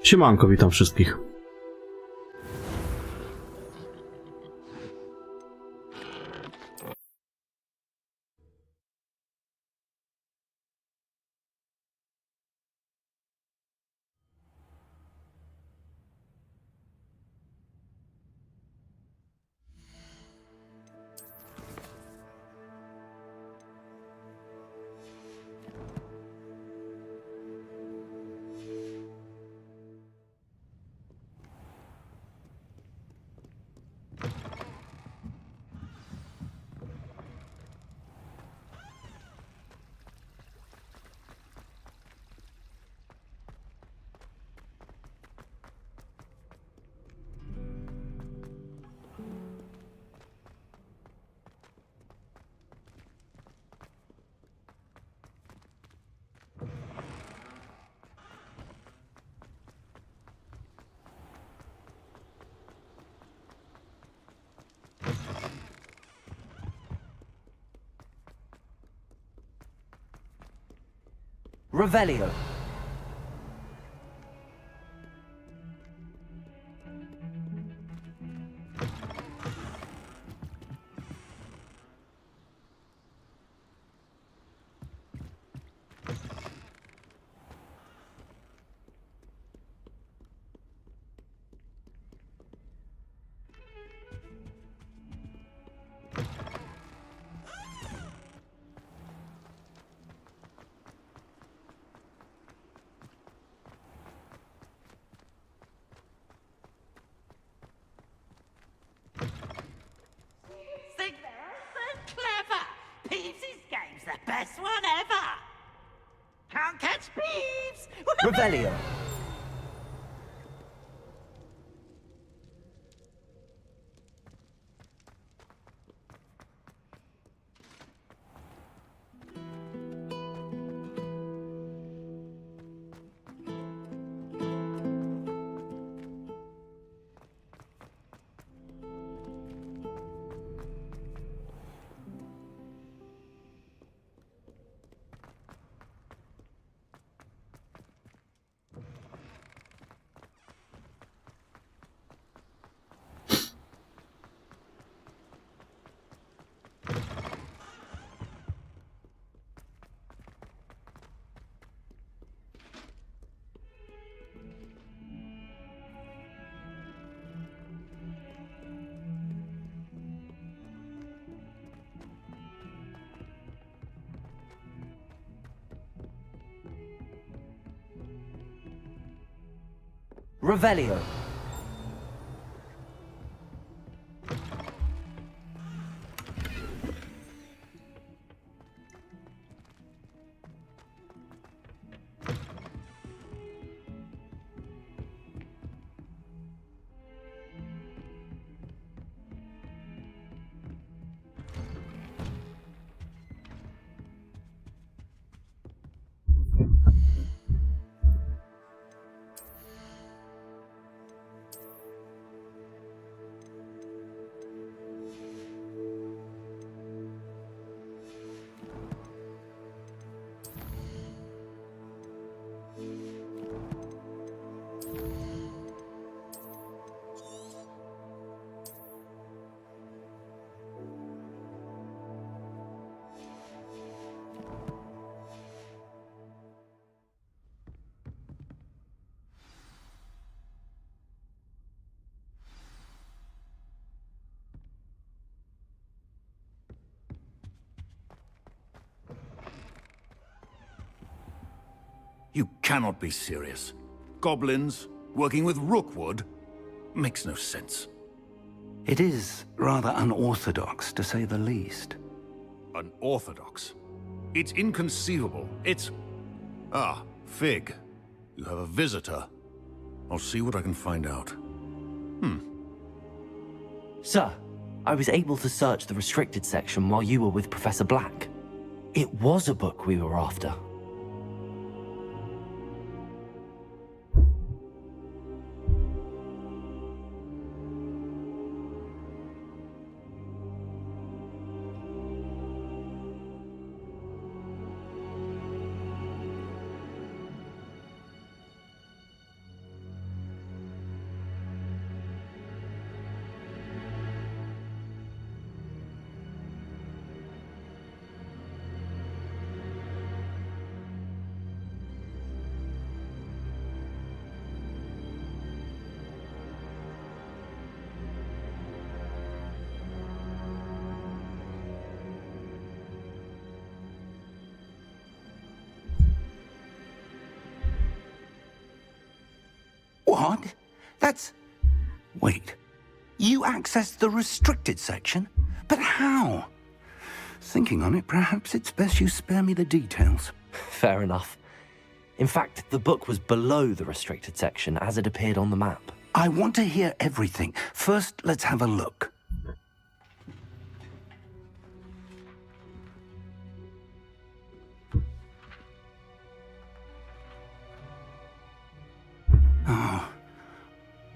Siemanko, witam wszystkich. Revelio. Best one ever! Can't catch Peeves! Revelio. Revelio. You cannot be serious. Goblins, working with Rookwood? Makes no sense. It is rather unorthodox, to say the least. Unorthodox? It's inconceivable. It's... Ah, Fig. You have a visitor. I'll see what I can find out. Sir, I was able to search the restricted section while you were with Professor Black. It was a book we were after. What? That's... Wait. You accessed the restricted section? But how? Thinking on it, perhaps it's best you spare me the details. Fair enough. In fact, the book was below the restricted section as it appeared on the map. I want to hear everything. First, let's have a look.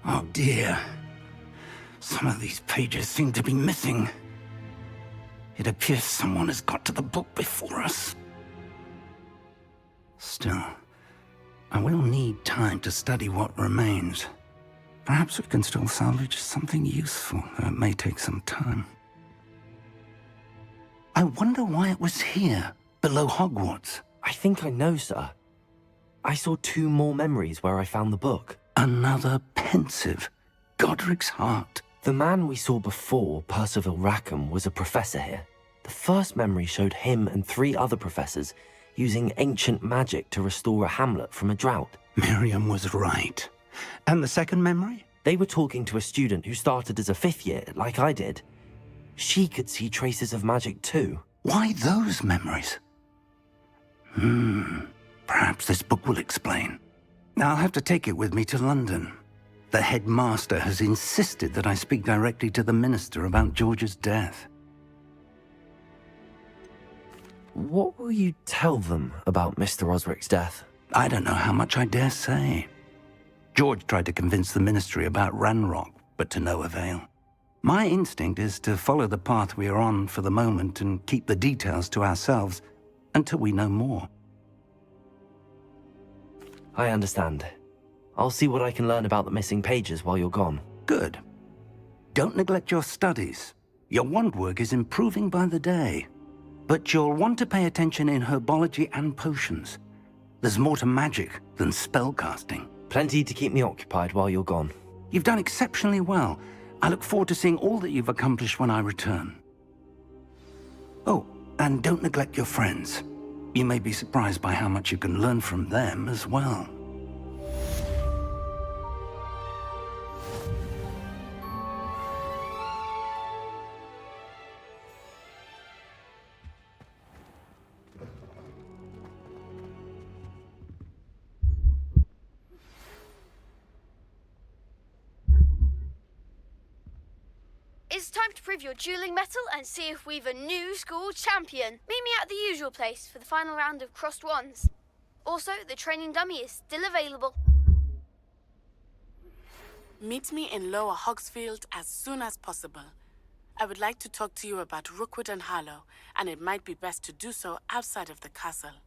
Oh dear. Some of these pages seem to be missing. It appears someone has got to the book before us. Still, I will need time to study what remains. Perhaps we can still salvage something useful, though it may take some time. I wonder why it was here, below Hogwarts. I think I know, sir. I saw 2 more memories where I found the book. Another pensive. Godric's heart. The man we saw before, Percival Rackham, was a professor here. The first memory showed him and 3 other professors using ancient magic to restore a hamlet from a drought. Miriam was right. And the second memory? They were talking to a student who started as a 5th year, like I did. She could see traces of magic too. Why those memories? Perhaps this book will explain. I'll have to take it with me to London. The headmaster has insisted that I speak directly to the minister about George's death. What will you tell them about Mr. Osric's death? I don't know how much I dare say. George tried to convince the ministry about Ranrock, but to no avail. My instinct is to follow the path we are on for the moment and keep the details to ourselves until we know more. I understand. I'll see what I can learn about the missing pages while you're gone. Good. Don't neglect your studies. Your wand work is improving by the day. But you'll want to pay attention in herbology and potions. There's more to magic than spellcasting. Plenty to keep me occupied while you're gone. You've done exceptionally well. I look forward to seeing all that you've accomplished when I return. Oh, and don't neglect your friends. You may be surprised by how much you can learn from them as well. It's time to prove your dueling mettle and see if we've a new school champion. Meet me at the usual place for the final round of crossed wands. Also, the training dummy is still available. Meet me in Lower Hogsfield as soon as possible. I would like to talk to you about Rookwood and Harlow, and it might be best to do so outside of the castle.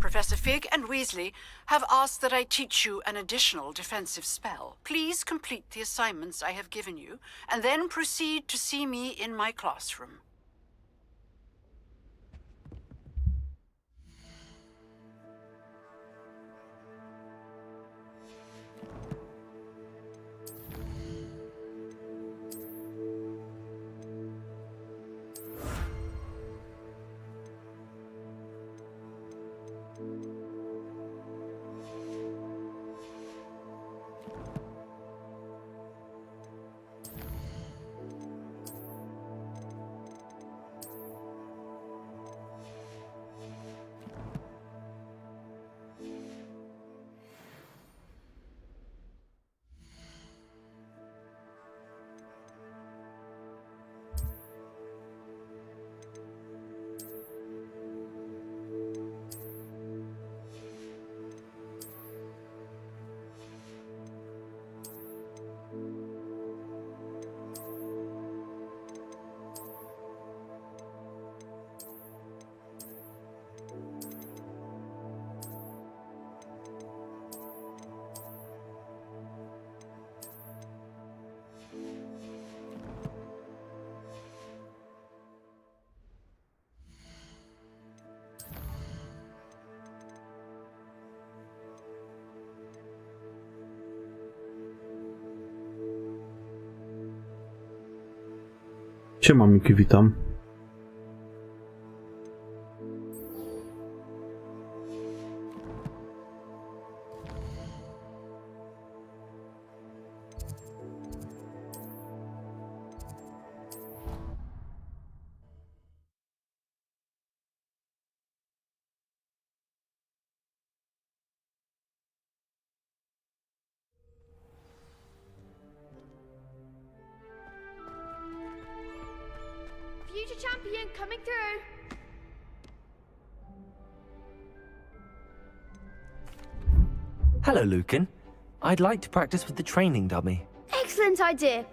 Professor Fig and Weasley have asked that I teach you an additional defensive spell. Please complete the assignments I have given you, and then proceed to see me in my classroom. Siema Miki, witam. Future champion coming through. Hello, Lucan. I'd like to practice with the training dummy. Excellent idea.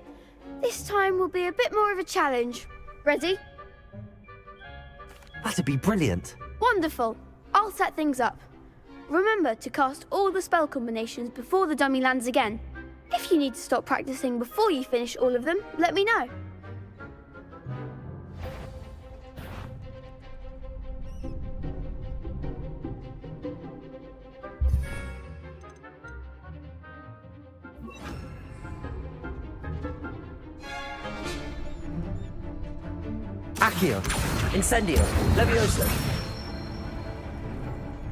This time will be a bit more of a challenge. Ready? That'd be brilliant. Wonderful. I'll set things up. Remember to cast all the spell combinations before the dummy lands again. If you need to stop practicing before you finish all of them, let me know. Accio, Incendio, Levioso.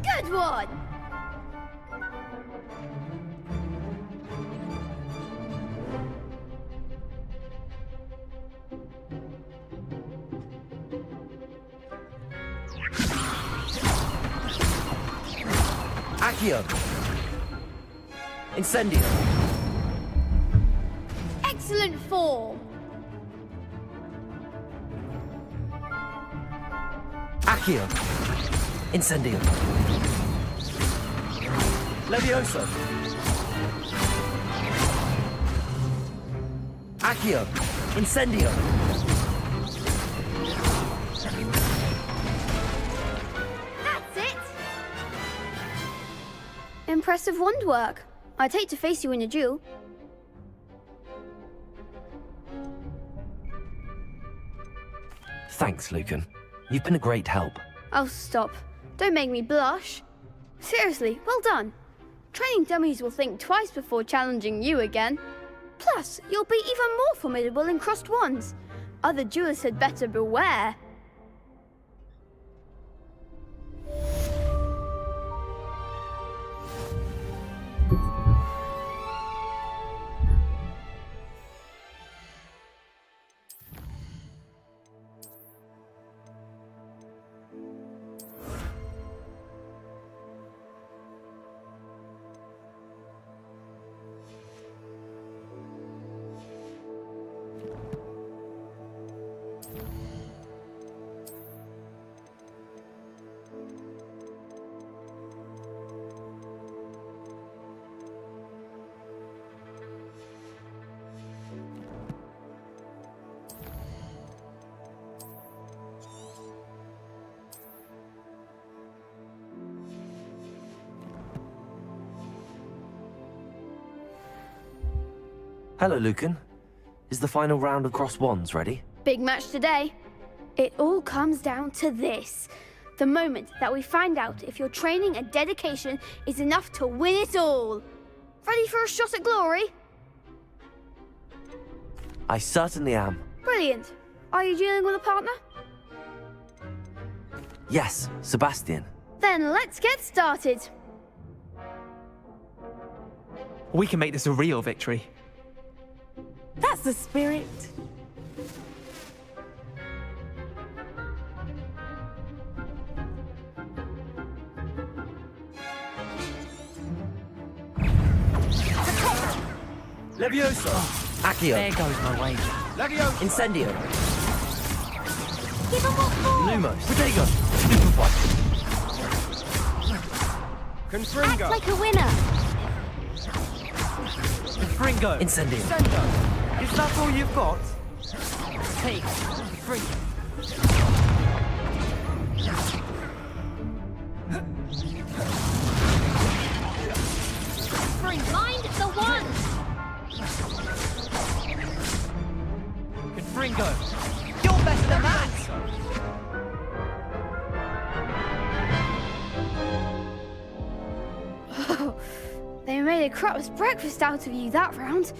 Good one! Accio, Incendio. Excellent form! Accio, Incendio. Levioso. Accio, Incendio. That's it! Impressive wand work. I'd hate to face you in a duel. Thanks, Lucan. You've been a great help. Oh, stop. Don't make me blush. Seriously, well done. Training dummies will think twice before challenging you again. Plus, you'll be even more formidable in crossed wands. Other duelists had better beware. Hello, Lucan. Is the final round of crossed wands ready? Big match today. It all comes down to this. The moment that we find out if your training and dedication is enough to win it all. Ready for a shot at glory? I certainly am. Brilliant. Are you dealing with a partner? Yes, Sebastian. Then let's get started. We can make this a real victory. That's the spirit. Levioso. Accio. There goes my wager. Levioso. Incendio. Give 'em what for. Lumos. Protego. Superfight. Act like a winner. Fringo. Incendio. Is that all you've got? Take. Fringo. Mind the one. Fringo. You're better than that. They made a crap's breakfast out of you that round.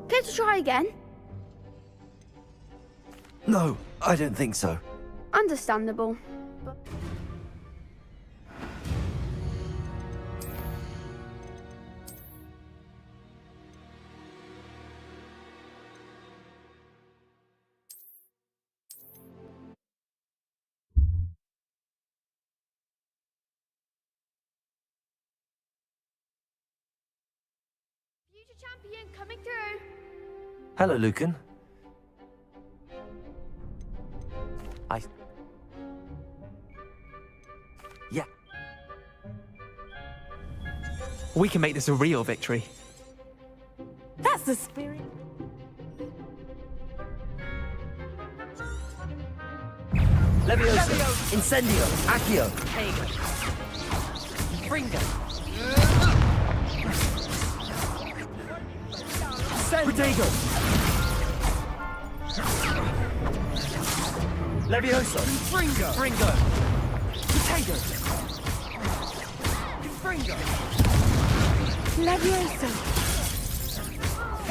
Care to try again? No, I don't think so. Understandable. Future champion coming through. Hello, Lucan. Yeah. We can make this a real victory. That's the spirit. Levioso! Incendio! Accio! There you go. Fringo. Protego! Levioso! Fringo. Fringo. Potato. Fringo. Levioso.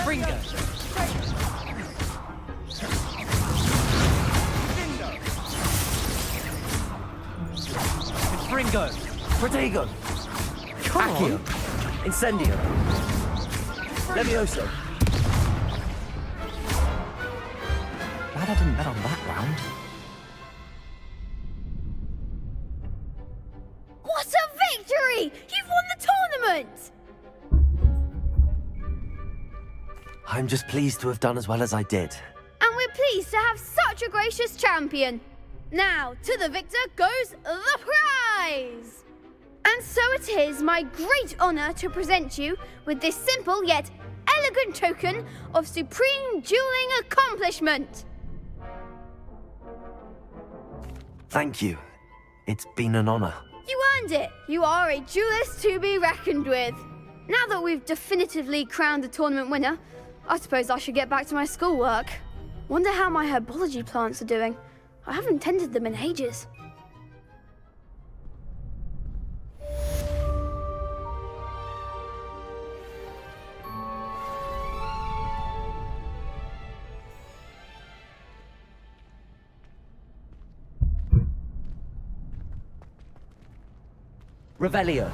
Fringo. Fringo. Protego! Come Accio! on. Incendio! Levioso! Glad I didn't bet on that round. What a victory! You've won the tournament! I'm just pleased to have done as well as I did. And we're pleased to have such a gracious champion. Now, to the victor goes the prize! And so it is my great honour to present you with this simple yet elegant token of supreme dueling accomplishment. Thank you. It's been an honor. You earned it. You are a duelist to be reckoned with. Now that we've definitively crowned the tournament winner, I suppose I should get back to my schoolwork. Wonder how my herbology plants are doing. I haven't tended them in ages. Revelio.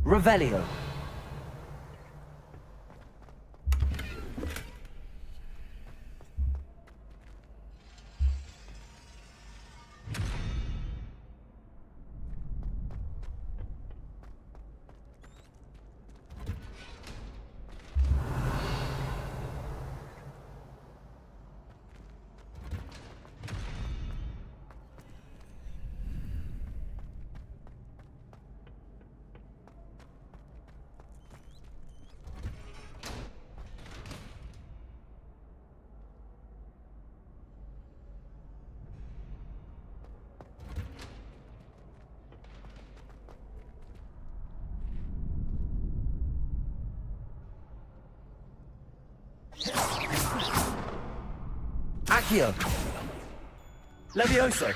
Revelio. Accio. Levioso.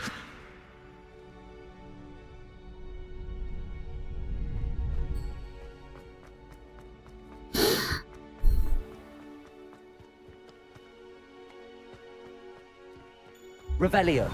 Revelio.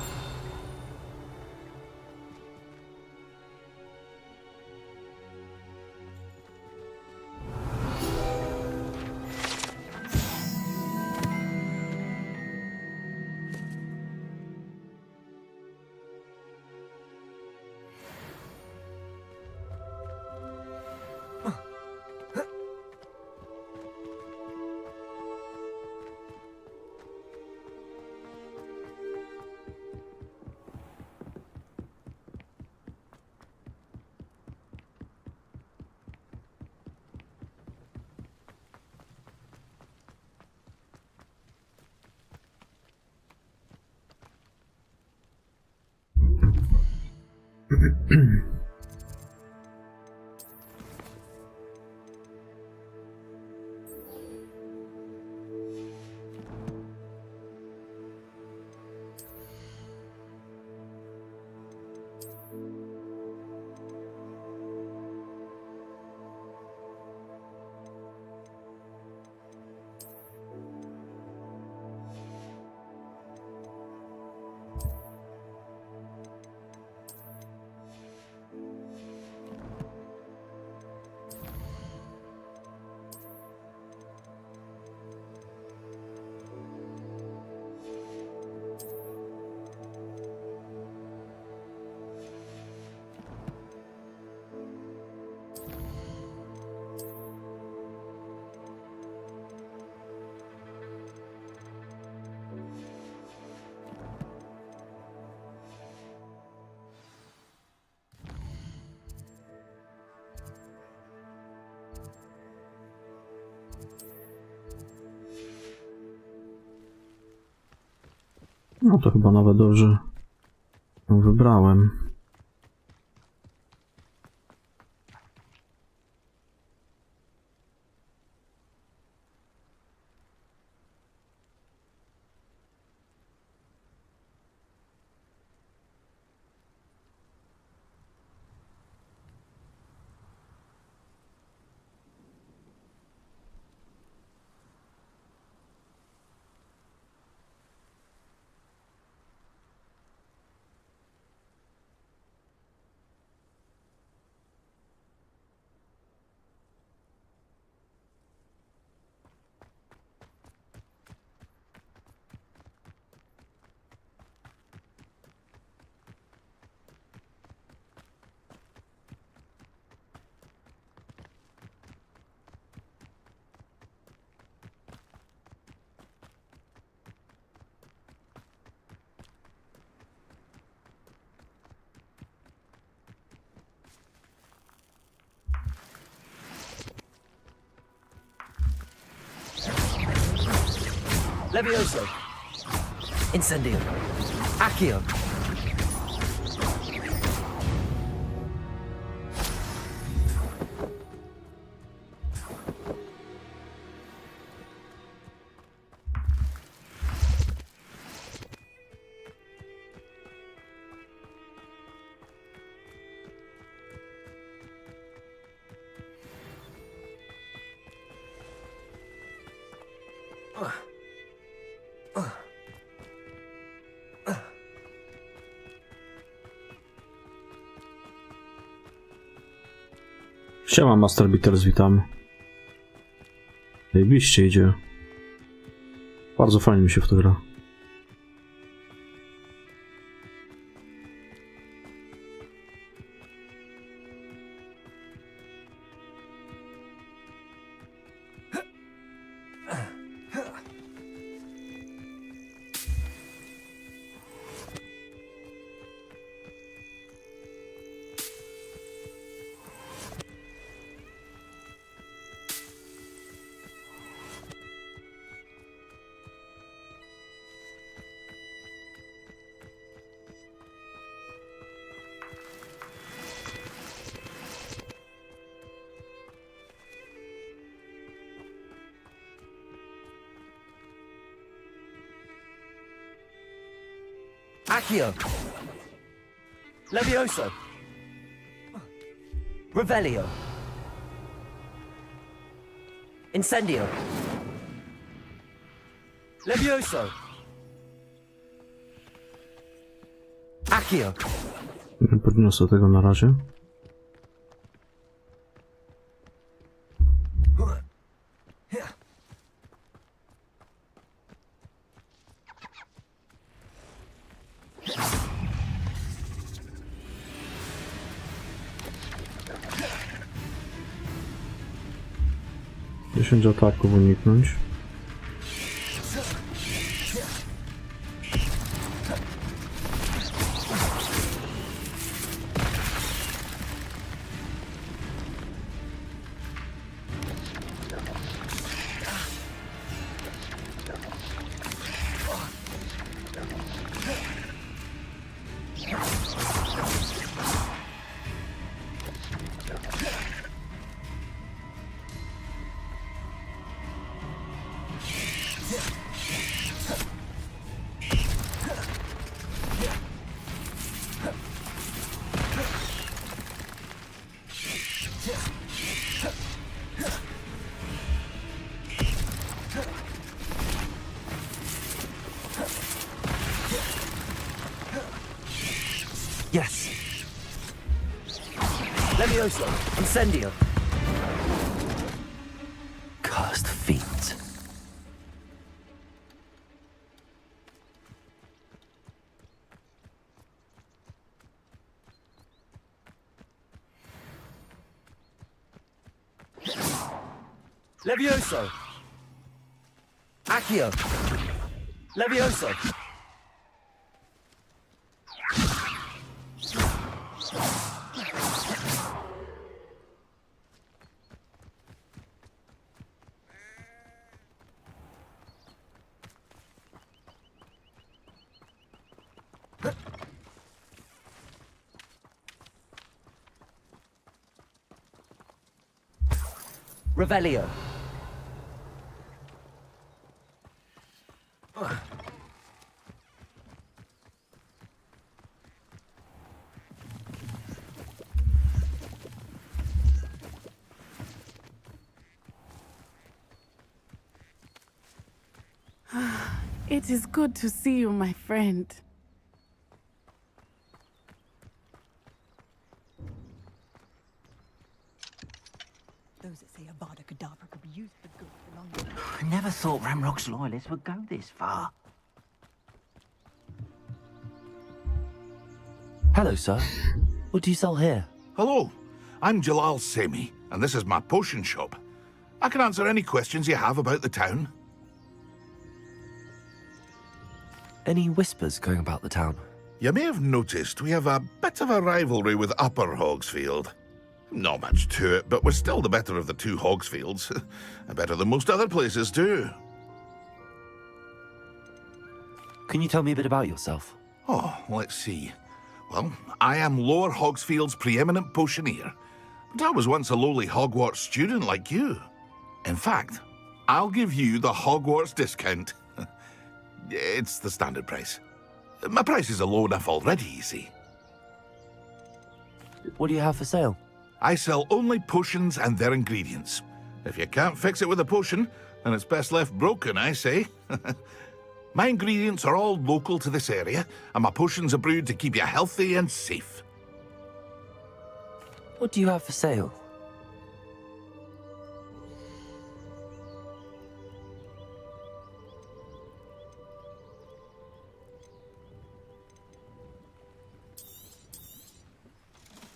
No to chyba nawet dobrze ją wybrałem. Levioso. Incendio. Accio. Siema Master Beaters, witam. Zajebiście idzie. Bardzo fajnie mi się w to gra. Accio. Levioso. Revelio. Incendio. Levioso. Accio. Nie podniosę tego na razie. Dziesięć ataków uniknąć. Yes. Levioso, incendio. Cursed fiends. Levioso. Accio. Levioso. Revelio. It is good to see you, my friend. Those that say Avada Kedavra could be used for good for long. I never thought Ramrock's loyalists would go this far. Hello, sir. What do you sell here? Hello, I'm Jalal Semi, and this is my potion shop. I can answer any questions you have about the town. Any whispers going about the town? You may have noticed we have a bit of a rivalry with Upper Hogsfield. Not much to it, but we're still the better of the two Hogsfields. Better than most other places, too. Can you tell me a bit about yourself? Oh, let's see. Well, I am Lower Hogsfield's preeminent potioneer, but I was once a lowly Hogwarts student like you. In fact, I'll give you the Hogwarts discount. It's the standard price. My prices are low enough already, you see. What do you have for sale? I sell only potions and their ingredients. If you can't fix it with a potion, then it's best left broken, I say. My ingredients are all local to this area, and my potions are brewed to keep you healthy and safe. What do you have for sale?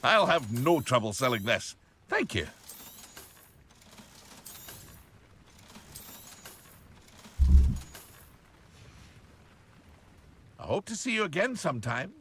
I'll have no trouble selling this. Thank you. I hope to see you again sometime.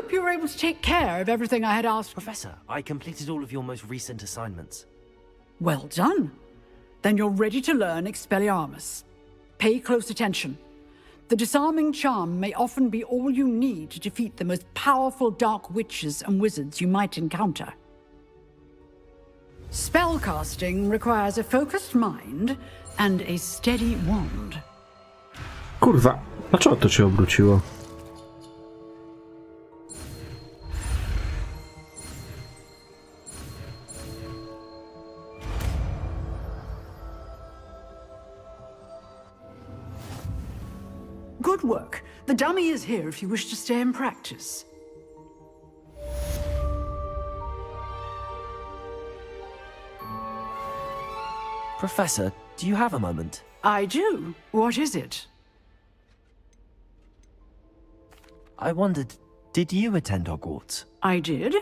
hope you were able to take care of everything I had asked. Professor, I completed all of your most recent assignments. Well done. Then you're ready to learn Expelliarmus. Pay close attention. The disarming charm may often be all you need to defeat the most powerful dark witches and wizards you might encounter. Spellcasting requires a focused mind and a steady wand. Kurwa, dlaczego to się obróciło? Good work. The dummy is here if you wish to stay and practice. Professor, do you have a moment? I do. What is it? I wondered, did you attend Hogwarts? I did.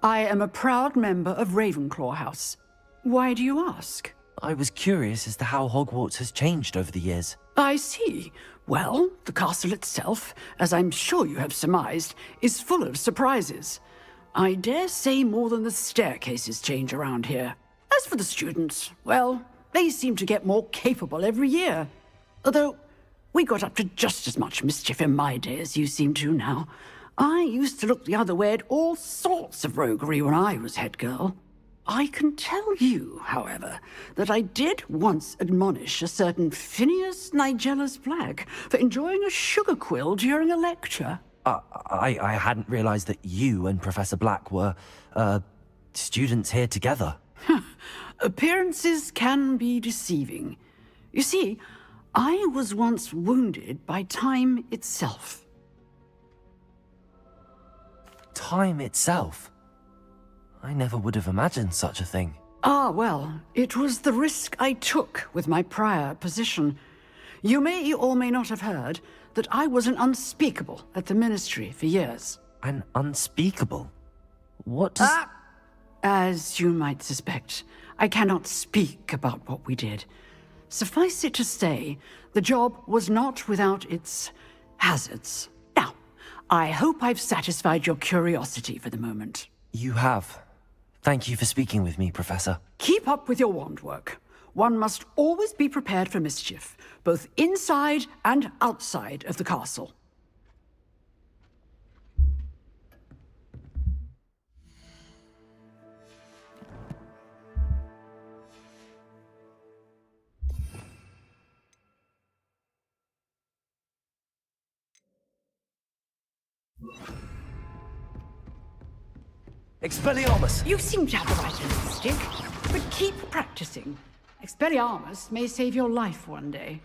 I am a proud member of Ravenclaw House. Why do you ask? I was curious as to how Hogwarts has changed over the years. I see. Well, the castle itself, as I'm sure you have surmised, is full of surprises. I dare say more than the staircases change around here. As for the students, well, they seem to get more capable every year. Although, we got up to just as much mischief in my day as you seem to now. I used to look the other way at all sorts of roguery when I was head girl. I can tell you, however, that I did once admonish a certain Phineas Nigella's Black for enjoying a sugar quill during a lecture. I hadn't realized that you and Professor Black were, students here together. Appearances can be deceiving. You see, I was once wounded by time itself. Time itself? I never would have imagined such a thing. Ah, well, it was the risk I took with my prior position. You may or may not have heard that I was an unspeakable at the Ministry for years. An unspeakable? What does... As you might suspect, I cannot speak about what we did. Suffice it to say, the job was not without its hazards. Now, I hope I've satisfied your curiosity for the moment. You have. Thank you for speaking with me, Professor. Keep up with your wand work. One must always be prepared for mischief, both inside and outside of the castle. Expelliarmus! You seem to have the right end of the stick, but keep practicing. Expelliarmus may save your life one day.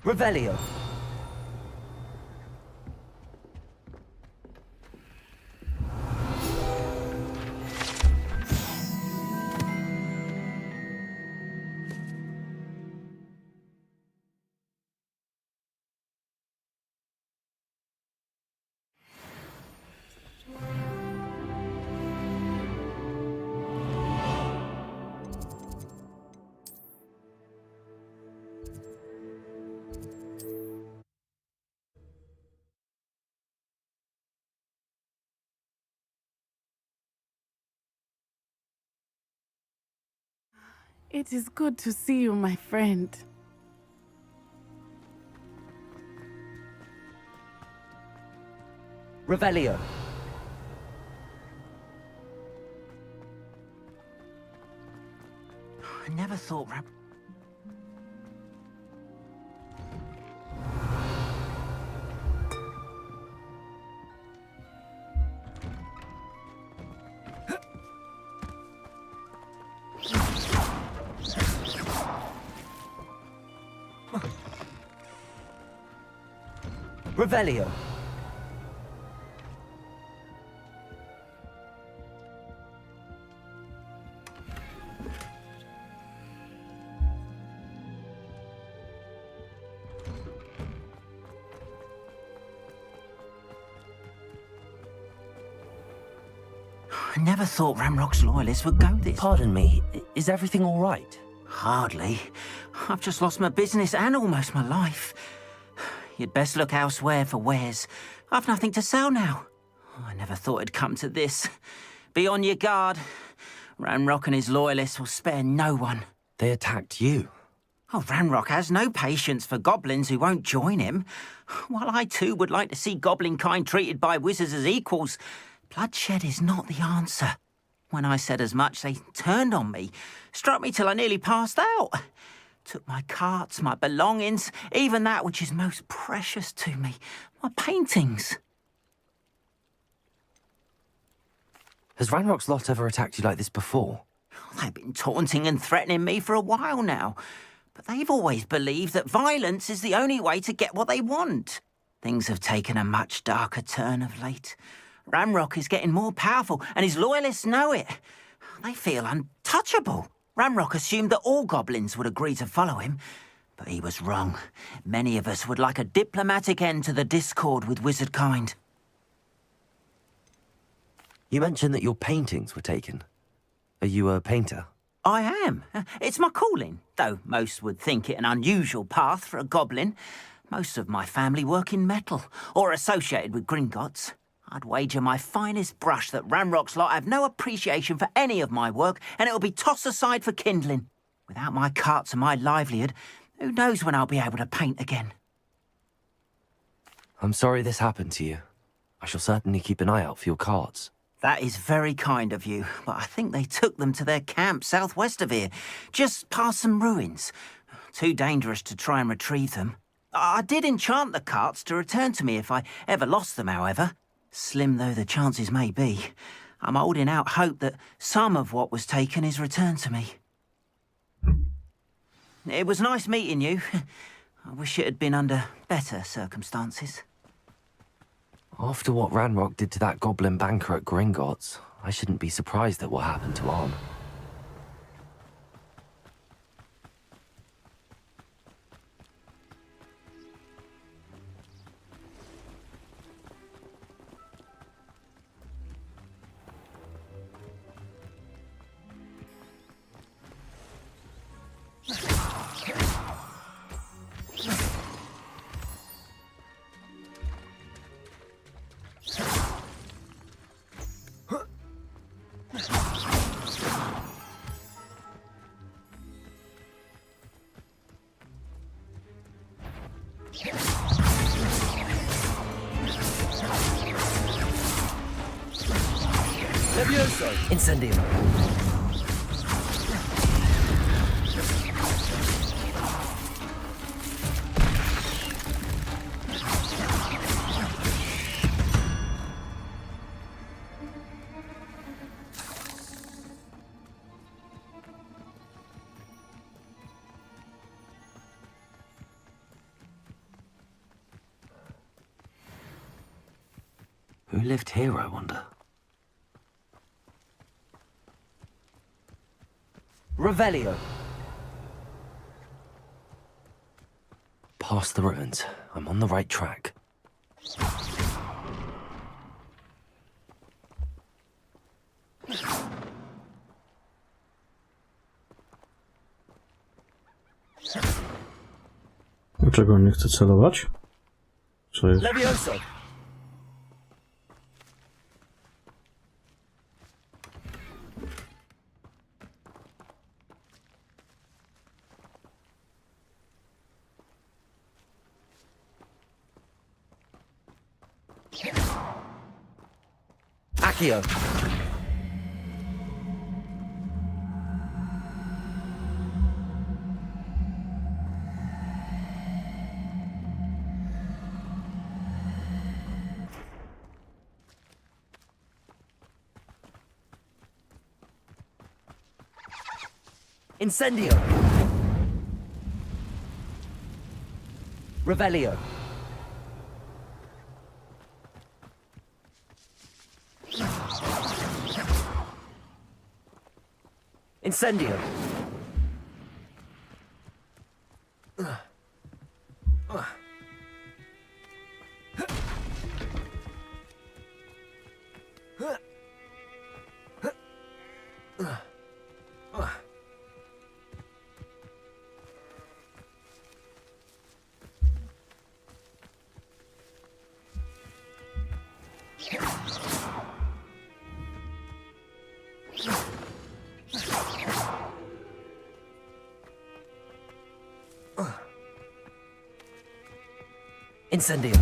Revelio! It is good to see you, my friend. Revelio! I never thought Revelio! I never thought Ramrock's loyalists would go this. Pardon me, is everything all right? Hardly. I've just lost my business and almost my life. You'd best look elsewhere for wares. I've nothing to sell now. I never thought it'd come to this. Be on your guard. Ranrock and his loyalists will spare no one. They attacked you. Oh, Ranrock has no patience for goblins who won't join him. While I too would like to see goblin kind treated by wizards as equals, bloodshed is not the answer. When I said as much, they turned on me, struck me till I nearly passed out. Took my carts, my belongings, even that which is most precious to me, my paintings. Has Ranrock's lot ever attacked you like this before? They've been taunting and threatening me for a while now, but they've always believed that violence is the only way to get what they want. Things have taken a much darker turn of late. Ranrock is getting more powerful, and his loyalists know it. They feel untouchable. Ranrock assumed that all goblins would agree to follow him, but he was wrong. Many of us would like a diplomatic end to the discord with wizard kind. You mentioned that your paintings were taken. Are you a painter? I am. It's my calling, though most would think it an unusual path for a goblin. Most of my family work in metal, or associated with Gringotts. I'd wager my finest brush that Ranrock's lot have no appreciation for any of my work, and it'll be tossed aside for kindling. Without my carts and my livelihood, who knows when I'll be able to paint again. I'm sorry this happened to you. I shall certainly keep an eye out for your carts. That is very kind of you, but I think they took them to their camp southwest of here, just past some ruins. Too dangerous to try and retrieve them. I did enchant the carts to return to me if I ever lost them, however. Slim though the chances may be, I'm holding out hope that some of what was taken is returned to me. It was nice meeting you. I wish it had been under better circumstances. After what Ranrock did to that goblin banker at Gringotts, I shouldn't be surprised at what happened to Arn. Incendium. Who lived here, I wonder? Revelio. Past the ruins. I'm on the right track. Dlaczego nie chcę celować? Co jest? Levioso. Accio. Incendio. Revelio. Incendio. Incendio.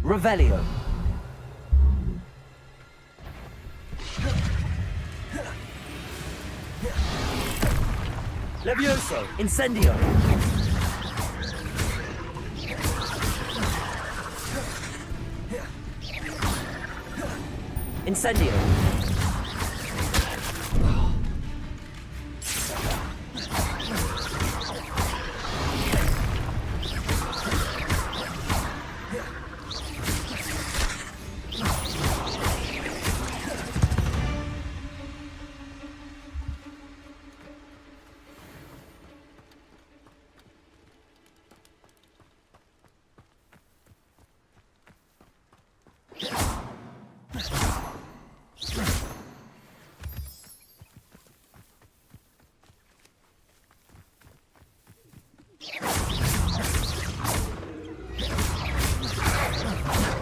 Revelio. Levioso. Incendio. Incendio.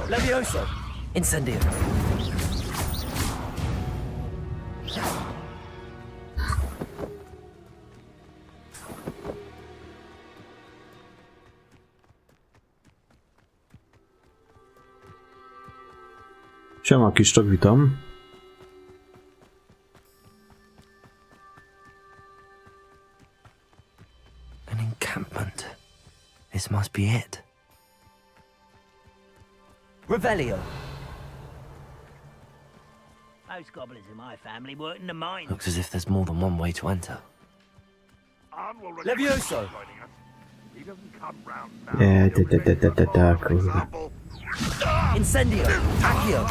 Levioso. Incendio. Siema, Kiszczok, witam. An encampment. This must be it. Revelio. Most goblins in my family work in the mines. Looks as if there's more than one way to enter. Levioso! Kurwa. Incendio. Accio.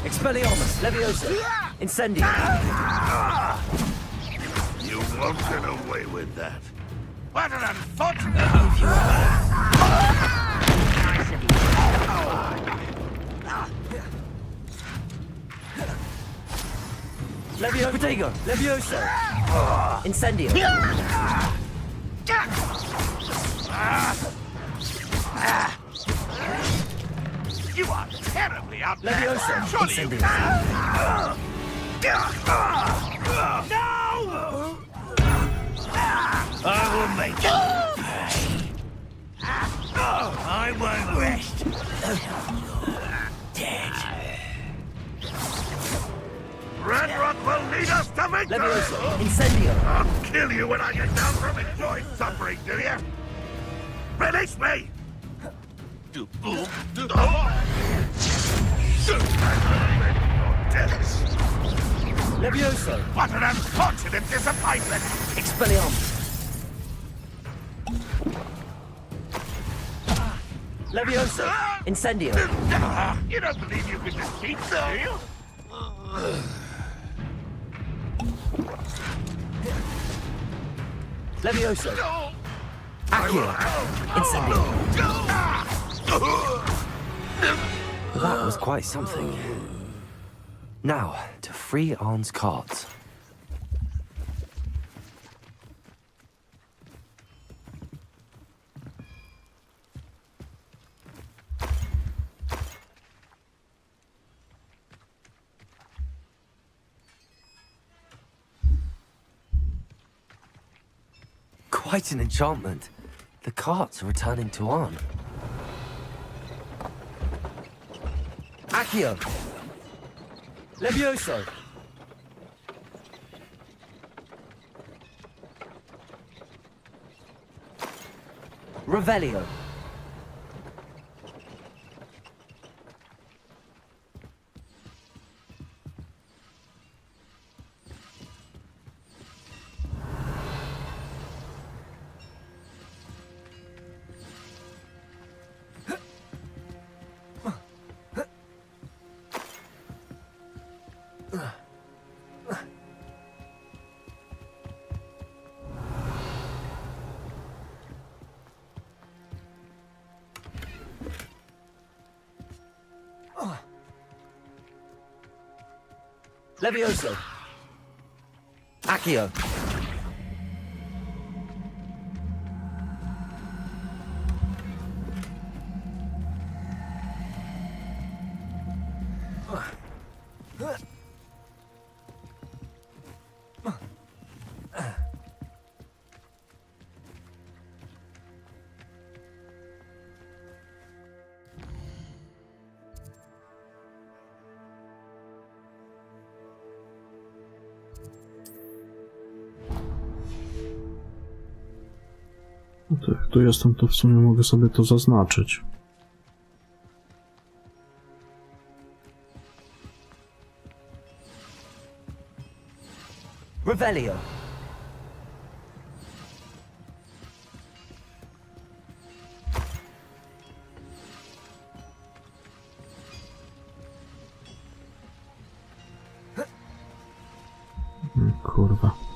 Expelliarmus. Levioso. Incendio. You won't get away with that. What an unfortunate... Levio. Protego. Levioso. Incendio. You are terribly out there. Levioso. Surely you Incendio. No! I will make you pay. I won't rest. Dead. Ranrock will need us to make Levioso. Incendio. I'll kill you when I get down from enjoying suffering, do you? Release me! Levioso. What an unfortunate disappointment! Expelliarmus. Levioso. Incendio. You don't believe you can defeat them, do you? Levioso. Accio. Incendio. That was quite something. Now, to free Arn's cards. Quite an enchantment. The carts are returning to Arn. Accio. Levioso. Revelio. Levioso. Accio. No to jak tu jestem, to w sumie mogę sobie to zaznaczyć. Revelio. Kurwa.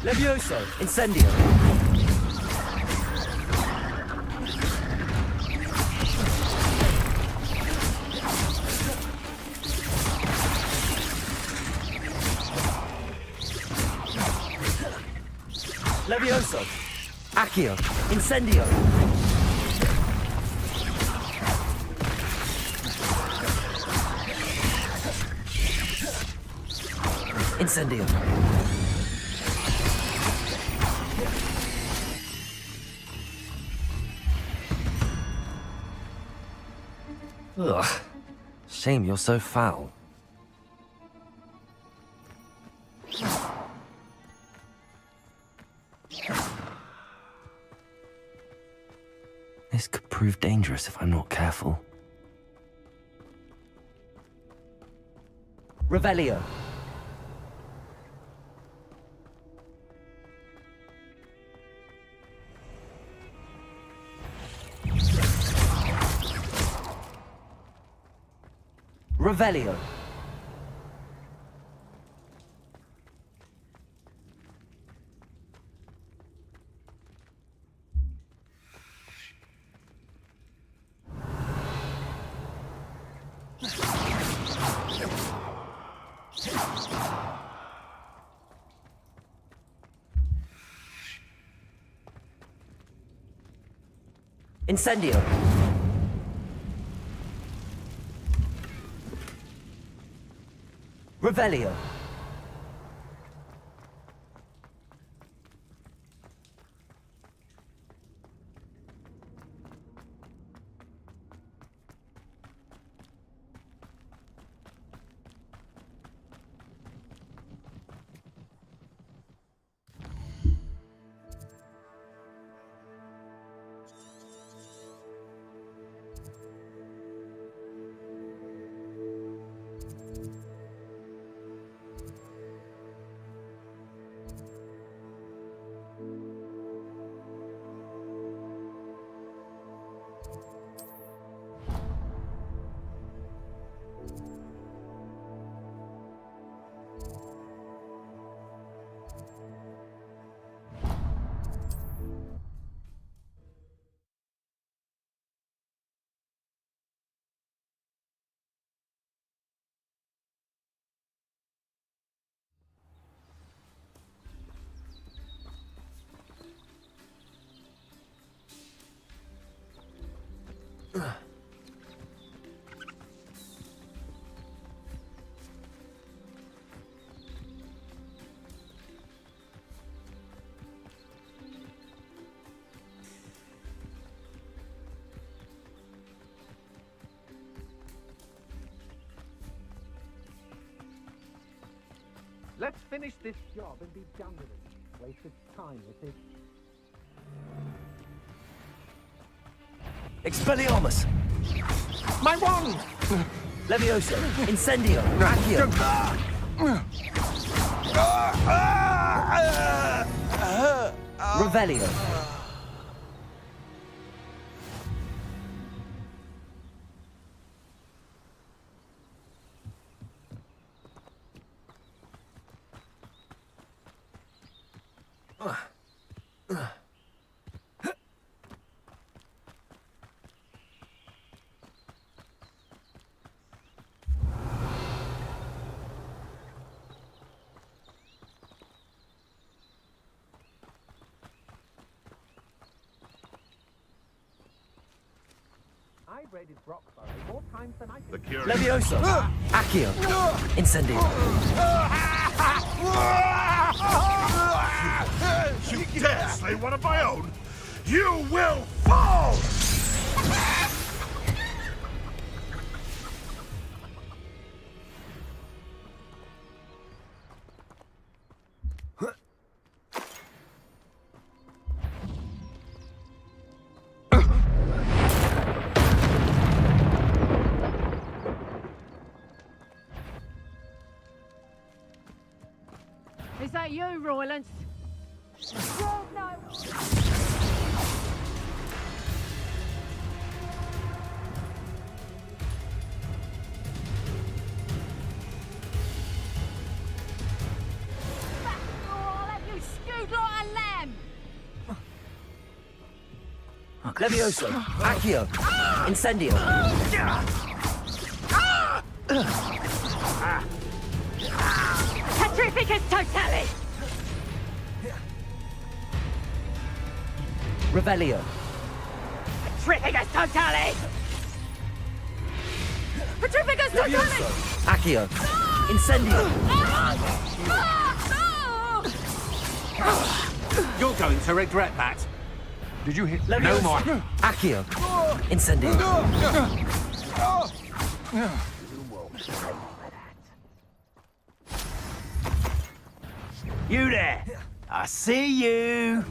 Levioso. Incendio. Levioso. Accio. Incendio. Incendio. Ugh. Shame you're so foul. This could prove dangerous if I'm not careful. Revelio. Revelio. Incendio. Revelio. Let's finish this job and be done with it. Wasted time with this. Expelliarmus! My wand! Leviosa! Incendio! Accio! Revelio! I raided Brockborough more times than I The think. cure. Leviosa! Accio! Incendio! You dare slay one of my own? You will fall! Is that you, Roylance? No. I'll have you skewed like a lamb! Leviosa! Accio! Incendio! Petrificus totale! Revelio! Petrificus totale! Petrificus totale! Accio! Incendio! You're going to regret that. Did you hear? Leviosa! No more. Accio! Incendio! You there! I see you!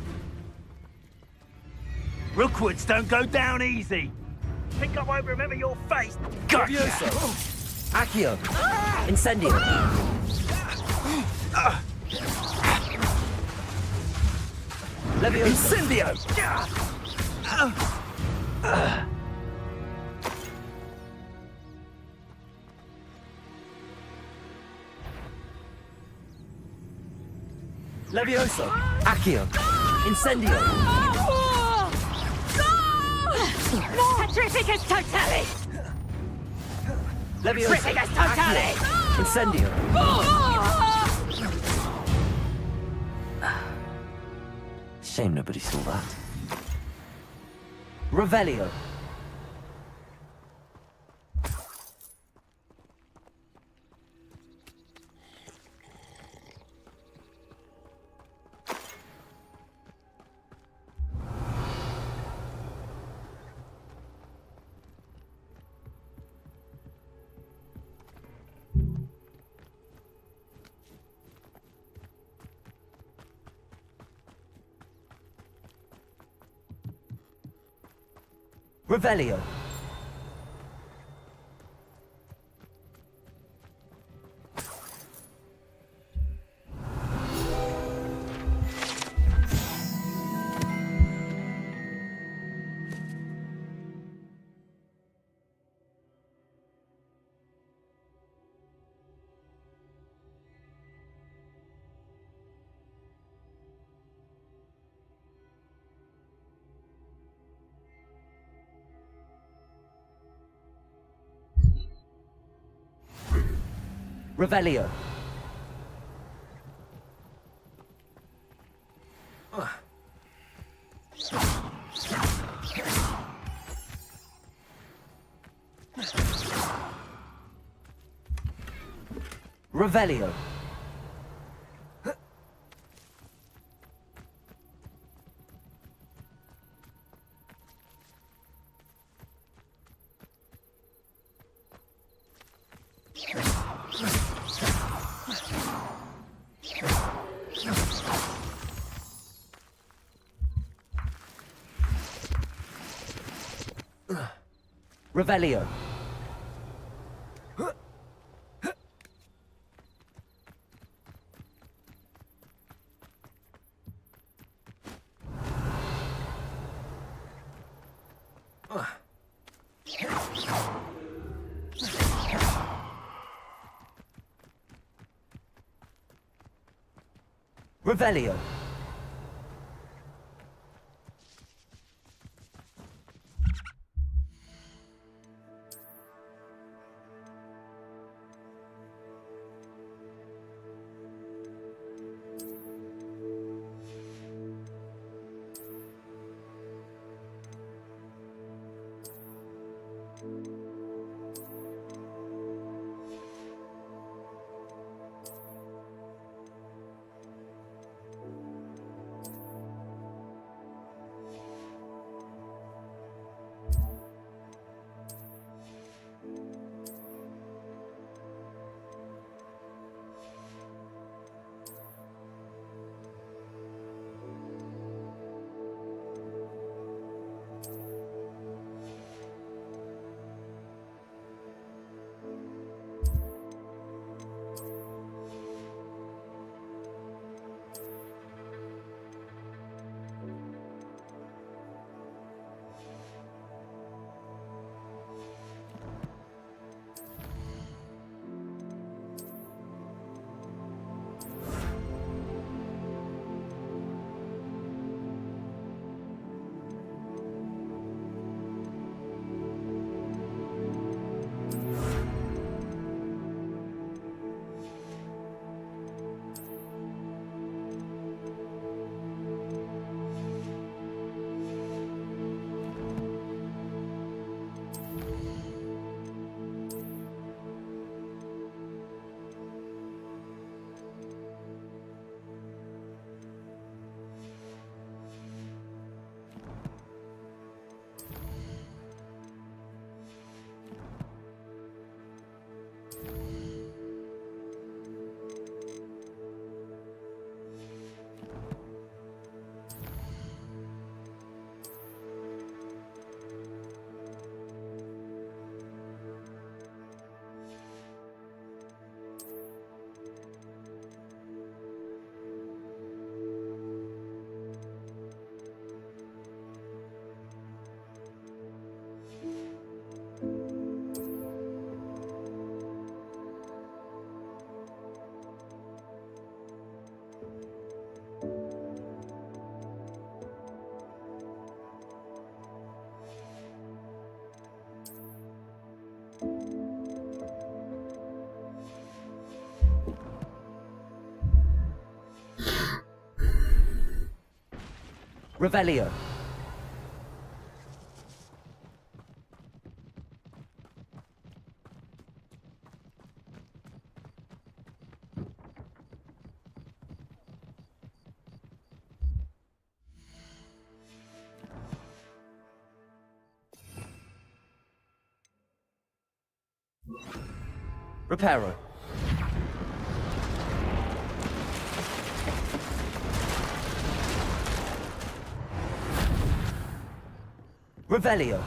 Rookwoods don't go down easy! Think I won't remember your face? Gotcha! Leviosa! Accio! Incendio! Leviosa! Incendio! Leviosa! Accio! Incendio! Petrificus totale! Leviosa! Petrificus totale! Accio! Incendio! Shame nobody saw that. Revelio! Revelio! Revelio! Revelio! Revelio. Revelio. Revelio. Reparo. Revelio.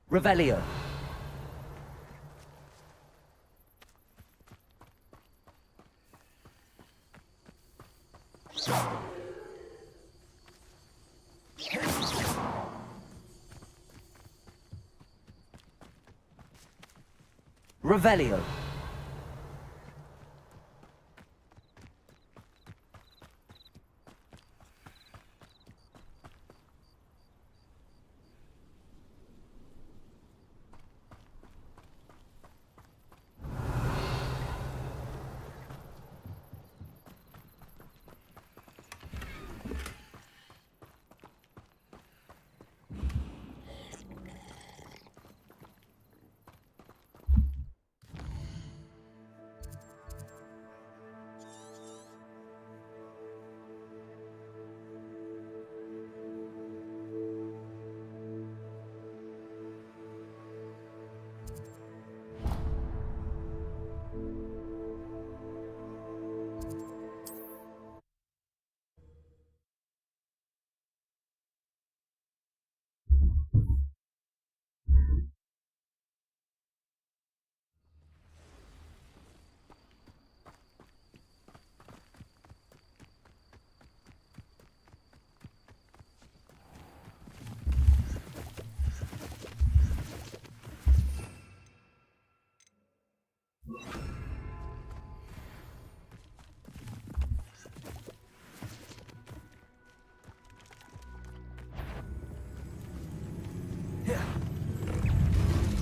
Revelio. Revelio.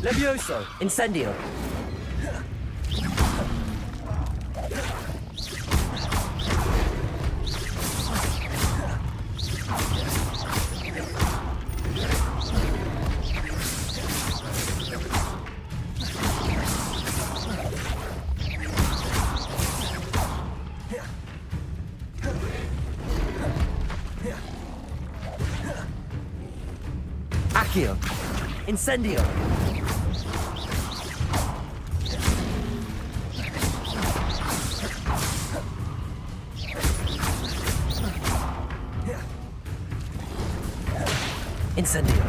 Levioso! Incendio! Accio! Incendio! Incendio!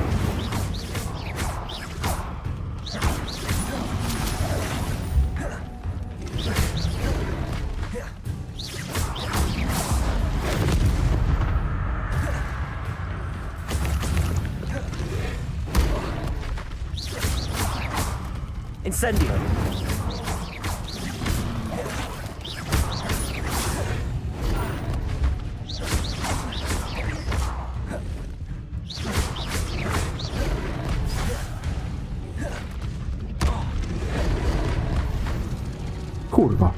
Incendio! Kurwa.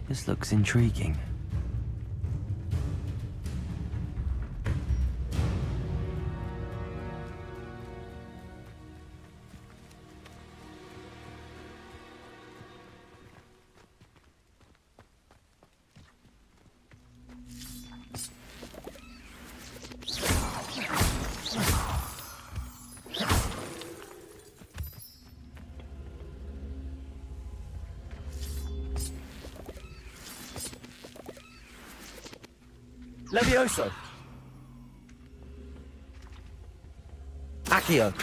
This looks intriguing. Levioso! Accio!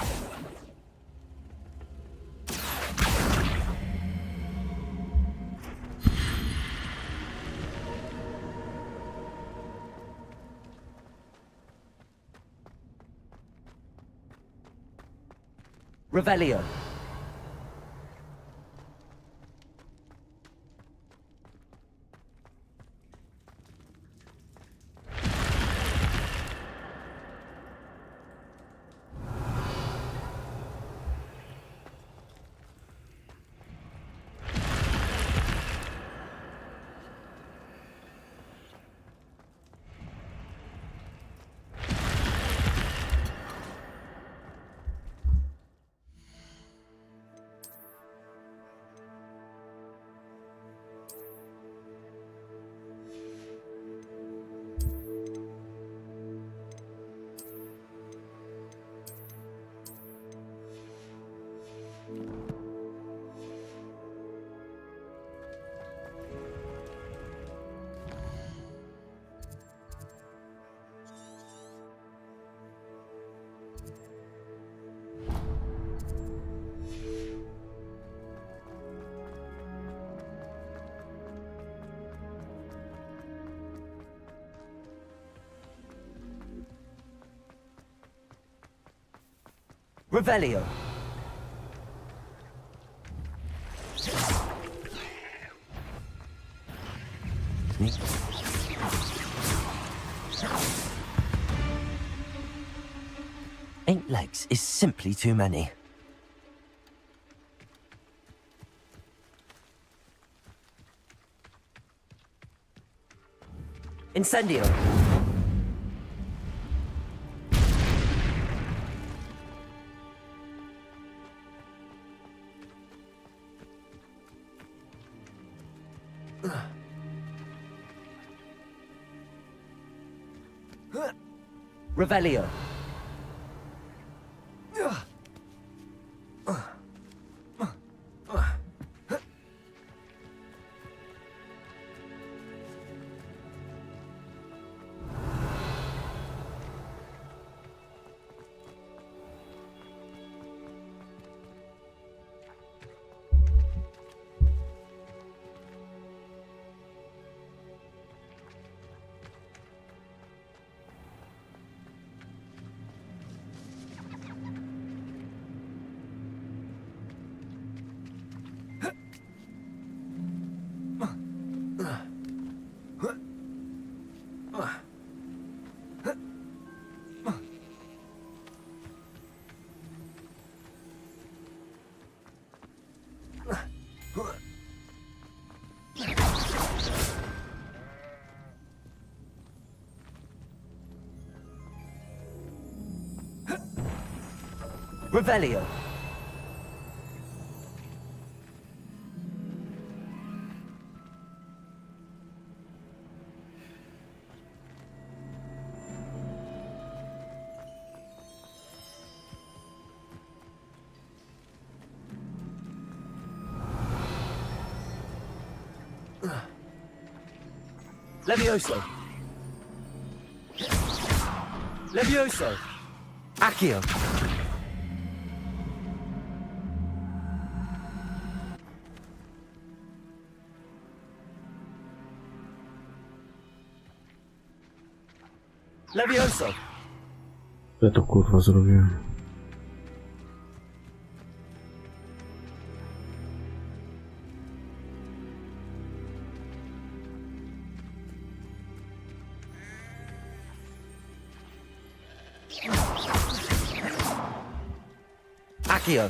Revelio! Revelio! Eight legs is simply too many. Incendio! Revelio! Revelio. Levioso. Levioso. Accio. Levioso. Ja to kurwa zrobiłem. Accio.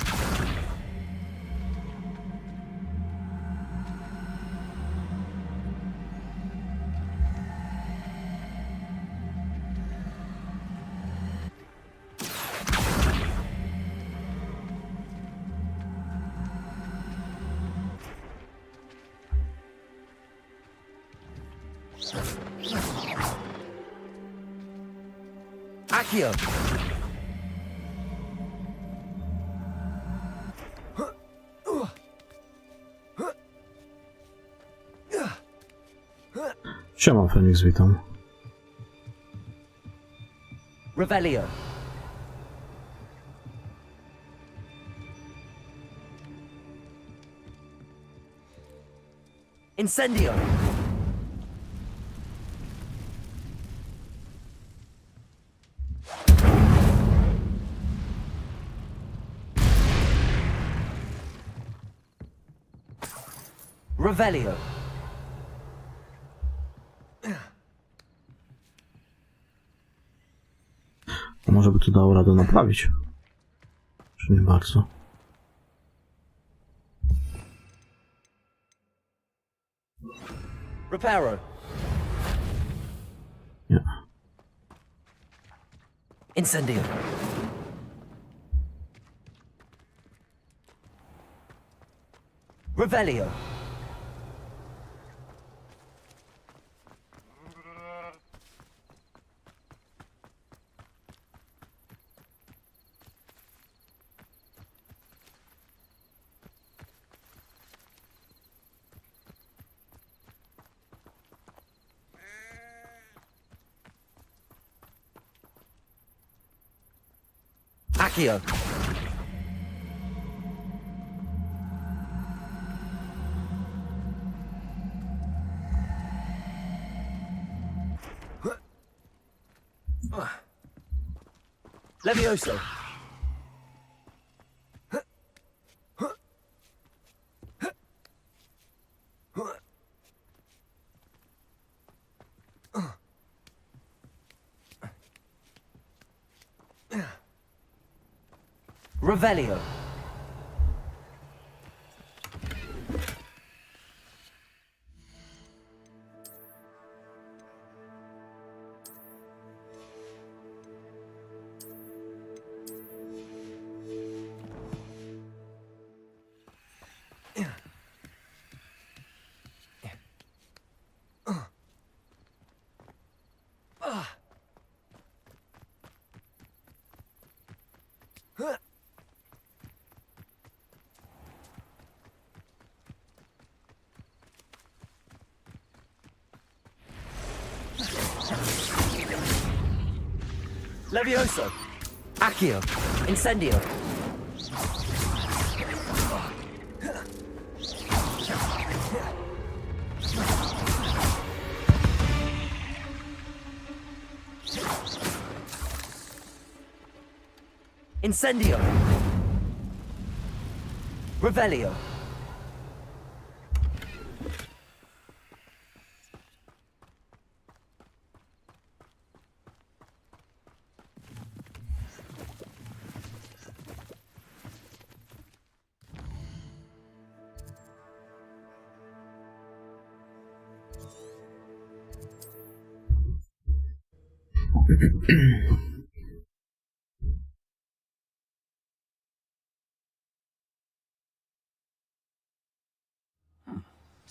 Accio. Siema, Fenix, witam. Revelio. Incendio. Revelio. A może by to dało radę naprawić? Czy nie bardzo? Reparo. Nie. Incendio. Revelio. Accio. Levioso. Revelio. Levioso. Accio. Incendio. Incendio. Revelio.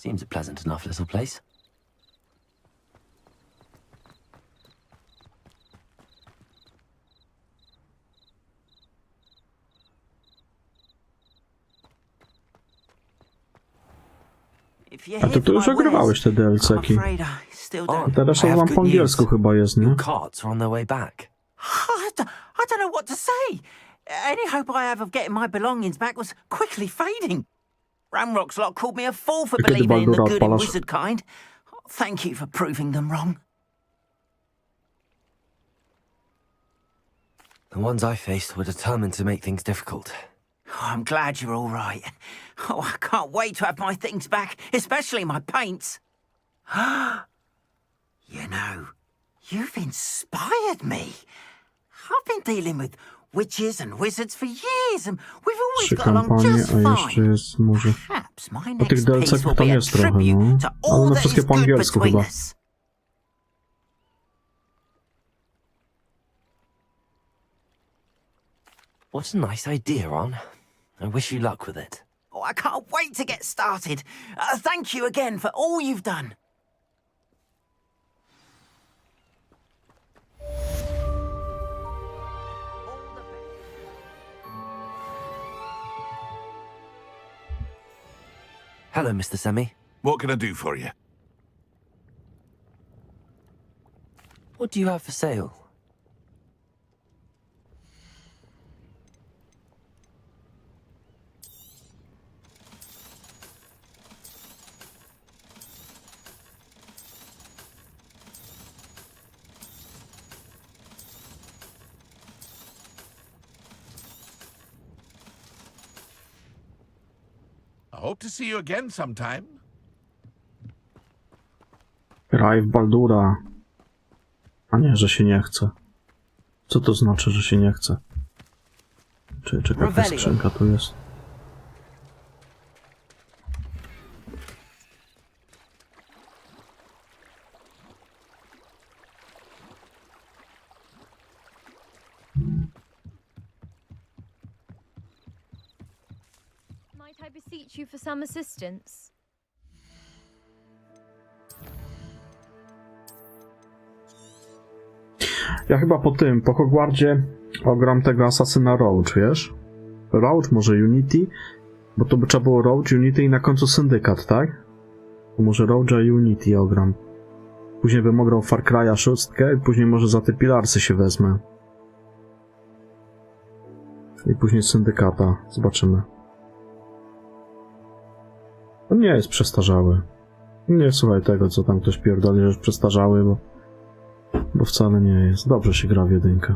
Seems a pleasant enough little place. A ty tu już ogrywałeś te DLC-ki. Teraz I have wam good po angielsku news. chyba jest, nie? Your carts are on their way back. I don't know what to say. Any hope I have of getting my belongings back was quickly fading. Ramrock's lot called me a fool for Kiedy believing in the Baldura good and odpalasz? wizard kind. Thank you for proving them wrong. The ones I faced were determined to make things difficult. Oh, I'm glad you're all right. Oh, I can't wait to have my things back, especially my paints. You know, you've inspired me. I've been dealing with witches and wizards for years, and we've always 3 got along kampanie, just a jeszcze fine. jest może... Perhaps my O tych next piece DLC-ków will tam be a jest trochę, tribute no. to Ale all one that wszystkie is po good angielsku between chyba. us. What a nice idea, Ron. I wish you luck with it. Oh, I can't wait to get started. Thank you again for all you've done. Hello, Mr. Semi. What can I do for you? What do you have for sale? I hope to see you again sometime. Graj w Baldura. A nie, że się nie chce. Co to znaczy, że się nie chce? Czy jaka skrzynka tu jest? Might I beseech you for some assistance? Ja chyba po Hogwarcie ogram tego Asasyna Roach, wiesz? Roach, może Unity? Bo to by trzeba było Roach, Unity i na końcu Syndykat, tak? To może Roacha i Unity ogram. Później bym ograł Far Cry'a 6 i później może za te Pilarsy się wezmę. I później Syndykata. Zobaczymy. On nie jest przestarzały. Nie słuchaj tego, co tam ktoś pierdoli, że jest przestarzały, bo wcale nie jest. Dobrze się gra w jedynkę.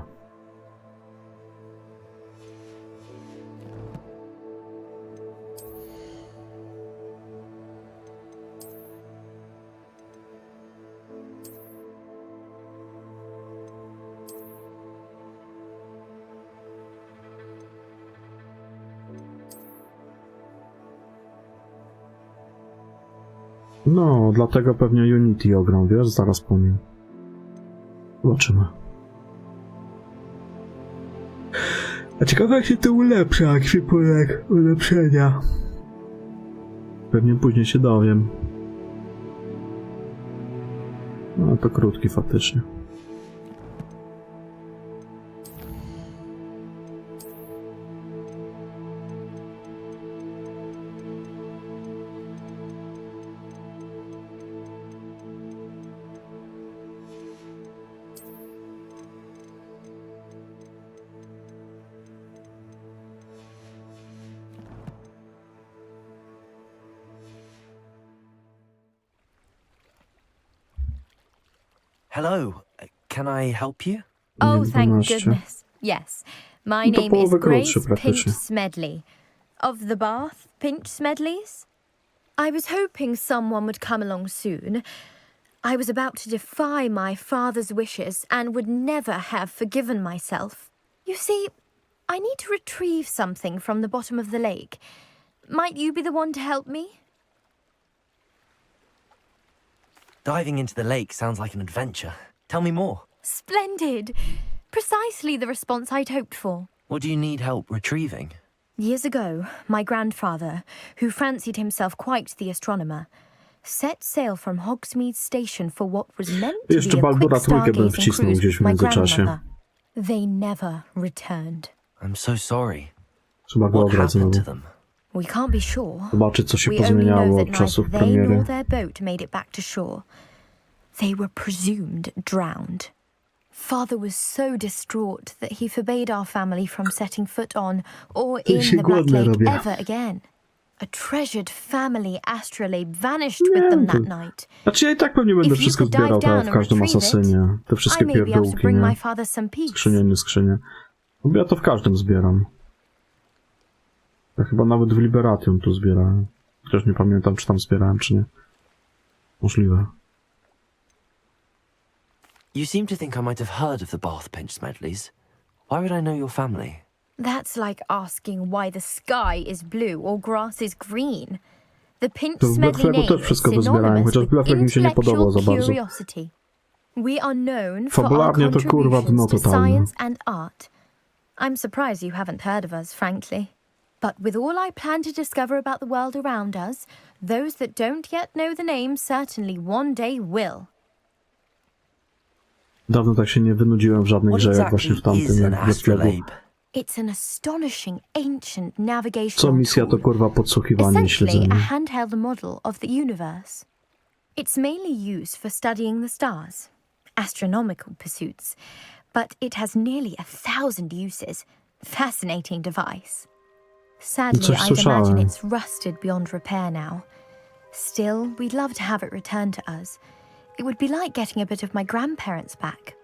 No, dlatego pewnie Unity ogram, wiesz, zaraz po nim. Zobaczymy. A ciekawe jak się to ulepsza, jak się poleg ulepszenia. Pewnie później się dowiem. No to krótki faktycznie. Hello, can I help you? Oh, thank 12. goodness. Yes. My No to name is połowę Grace krótszy praktycznie. Pinch Smedley. Of the Bath Pinch Smedleys? I was hoping someone would come along soon. I was about to defy my father's wishes and would never have forgiven myself. You see, I need to retrieve something from the bottom of the lake. Might you be the one to help me? Diving into the lake sounds like an adventure. Tell me more. Splendid! Precisely the response I'd hoped for. What do you need help retrieving? Years ago, my grandfather, who fancied himself quite the astronomer, set sail from Hogsmeade Station for what was meant to Jeszcze be a Baldura quick trójkę bym stargazing wcisnął cruise gdzieś with w my międzyczasie. grandmother. They never returned. I'm so sorry. Trzeba go What obrać happened znowu. to them? We can't be sure. Zobaczyć, co się We only pozmieniało know od that czasów neither they premiery. nor their boat made it back to shore. They were presumed drowned. Father was so distraught that he forbade our family from setting foot on or in się the Black głodny Lake robię. ever again. A treasured family astrolabe vanished with them that night. Znaczy ja i tak pewnie będę If you wszystko could dive zbierał tak down jak w and każdym retrieve it, Asasynie. Te I wszystkie may be able to pierdółki, bring my nie? father some peace. Skrzynie, nie skrzynie. No bo ja to w każdym zbieram. Ja chyba nawet w Liberatium tu zbierałem. Chociaż nie pamiętam, czy tam zbierałem, czy nie. Możliwe. You seem to think I might have heard of the Bath Pinch medleys. Why would I know your family? That's like asking why the sky is blue or grass is green. The Pinch To w Black Smedley Flagu name też is wszystko wyzbierałem, synonymous chociaż with Black Flag mi się nie podobał za intellectual bardzo. curiosity. We are known for our Fabularnie to kurwa dno contributions to totalne. science and art. I'm surprised you haven't heard of us, frankly. But with all I plan to discover about the world around us, those that don't yet know the name certainly one day will. Dawno tak się nie wynudziłem w żadnej What grze jak właśnie w exactly is tamtym, an jak w Black Flagu. astrolabe? It's an astonishing ancient navigational Co misja to tool. kurwa podsłuchiwanie i Essentially, śledzenie. a handheld model of the universe. It's mainly used for studying the stars, astronomical pursuits, but it has nearly 1,000 uses. Fascinating device. Sadly, Coś I'd słyszałem. imagine it's rusted beyond repair now. Still, we'd love to have it returned to us. It would be like getting a bit of my grandparents back.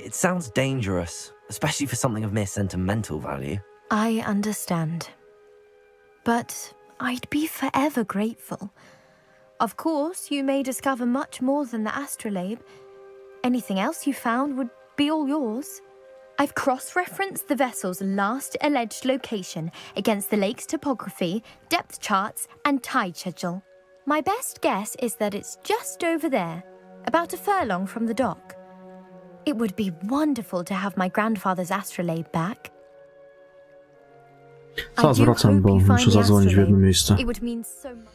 It sounds dangerous, especially for something of mere sentimental value. I understand. But I'd be forever grateful. Of course, you may discover much more than the astrolabe. Anything else you found would be all yours. I've cross-referenced the vessel's last alleged location against the lake's topography, depth charts, and tide schedule. My best guess is that it's just over there, about a furlong from the dock. It would be wonderful to have my grandfather's astrolabe back. Zaraz wracam, bo muszę zadzwonić w jedno miejsce. It would mean so much.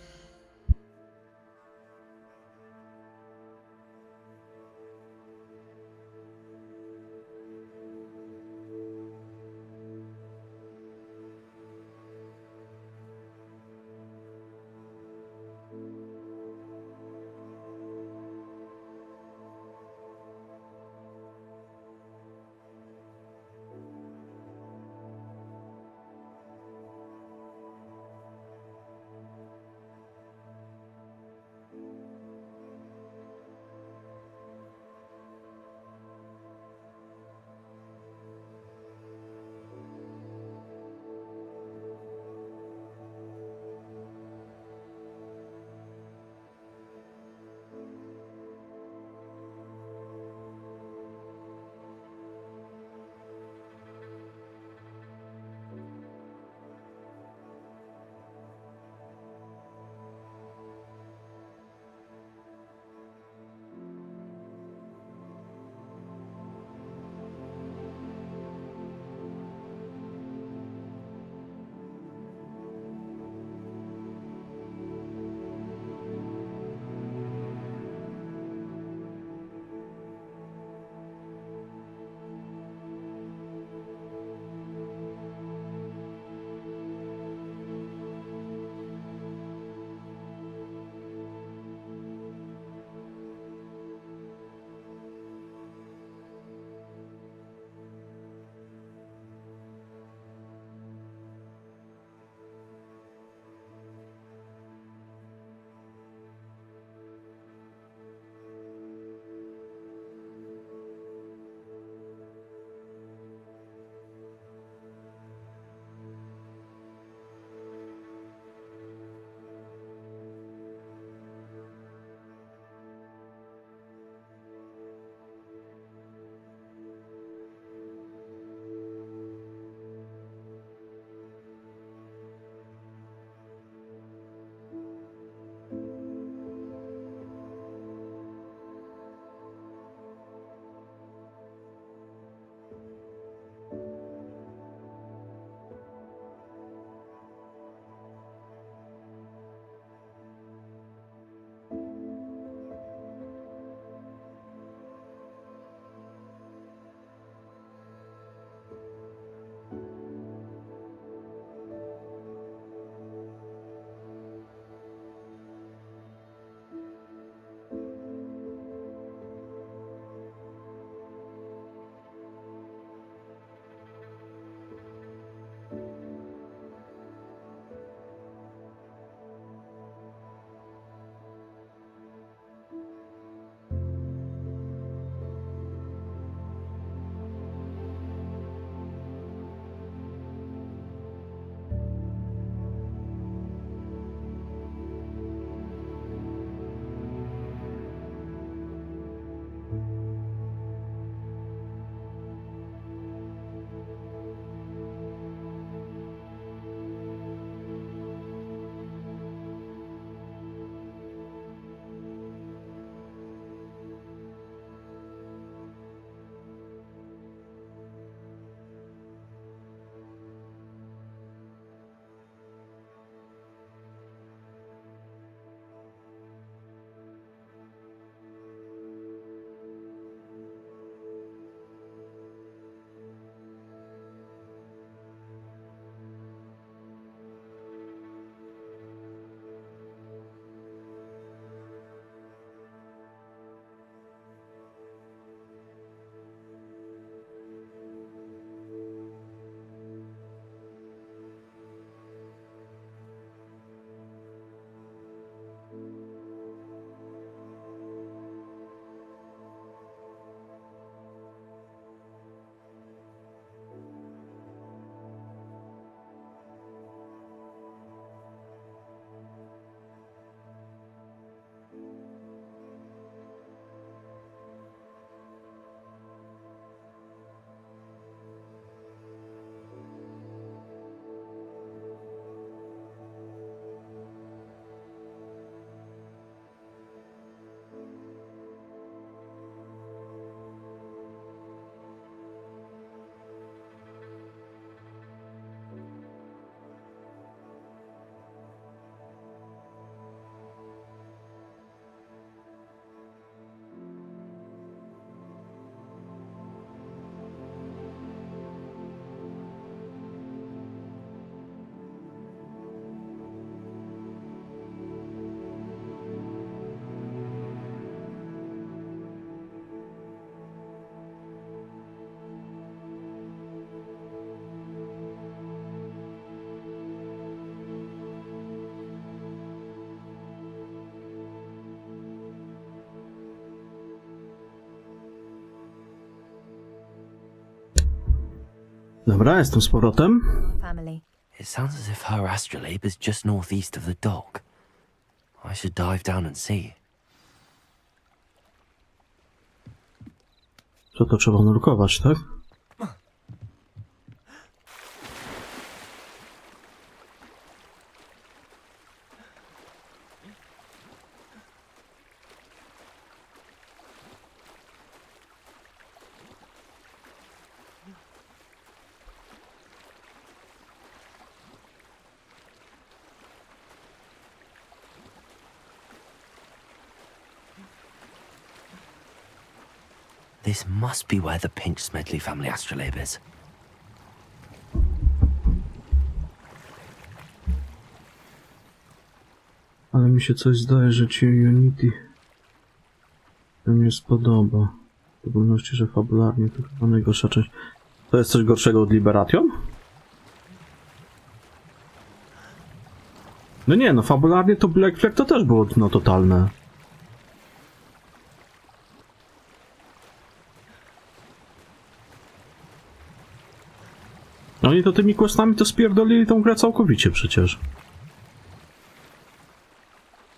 Dobra, jestem z powrotem. Family. It sounds as if her astrolabe is just northeast of the dock. I should dive down and see. Co to trzeba nurkować, tak? This must be where the Pinch Smedley family astrolabe is. Ale mi się coś zdaje, że ci Unity to mi się spodoba. W szczególności, że fabularnie to chyba najgorsza część. To jest coś gorszego od Liberation? No nie, no fabularnie to Black Flag to też było no totalne. Oni to tymi questami to spierdolili tą grę całkowicie przecież.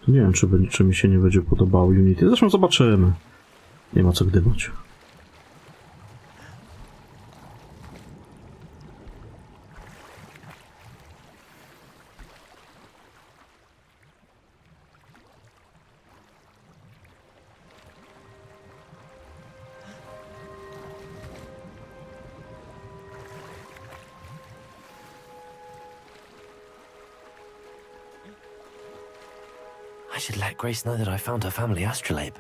Nie wiem, czy mi się nie będzie podobało Unity. Zresztą zobaczymy. Nie ma co gdybać. I should let Grace know that I found her family astrolabe.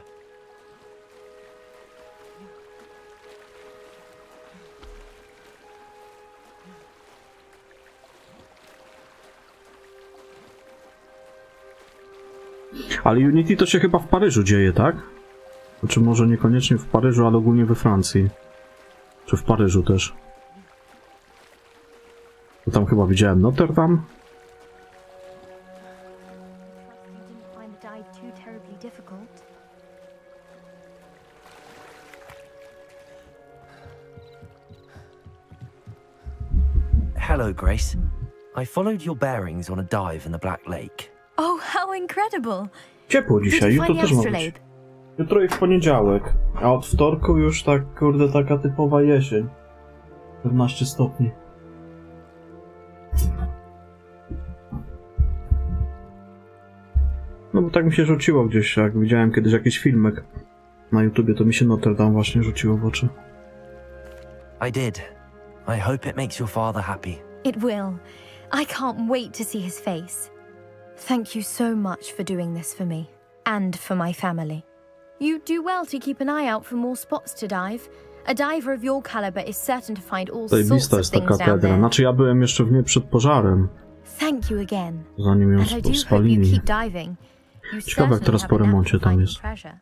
Ale Unity to się chyba w Paryżu dzieje, tak? Znaczy może niekoniecznie w Paryżu, ale ogólnie we Francji. Czy w Paryżu też. Bo tam chyba widziałem Notre Dame. Hello, Grace. I followed your bearings on a dive in the Black Lake. Oh, how incredible! Ciepło dzisiaj, Did you jutro find też the ma być. astrolabe? Jutro i w poniedziałek, a od wtorku już tak, kurde, taka typowa jesień. 14 stopni. No bo tak mi się rzuciło gdzieś, jak widziałem kiedyś jakiś filmek na YouTubie, to mi się Notre Dame właśnie rzuciło w oczy. I did. I hope it makes your father happy. It will. I can't wait to see his face. Thank you so much for doing this for me. And for my family. You do well to keep an eye out for more spots to dive. A diver of your caliber is certain to find all sorts Zajebista of jest ta things down katedra. there. Znaczy ja byłem jeszcze w niej przed pożarem, Thank you again. zanim ją And I do hope you spalili. keep diving. You Ciekawe jak certainly teraz have po a knack remoncie for tam finding jest. treasure.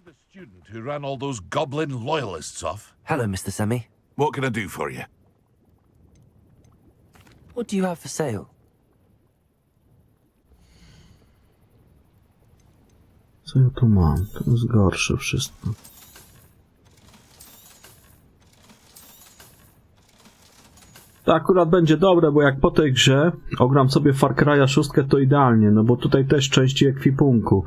The student who ran all those goblin loyalists off. Hello, Mr. Semi. What can I do for you? What do you have for sale? Co ja tu mam? To jest gorsze wszystko. To akurat będzie dobre, bo jak po tej grze ogram sobie Far Cry'a 6, to idealnie, no bo tutaj też części ekwipunku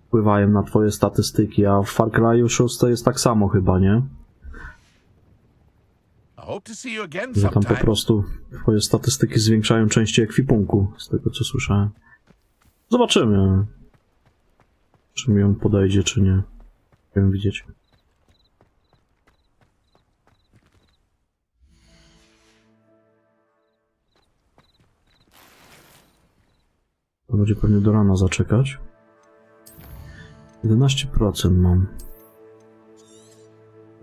wpływają na twoje statystyki, a w Far Cry'u 6 jest tak samo chyba, nie? Że tam po prostu twoje statystyki zwiększają części ekwipunku, z tego co słyszałem. Zobaczymy, czy mi on podejdzie, czy nie. Chcę widzieć. To będzie pewnie do rana zaczekać. 11% mam.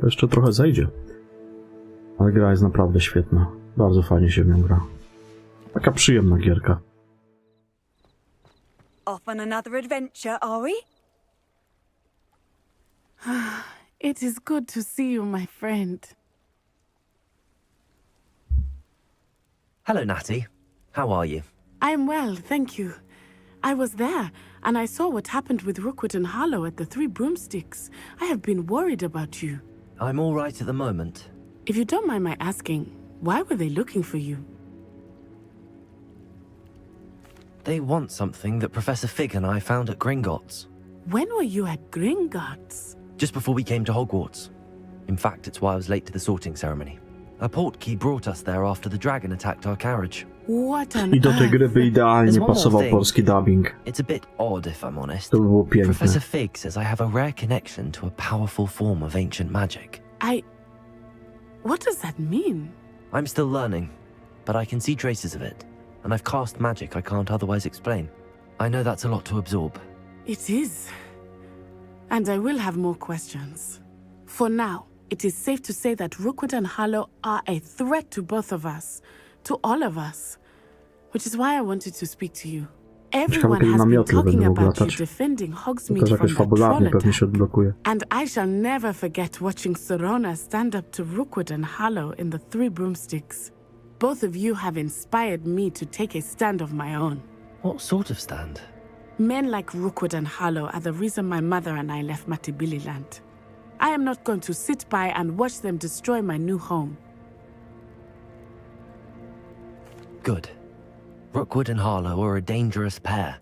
To jeszcze trochę zejdzie. Ale gra jest naprawdę świetna. Bardzo fajnie się w nią gra. Taka przyjemna gierka. Off on another adventure, are we? It is good to see you, my friend. Hello, Natty. How are you? I'm well, thank you. I was there, and I saw what happened with Rookwood and Harlow at the Three Broomsticks. I have been worried about you. I'm all right at the moment. If you don't mind my asking, why were they looking for you? They want something that Professor Fig and I found at Gringotts. When were you at Gringotts? Just before we came to Hogwarts. In fact, it's why I was late to the sorting ceremony. A portkey brought us there after the dragon attacked our carriage. What on I do tej gry by idealnie There's one more pasował thing. polski dubbing. It's a bit odd, if I'm honest. To by było piękne. Professor Fig says I have a rare connection to a powerful form of ancient magic. What does that mean? I'm still learning, but I can see traces of it, and I've cast magic I can't otherwise explain. I know that's a lot to absorb. It is. And I will have more questions. For now, it is safe to say that Rookwood and Harlow are a threat to both of us, to all of us, which is why I wanted to speak to you. Everyone kiedy has na been miotle talking będą about you latać. defending To Hogsmeade też from jakoś that fabularnie troll pewnie się attack. odblokuje. And I shall never forget watching Sorona stand up to Rookwood and Harlow in the Three Broomsticks. Both of you have inspired me to take a stand of my own. What sort of stand? Men like Rookwood and Harlow are the reason my mother and I left Matabeleland. I am not going to sit by and watch them destroy my new home. Good. Rookwood and Harlow are a dangerous pair,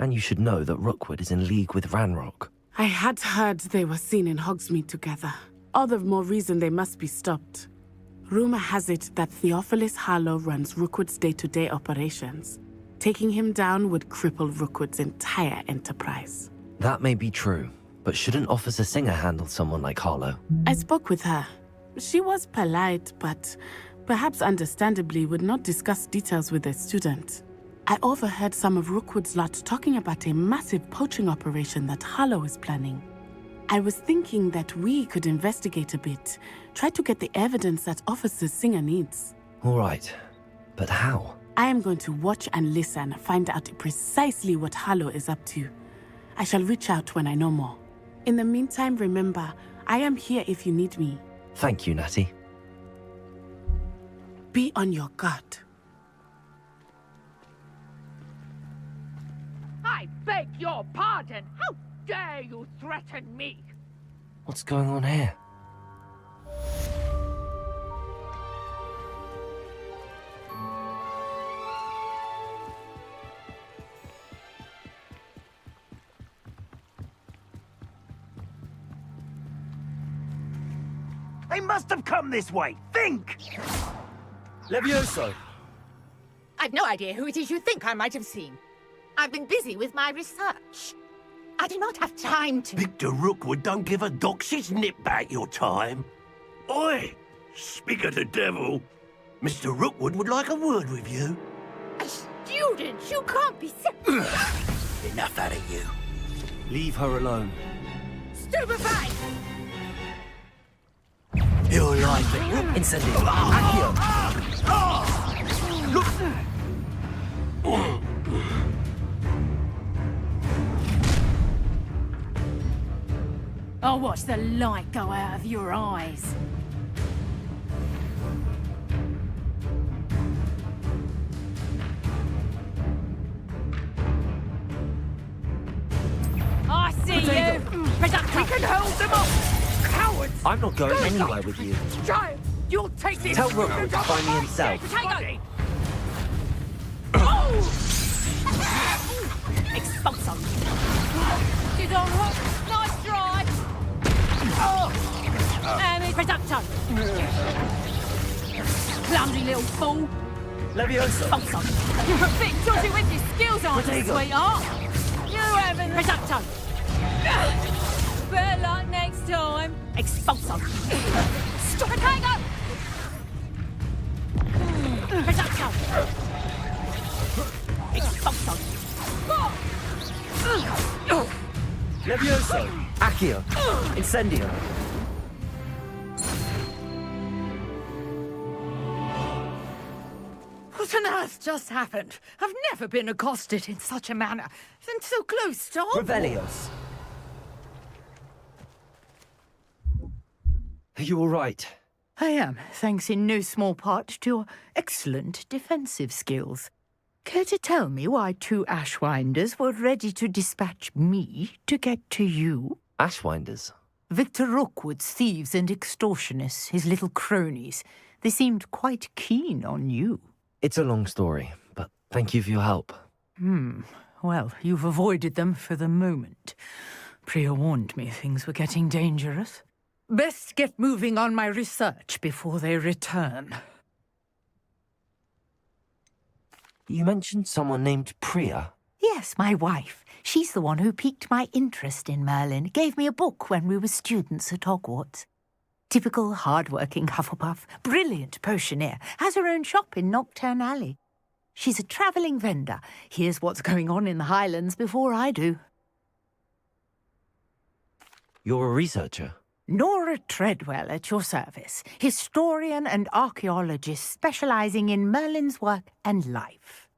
and you should know that Rookwood is in league with Ranrock. I had heard they were seen in Hogsmeade together. All the more reason they must be stopped. Rumor has it that Theophilus Harlow runs Rookwood's day-to-day operations. Taking him down would cripple Rookwood's entire enterprise. That may be true, but shouldn't Officer Singer handle someone like Harlow? I spoke with her. She was polite, but perhaps understandably would not discuss details with a student. I overheard some of Rookwood's lot talking about a massive poaching operation that Harlow is planning. I was thinking that we could investigate a bit, try to get the evidence that Officer Singer needs. All right, but how? I am going to watch and listen, find out precisely what Harlow is up to. I shall reach out when I know more. In the meantime, remember, I am here if you need me. Thank you, Natty. Be on your guard. I beg your pardon. How dare you threaten me? What's going on here? They must have come this way. Think! Levioso! I've no idea who it is you think I might have seen. I've been busy with my research. I do not have time to... Victor Rookwood don't give a doxy's nip back your time. Oi! Speak of the devil. Mr. Rookwood would like a word with you. A student? You can't be serious. Enough out of you. Leave her alone. Stupefied! Your life Incendio. Look! I'll watch the light go out of your eyes. I see you! We can hold them off! Cowards! I'm not going anywhere with you. Giant! You'll take this! Tell Rookwood to find me himself. Potato! Oh! Expulso! She's on hook! Nice try! Oh! And it's Reducto! Clumsy little fool! Levioso! Expulso! You're a bit dodgy with your skills, aren't you, sweetheart? You haven't... Reducto! Better luck next time! Expulso! Stop it, Potato! Reducto! Expulso! Levioso! Accio! Incendio! What on earth just happened? I've never been accosted in such a manner. And so close to Hogwarts. Revelios! Are you all right? I am, thanks in no small part to your excellent defensive skills. Care to tell me why 2 Ashwinders were ready to dispatch me to get to you? Ashwinders? Victor Rookwood's thieves and extortionists, his little cronies. They seemed quite keen on you. It's a long story, but thank you for your help. Well, you've avoided them for the moment. Priya warned me things were getting dangerous. Best get moving on my research before they return. You mentioned someone named Priya. Yes, my wife. She's the one who piqued my interest in Merlin, gave me a book when we were students at Hogwarts. Typical hard-working Hufflepuff, brilliant potioneer, has her own shop in Nocturne Alley. She's a travelling vendor, hears what's going on in the Highlands before I do. You're a researcher? Nora Treadwell at your service, historian and archaeologist specialising in Merlin's work and life.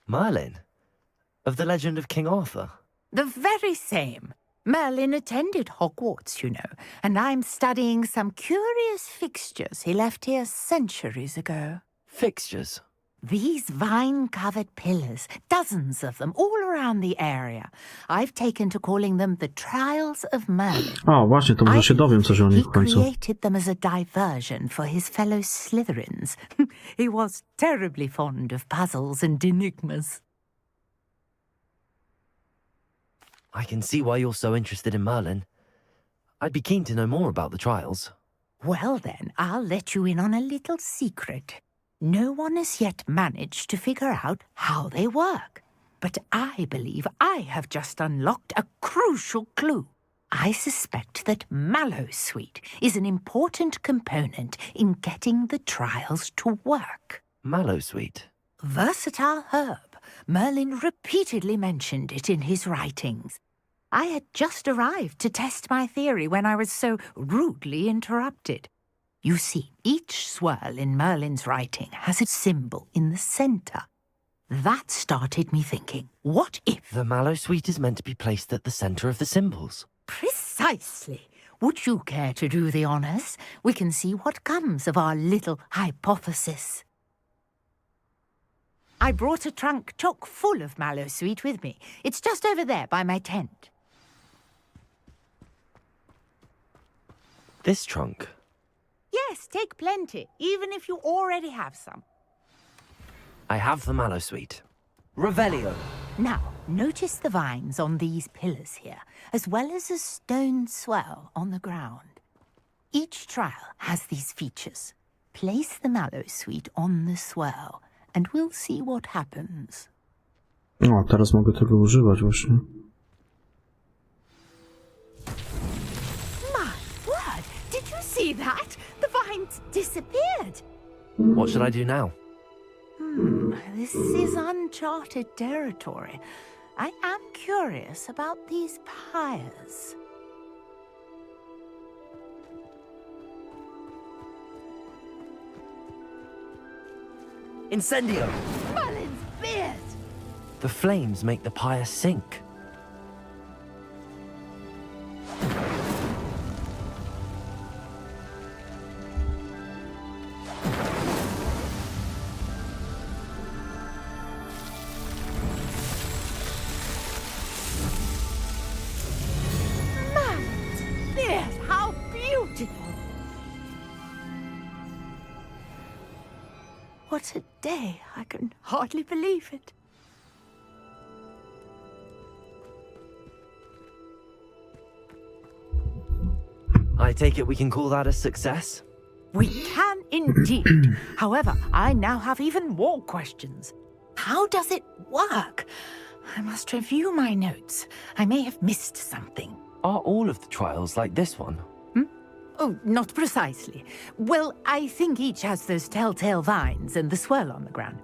Merlin? Of the legend of King Arthur? The very same. Merlin attended Hogwarts, you know, and I'm studying some curious fixtures he left here centuries ago. Fixtures? These vine-covered pillars, dozens of them, all around the area. I've taken to calling them the Trials of Merlin. O, właśnie, to może się dowiem coś o nich w He końcu. created them as a diversion for his fellow Slytherins. He was terribly fond of puzzles and enigmas. I can see why you're so interested in Merlin. I'd be keen to know more about the trials. Well then, I'll let you in on a little secret. No one has yet managed to figure out how they work. But I believe I have just unlocked a crucial clue. I suspect that Mallowsweet is an important component in getting the trials to work. Mallowsweet? Versatile herb. Merlin repeatedly mentioned it in his writings. I had just arrived to test my theory when I was so rudely interrupted. You see, each swirl in Merlin's writing has a symbol in the centre. That started me thinking, what if... The Mallowsweet is meant to be placed at the centre of the symbols. Precisely. Would you care to do the honours? We can see what comes of our little hypothesis. I brought a trunk chock full of Mallowsweet with me. It's just over there by my tent. This trunk? Yes, take plenty, even if you already have some. I have the Mallowsweet. Revelio. Now, notice the vines on these pillars here, as well as a stone swirl on the ground. Each trial has these features. Place the Mallowsweet on the swirl, and we'll see what happens. O, teraz mogę tego używać właśnie. My word! Did you see that? The vines disappeared. What should I do now? This is uncharted territory. I am curious about these pyres. Incendio! Merlin's beard! The flames make the pyre sink. Merlin's beard! How beautiful! What a day! I can hardly believe it. I take it we can call that a success? We can indeed. However, I now have even more questions. How does it work? I must review my notes. I may have missed something. Are all of the trials like this one? Oh, not precisely. Well, I think each has those telltale vines and the swirl on the ground.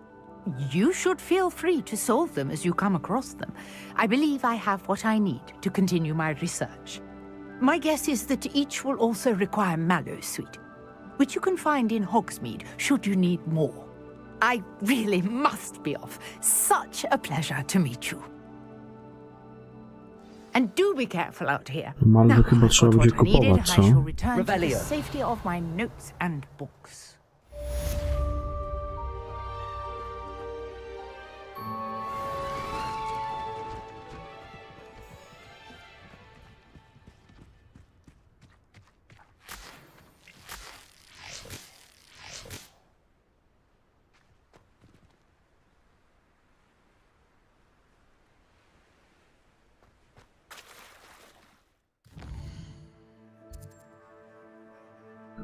You should feel free to solve them as you come across them. I believe I have what I need to continue my research. My guess is that each will also require Mallowsweet, which you can find in Hogsmeade should you need more. I really must be off. Such a pleasure to meet you. And do be careful out here. Malwy chyba trzeba będzie What I needed, kupować, I co? shall return to the Revelio. safety of my notes and books.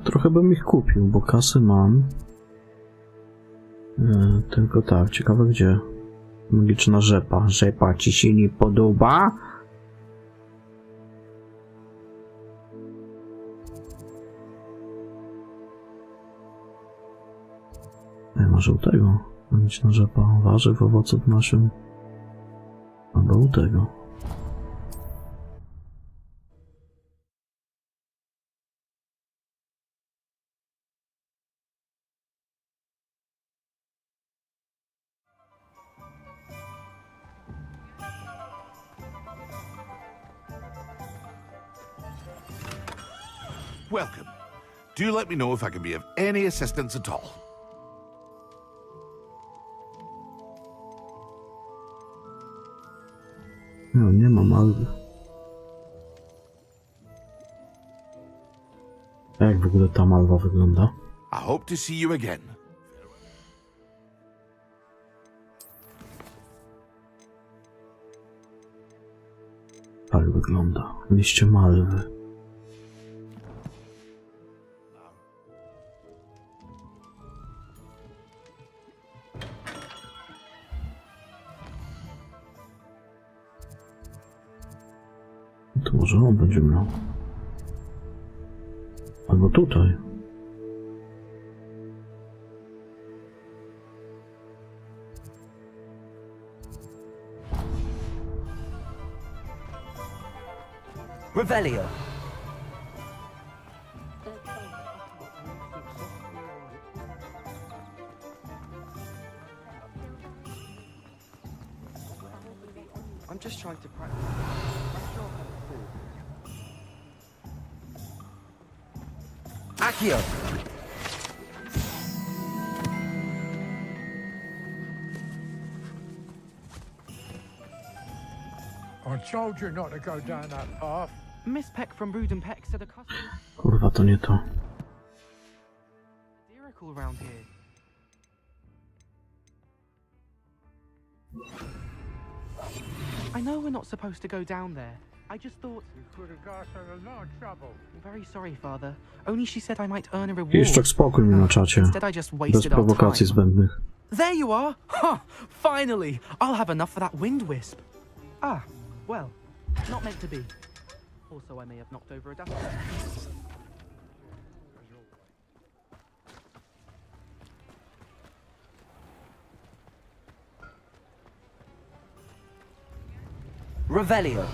Trochę bym ich kupił, bo kasy mam. Tylko tak, ciekawe gdzie. Magiczna rzepa. Rzepa ci się nie podoba? Może u tego. Magiczna rzepa warzyw, owoców, nasion. Albo u tego. Welcome. Do let me know if I can be of any assistance at all. No, nie ma malwy. Jak w ogóle ta malwa wygląda? I hope to see you again. Tak wygląda. Liście malwy. To może on będzie miał. Albo tutaj. Revelio. I'm just trying to practice. Accio. I told you not to go down that path. Miss Peck from Ruden Peck said a customer Kurwa, to nie to. lyrical around here. I know we're not supposed to go down there. I just thought... You could have got us in a lot of trouble. I'm very sorry, Father. Only she said I might earn a reward. Jeszcze spokój mi na czacie. Instead I just Bez wasted our prowokacji time. zbędnych. There you are! Ha! Finally! I'll have enough for that wind wisp. Ah, well, not meant to be. Also, I may have knocked over a dust. Revelio.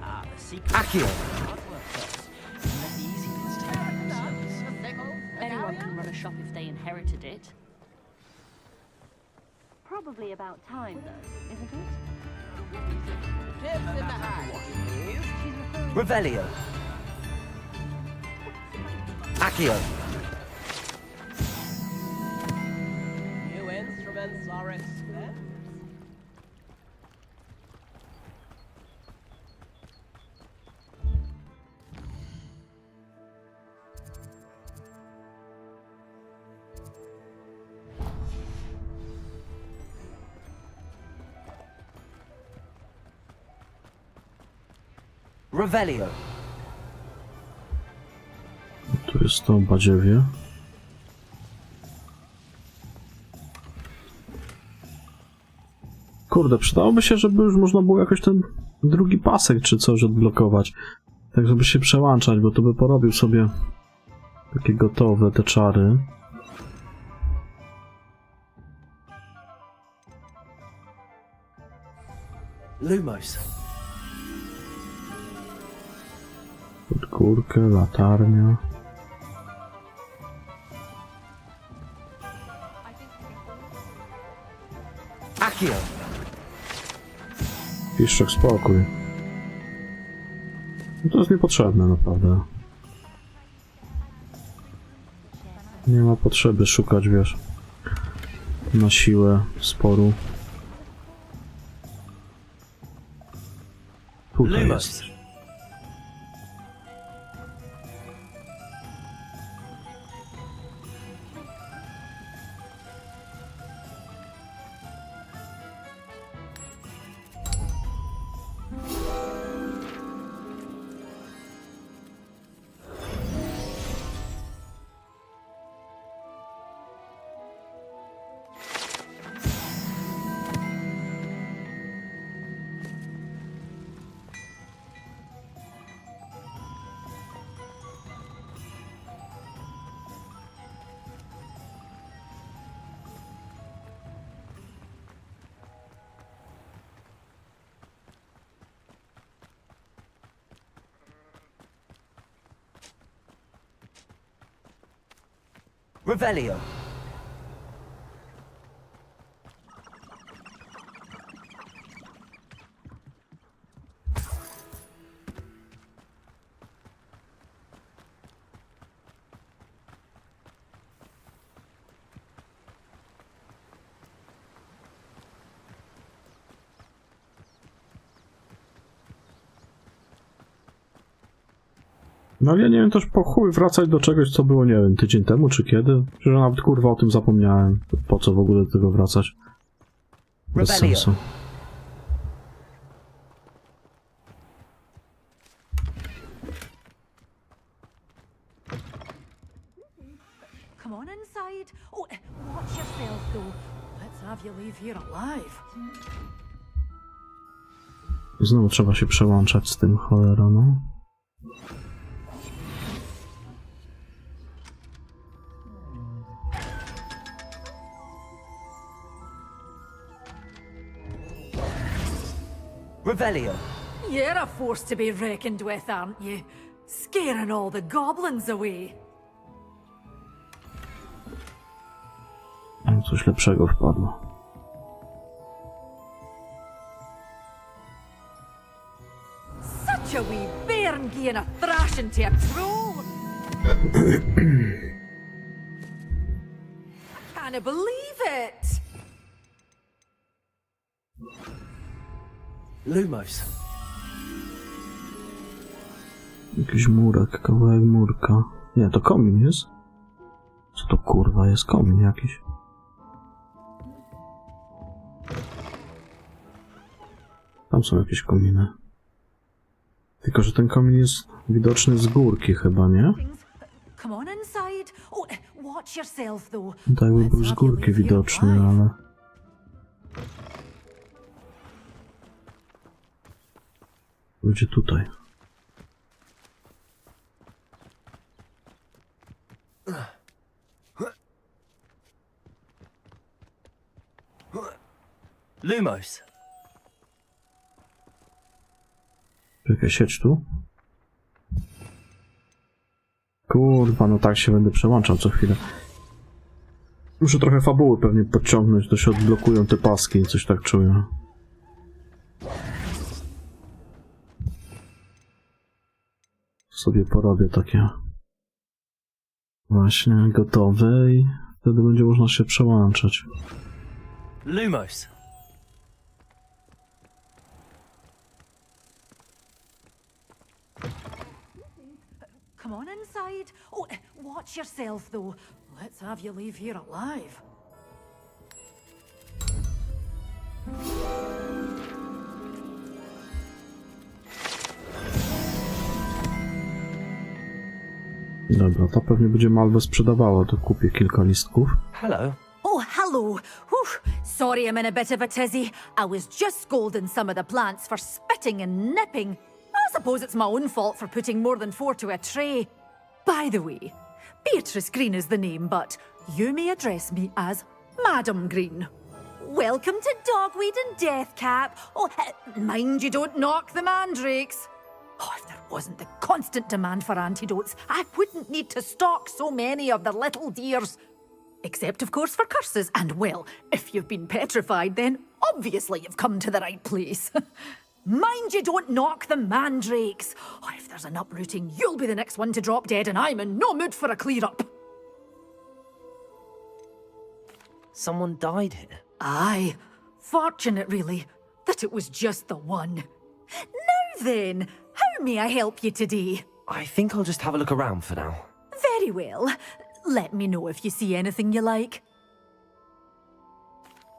Ah, the secret. Accio. Anyone can run a shop if they inherited it. Probably about time, though, isn't it? Tips in the hat, please. Revelio. Accio. New instruments are expensive. Revelio. Tu jest to badziewie. Kurde, przydałoby się, żeby już można było jakoś ten drugi pasek czy coś odblokować. Tak, żeby się przełączać, bo to by porobił sobie takie gotowe te czary. Lumos. Podkórkę, latarnia. Accio. Piszczek, spokój. No to jest niepotrzebne, naprawdę. Nie ma potrzeby szukać, wiesz, na siłę sporu. Tutaj jest. Revelio. No ale ja nie wiem też po chuj wracać do czegoś, co było, nie wiem, tydzień temu czy kiedy. Że nawet kurwa o tym zapomniałem. Po co w ogóle do tego wracać? Bez sensu. Come on inside. Oh, watch yourself though. Let's have you leave here alive. I znowu trzeba się przełączać z tym, cholera, no. Revelio. You're a force to be reckoned with, aren't you? Scaring all the goblins away. Coś lepszego wpadło. Such a wee bairn giving a thrashing to a troll. I can't believe it. Lumos. Jakiś murek, kawałek murka. Nie, to komin jest? Co to kurwa jest? Komin jakiś. Tam są jakieś kominy. Tylko, że ten komin jest widoczny z górki chyba, nie? Come on inside. Oh, watch yourself though. Tak jakby był z górki widoczny, ale... Będzie tutaj. Lumos. Czekaj, siedź tu. Kurwa, no tak się będę przełączał co chwilę. Muszę trochę fabuły pewnie podciągnąć, to się odblokują te paski i coś tak czuję. Sobie porobię takie właśnie gotowe i wtedy będzie można się przełączać. Lumos. Come on inside. Oh, watch yourself though. Let's have you leave here alive. Dobra, to pewnie będzie Malwę sprzedawała, to kupię kilka listków. Hello. Oh, hello. Whew. Sorry I'm in a bit of a tizzy. I was just scolding some of the plants for spitting and nipping. I suppose it's my own fault for putting more than 4 to a tray. By the way, Beatrice Green is the name, but you may address me as Madam Green. Welcome to Dogweed and Deathcap. Oh, mind you don't knock the mandrakes. Oh, if there wasn't the constant demand for antidotes, I wouldn't need to stock so many of the little dears. Except, of course, for curses. And, well, if you've been petrified, then obviously you've come to the right place. Mind you don't knock the mandrakes. Oh, if there's an uprooting, you'll be the next one to drop dead, and I'm in no mood for a clear-up. Someone died here. Aye. Fortunate, really, that it was just the one. Now then, how may I help you today? I think I'll just have a look around for now. Very well. Let me know if you see anything you like.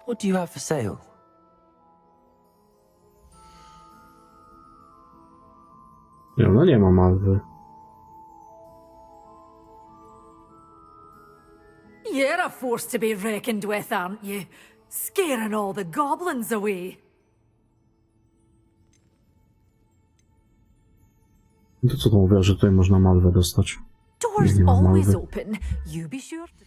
What do you have for sale? Nie, no nie ma malwy. You're a force to be reckoned with, aren't you? Scaring all the goblins away. To co to mówię, że tutaj można malwę dostać? Doors Nie ma always malwy. open. You be sure to...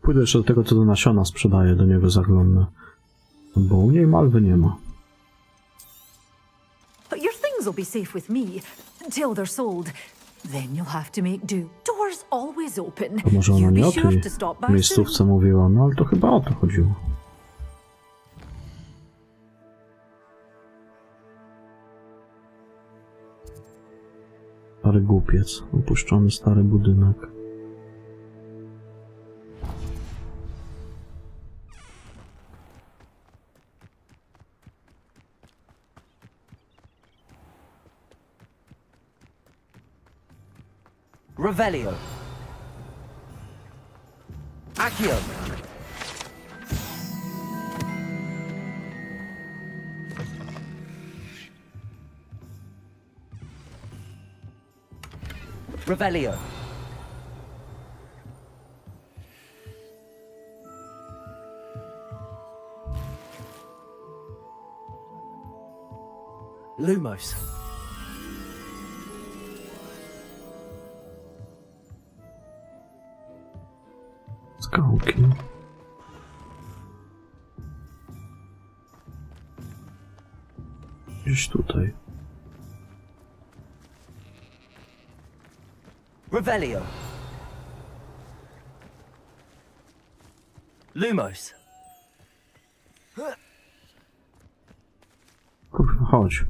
Pójdę jeszcze do tego, co do nasiona sprzedaje, do niego zaglądnę. Bo u niej malwy nie ma. But your things will be safe with me, till they're sold. Then you'll have to make do. Doors always open. To może ona You nie be o sure tej to stop by soon. miejscówce mówiła, no ale to chyba o to chodziło. Stary głupiec, opuszczony stary budynek. Revelio. Accio. Revelio. Lumos. Skałki. Gdzieś tutaj. Revelio. Lumos. Kurwa, chodź.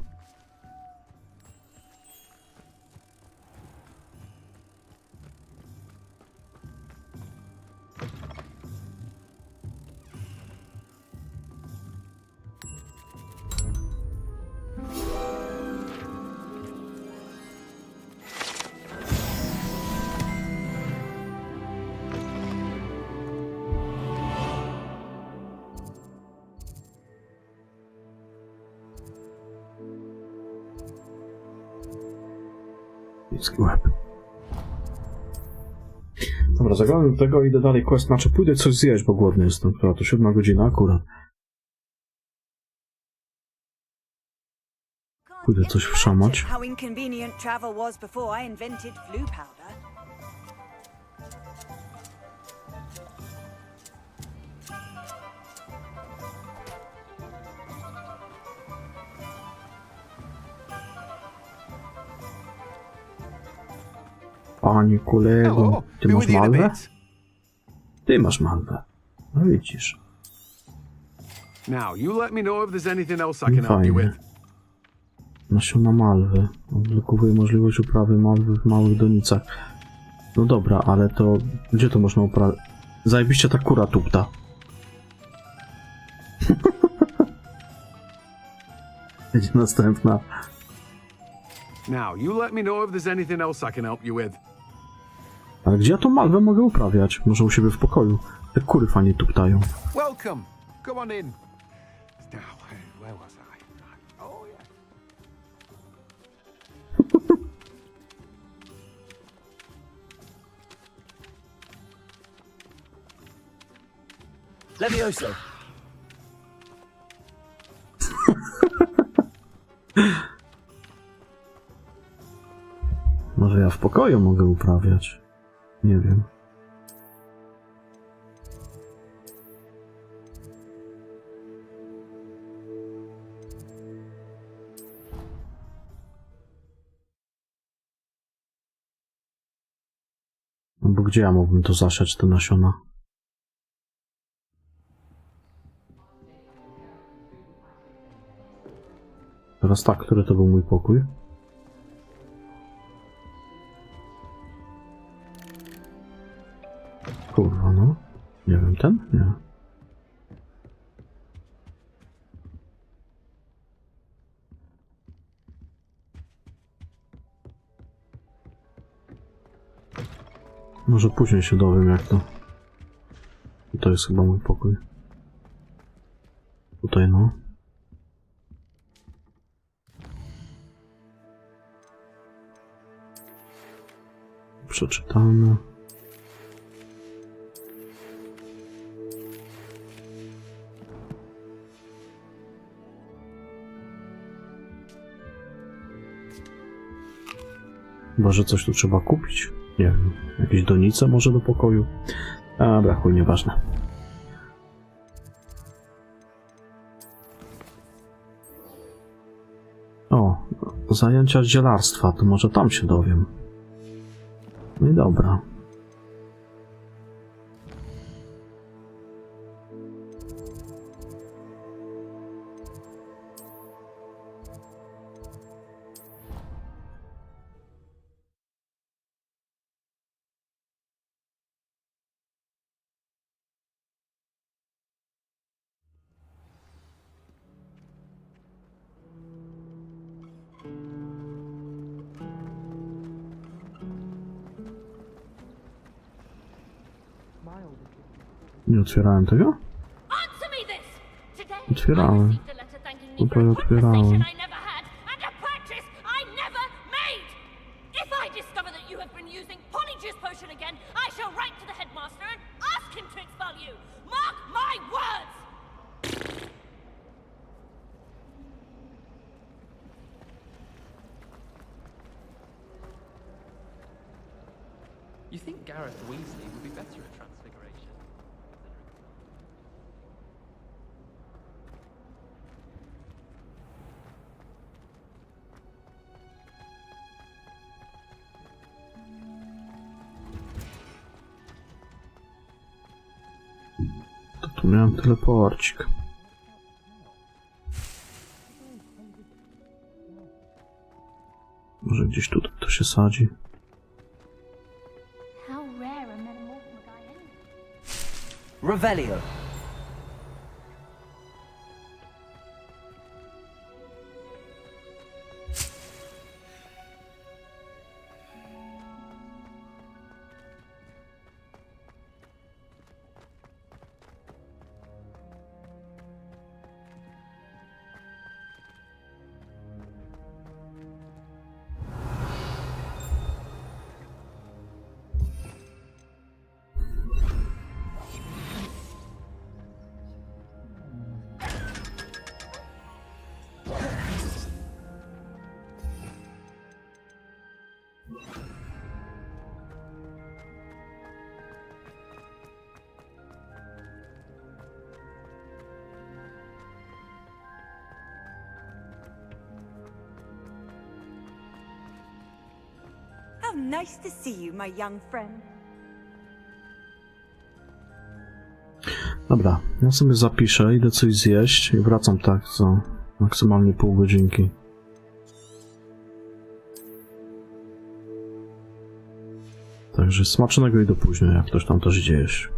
Łeb. Dobra, zaglądam do tego i idę dalej quest, znaczy pójdę coś zjeść, bo głodny jestem. Która to 7 godzina akurat. Pójdę coś wszamać. How inconvenient travel was before I invented blue powder. Panie kolego, ty masz malwę? Ty masz malwę. No widzisz. Now, you let me know if there's anything else I can help you Fajnie. with. Nasiona malwy. Odblokowuje możliwość uprawy malwy w małych donicach. No dobra, ale to... Gdzie to można uprawiać? Zajebiście ta kura tupta. Będzie następna. Now, you let me know if there's anything else I can help you with. Ale gdzie ja tą malwę mogę uprawiać? Może u siebie w pokoju. Te kury fajnie tuptają. Welcome. Come on in. Now, where was I? Oh, yeah. Levioso. Może ja w pokoju mogę uprawiać? Nie wiem. No bo gdzie ja mógłbym to zasiać, te nasiona? Teraz tak, który to był mój pokój? Kurwa, no. Nie wiem, ten? Nie. Może później się dowiem, jak to. I to jest chyba mój pokój. Tutaj, no. Przeczytamy. Chyba, że coś tu trzeba kupić. Nie wiem. Jakieś donice może do pokoju. Dobra, chuj, nieważne. O, zajęcia zielarstwa. To może tam się dowiem. No i dobra. Nie otwierałem tego? Otwierałem. Tutaj otwierałem. You think Gareth Weasley would be better at transfiguration? To tu miałem teleporcik. Może gdzieś tutaj to się sadzi. Revelio. How nice to see you, my young friend. Dobra, ja sobie zapiszę, idę coś zjeść i wracam tak za maksymalnie pół godzinki. Także smacznego i do później, jak ktoś tam też idzie jeść.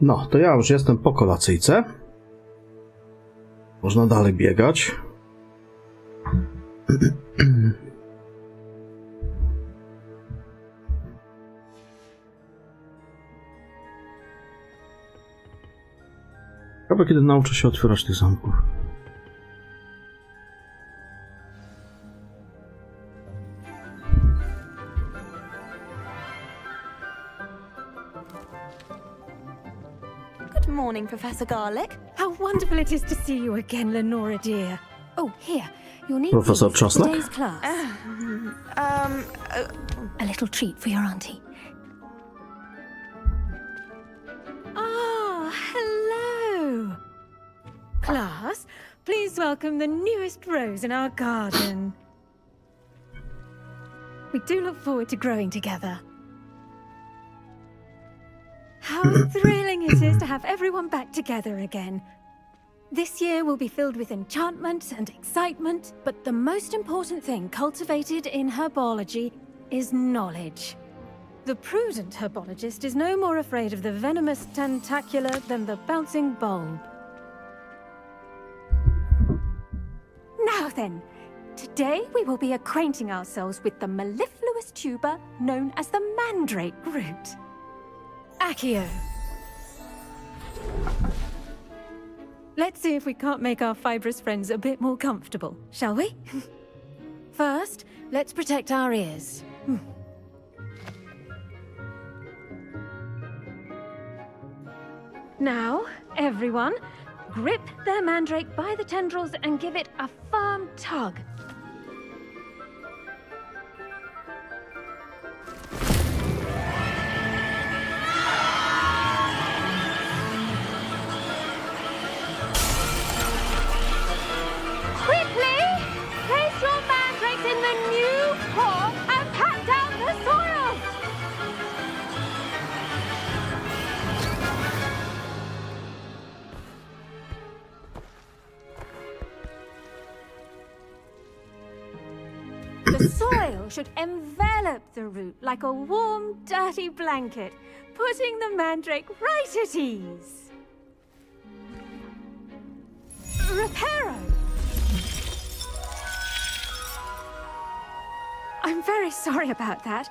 No, to ja już jestem po kolacyjce. Można dalej biegać. Chyba kiedy nauczę się otwierać tych zamków. Good morning, Professor Garlic. How wonderful it is to see you again, Lenora dear. Oh, here. You'll need Professor these for Czosnek? today's class. A little treat for your auntie. Ah, hello. Class, please welcome the newest rose in our garden. We do look forward to growing together. How thrilling it is to have everyone back together again. This year will be filled with enchantment and excitement, but the most important thing cultivated in herbology is knowledge. The prudent herbologist is no more afraid of the venomous tentacula than the bouncing bulb. Now then, today we will be acquainting ourselves with the mellifluous tuber known as the mandrake root. Accio. Let's see if we can't make our fibrous friends a bit more comfortable, shall we? First, let's protect our ears. Now, everyone, grip their mandrake by the tendrils and give it a firm tug. Quickly! Place your mandrakes in the new pot and pat down the soil! The soil should envelop the root like a warm, dirty blanket, putting the mandrake right at ease. Reparo! I'm very sorry about that.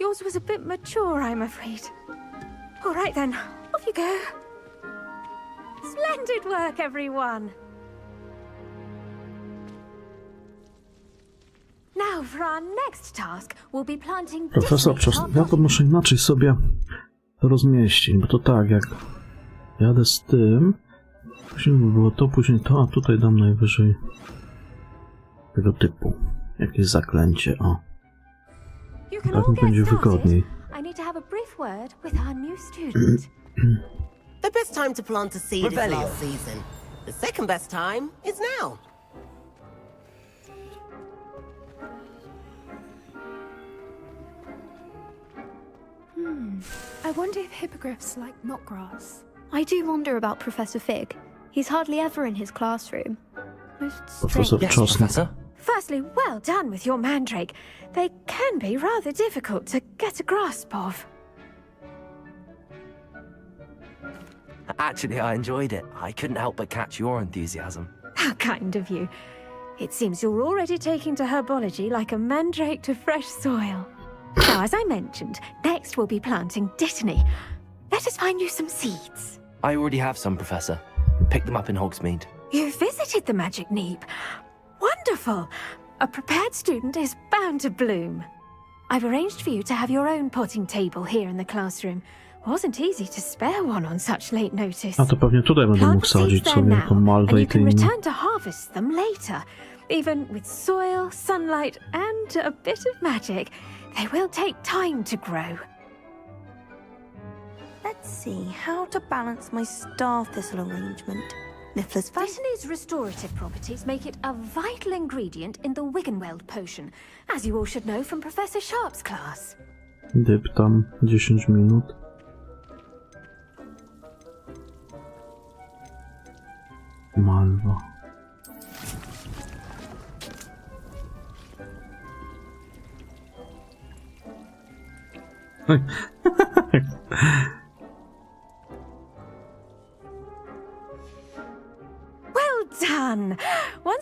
Yours was a bit mature, I'm afraid. All right then, off you go. Splendid work, everyone. Now for our next task, we'll be planting Profesor Czosnek, ja to muszę inaczej sobie rozmieścić, bo to tak, jak jadę z tym, później by było to, później to, a tutaj dam najwyżej tego typu. Jakieś zaklęcie, o. Tak mi będzie wygodniej. I need to have a brief word with our new student. The best time to plant a seed is Rebellion. last season. The second best time is now. I wonder if hippogriffs like knotgrass. I do wonder about Professor Fig. He's hardly ever in his classroom. Most Professor strange. Czosnek. Firstly, well done with your mandrake. They can be rather difficult to get a grasp of. Actually, I enjoyed it. I couldn't help but catch your enthusiasm. How kind of you. It seems you're already taking to herbology like a mandrake to fresh soil. Now, as I mentioned, next we'll be planting dittany. Let us find you some seeds. I already have some, Professor. Picked them up in Hogsmeade. You visited the Magic Neep. Wonderful! A prepared student is bound to bloom. I've arranged for you to have your own potting table here in the classroom. Wasn't easy to spare one on such late notice. A to pewnie tutaj będę mógł sadzić sobie tą malwę and i you te can inne. return to harvest them later. Even with soil, sunlight, and a bit of magic, they will take time to grow. Let's see how to balance my star thistle arrangement. Niffler's fun. Dittany's restorative properties make it a vital ingredient in the Wiggenweld potion, as you all should know from Professor Sharp's class. Dyb tam 10 minut. Malwa.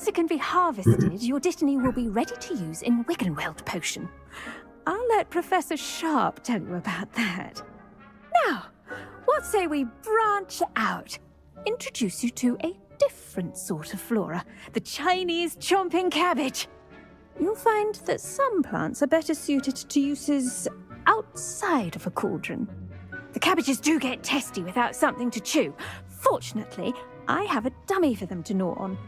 Once it can be harvested, your destiny will be ready to use in Wiggenweld potion. I'll let Professor Sharp tell you about that. Now, what say we branch out? Introduce you to a different sort of flora, the Chinese chomping cabbage. You'll find that some plants are better suited to uses outside of a cauldron. The cabbages do get testy without something to chew. Fortunately, I have a dummy for them to gnaw on.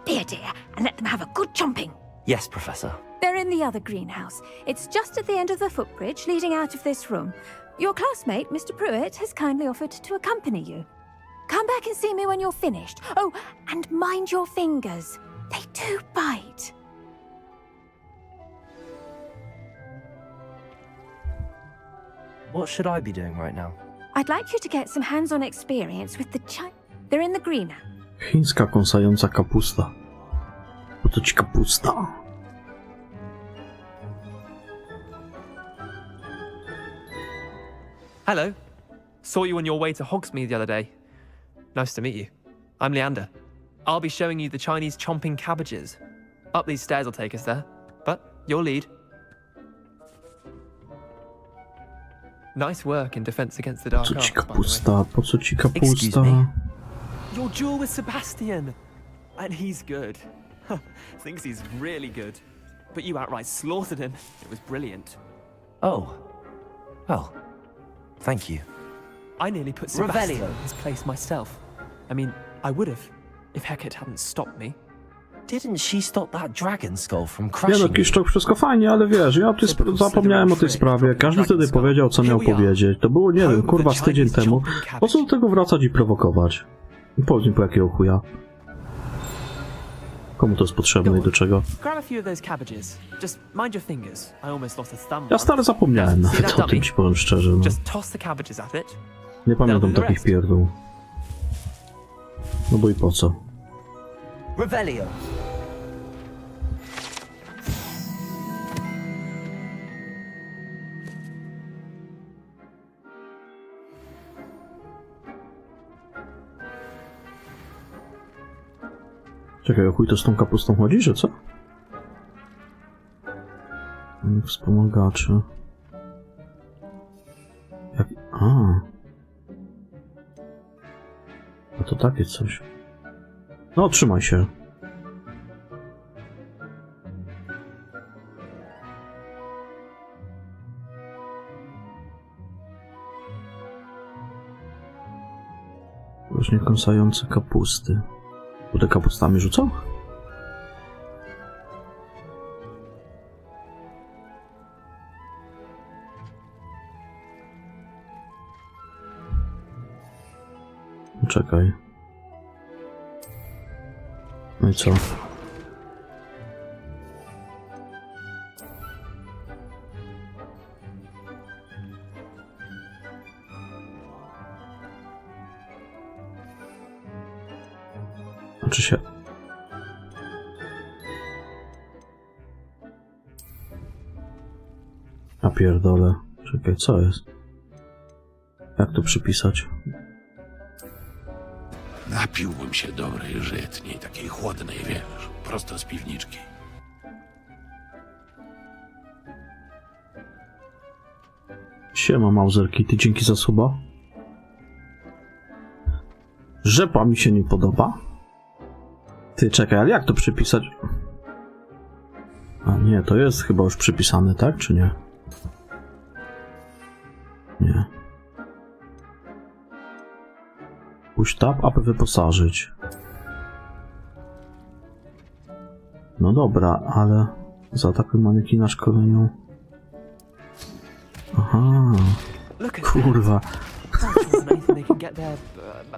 Be a dear and let them have a good chomping. Yes, Professor. They're in the other greenhouse. It's just at the end of the footbridge leading out of this room. Your classmate, Mr. Pruitt, has kindly offered to accompany you. Come back and see me when you're finished. Oh, and mind your fingers. They do bite. What should I be doing right now? I'd like you to get some hands-on experience with the They're in the greenhouse. Chińska kąsająca kapusta. Po co ci kapusta? Hello. Saw you on your way to Hogsmeade the other day. Nice to meet you. I'm Leander. I'll be showing you the Chinese chomping cabbages. Up these stairs will take us there, but you'll lead. Nice work in defense against the dark Po co ci arts, by the way. kapusta? Po co ci Excuse kapusta? me? Your duel with Sebastian. And he's good. Thinks he's really good. But you outright slaughtered him. It was brilliant. Oh. Well, thank you. I nearly put Sebastian in his place myself. I mean, I would have, if Hecate hadn't stopped me. Didn't she stop that dragon skull from Nie no, crashing? Kiszczok, wszystko fajnie, ale wiesz, ja zapomniałem o tej sprawie. Każdy wtedy powiedział, co miał powiedzieć. To było, nie wiem, kurwa, z tydzień temu. Po co do tego wracać i prowokować? Powiedz mi, po jakiego chuja. Komu to jest potrzebne i do czego? Grab a few of those cabbages. Just mind your fingers. I almost lost a thumb. Ja stary zapomniałem nawet o tym, ci powiem szczerze. No. Just toss the cabbages at it. Nie pamiętam takich pierdół. No bo i po co? Revelio. Czekaj, o chuj to z tą kapustą chodzi, że co? Wspomagacze. Jak... A to takie coś. No, trzymaj się. Właśnie kąsające kapusty. Te kapustami rzucą? Czekaj. No i co? Znaczy się... A pierdolę. Czekaj, co jest? Jak to przypisać? Napiłbym się dobrej żytniej, takiej chłodnej, wiesz, prosto z piwniczki. Siema, Mauserki, ty dzięki za suba. Rzepa mi się nie podoba. Ty, czekaj, ale jak to przypisać? A nie, to jest chyba już przypisane, tak, czy nie? Nie. Push tab, aby wyposażyć. No dobra, ale... Zaatakuj manekina szkoleniu. Aha. Kurwa.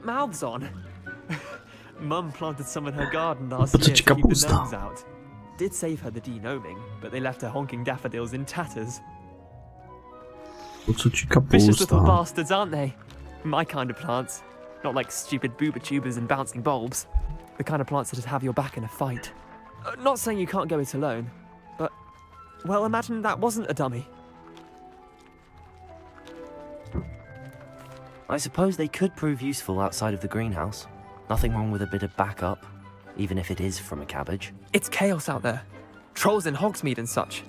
Mouths on. Mum planted some in her garden last Po co year ci to keep the kapusta? gnomes out. Did save her the denoming, but they left her honking daffodils in tatters. Po co ci Vicious little kapusta? bastards, aren't they? My kind of plants. Not like stupid booba tubers and bouncing bulbs. The kind of plants that'd have your back in a fight. Not saying you can't go it alone, but... Well, imagine that wasn't a dummy. I suppose they could prove useful outside of the greenhouse. Nothing wrong with a bit of backup. even if it is from a cabbage. It's chaos out there. Trolls in Hogsmeade and such.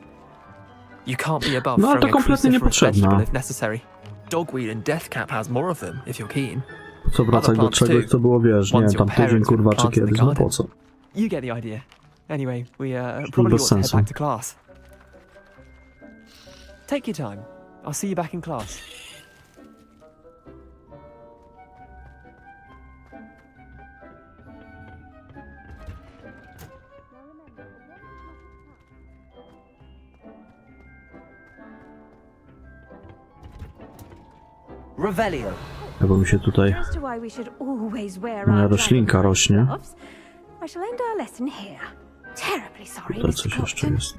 You can't be above No, ale to throwing a kompletnie cruciferous vegetable niepotrzebne. if necessary. Dogweed and Deathcap has more of them, if you're keen. Po co wracać do czegoś, co było, wiesz, nie wiem, tam tydzień, kurwa, czy kiedyś, no po co? You get the idea. Anyway, we probably Bez ought to head sensu. back to class. Take your time. I'll see you back in class. Revelio. Ja bym się tutaj... As to why we should always wear Moja our roślinka dragon rośnie. gloves, I shall end our lesson here. Terribly sorry, Tutaj Mr. coś jeszcze Copton. jest.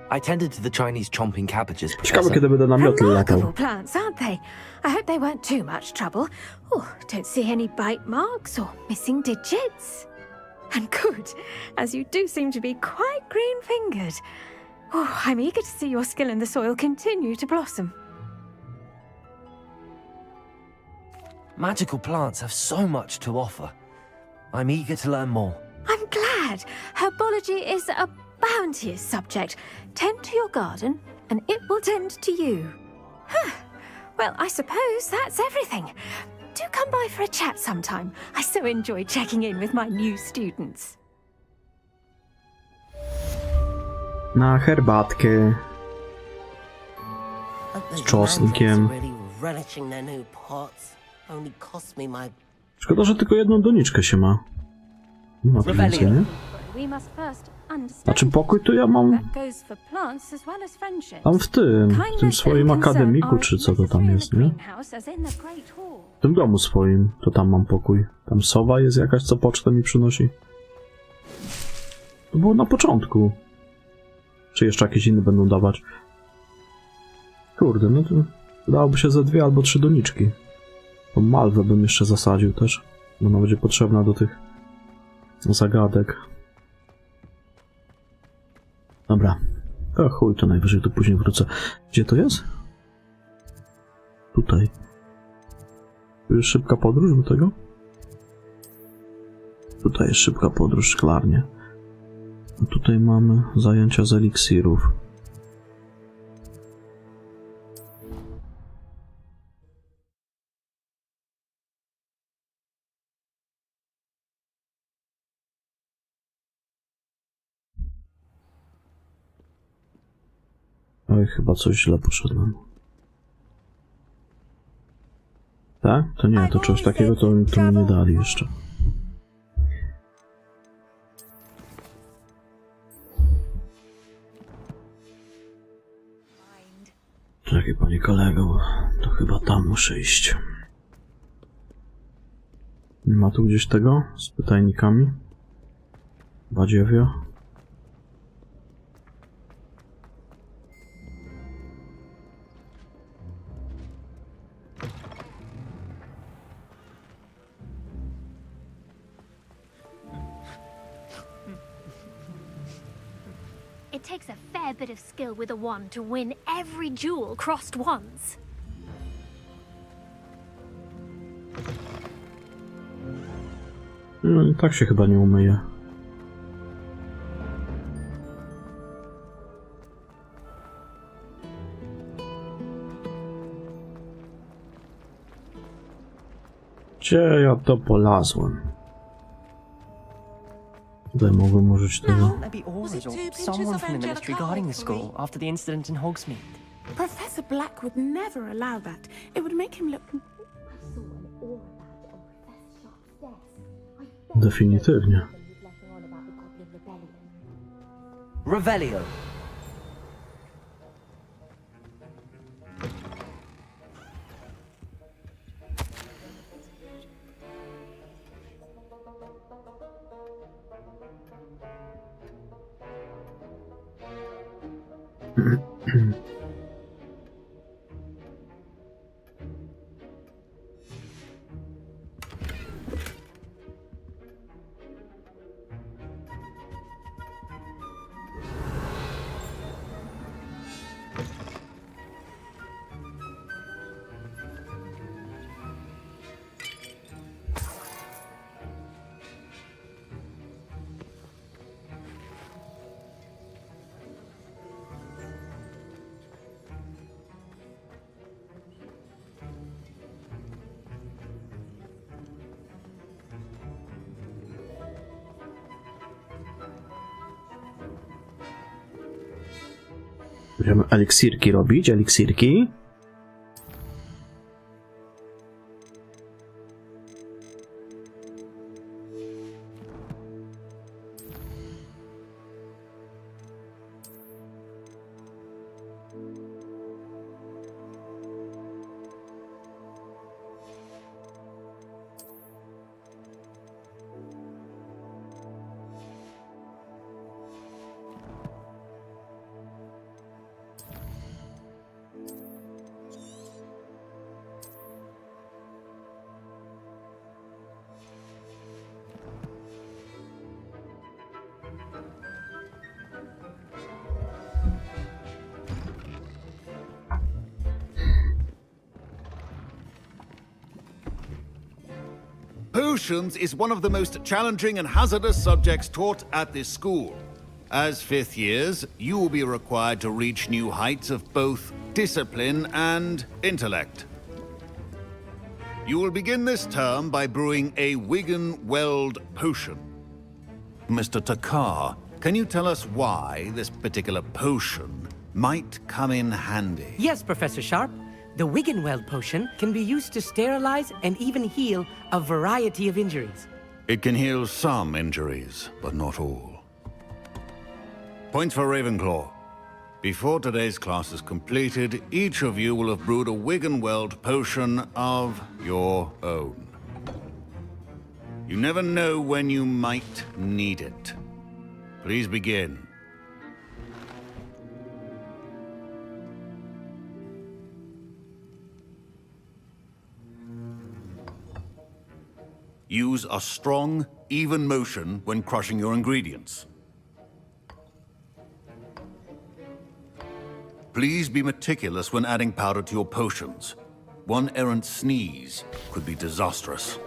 I tended to the Chinese chomping cabbages, Ciekawe, Professor. kiedy będę na miotle latał. Remarkable plants, aren't they? I hope they weren't too much trouble. Oh, don't see any bite marks or missing digits. And good, as you do seem to be quite green-fingered. Oh, I'm eager to see your skill in the soil continue to blossom. Magical plants have so much to offer. I'm eager to learn more. I'm glad. Herbology is a bounteous subject. Tend to your garden, and it will tend to you. Huh. Well, I suppose that's everything. Do come by for a chat sometime. I so enjoy checking in with my new students. Na herbatkę. Z czosnkiem. Szkoda, że tylko jedną doniczkę się ma. Nie ma tu więcej, nie? We must first understand Znaczy pokój to ja mam... that goes for plants as well as friendships. Tam w tym swoim akademiku, czy co to tam jest, nie? W tym domu swoim, to tam mam pokój. Tam sowa jest jakaś, co pocztę mi przynosi. To było na początku. Czy jeszcze jakieś inne będą dawać? Kurde, no to dałoby się ze 2 albo 3 doniczki. Tą malwę bym jeszcze zasadził też, bo ona będzie potrzebna do tych zagadek. Dobra. O chuj, to najwyżej tu później wrócę. Gdzie to jest? Tutaj. Tu jest szybka podróż do tego? Tutaj jest szybka podróż szklarnie. A tutaj mamy zajęcia z eliksirów. Oj, chyba coś źle poszedłem. Tak? To nie, to czegoś takiego to mi nie dali jeszcze. Czekaj, panie kolego, to chyba tam muszę iść. Nie ma tu gdzieś tego z pytajnikami? Badziewia? It takes a fair bit of skill with a wand to win every duel crossed wands. No i tak się chyba nie umyje. Gdzie ja to polazłem? Tutaj mogłem użyć tego. Maybe Oars or someone from the ministry guarding the school after the incident in Hogsmeade. Professor Black would never allow that. It would make him look... Definitywnie. Revelio. Będziemy eliksirki robić, eliksirki. Potions is one of the most challenging and hazardous subjects taught at this school. As fifth years, you will be required to reach new heights of both discipline and intellect. You will begin this term by brewing a Wigan-Weld potion. Mr. Takar, can you tell us why this particular potion might come in handy? Yes, Professor Sharp. The Wigan-Weld potion can be used to sterilize and even heal a variety of injuries. It can heal some injuries, but not all. Points for Ravenclaw. Before today's class is completed, each of you will have brewed a Wigan-Weld potion of your own. You never know when you might need it. Please begin. Use a strong, even motion when crushing your ingredients. Please be meticulous when adding powder to your potions. One errant sneeze could be disastrous.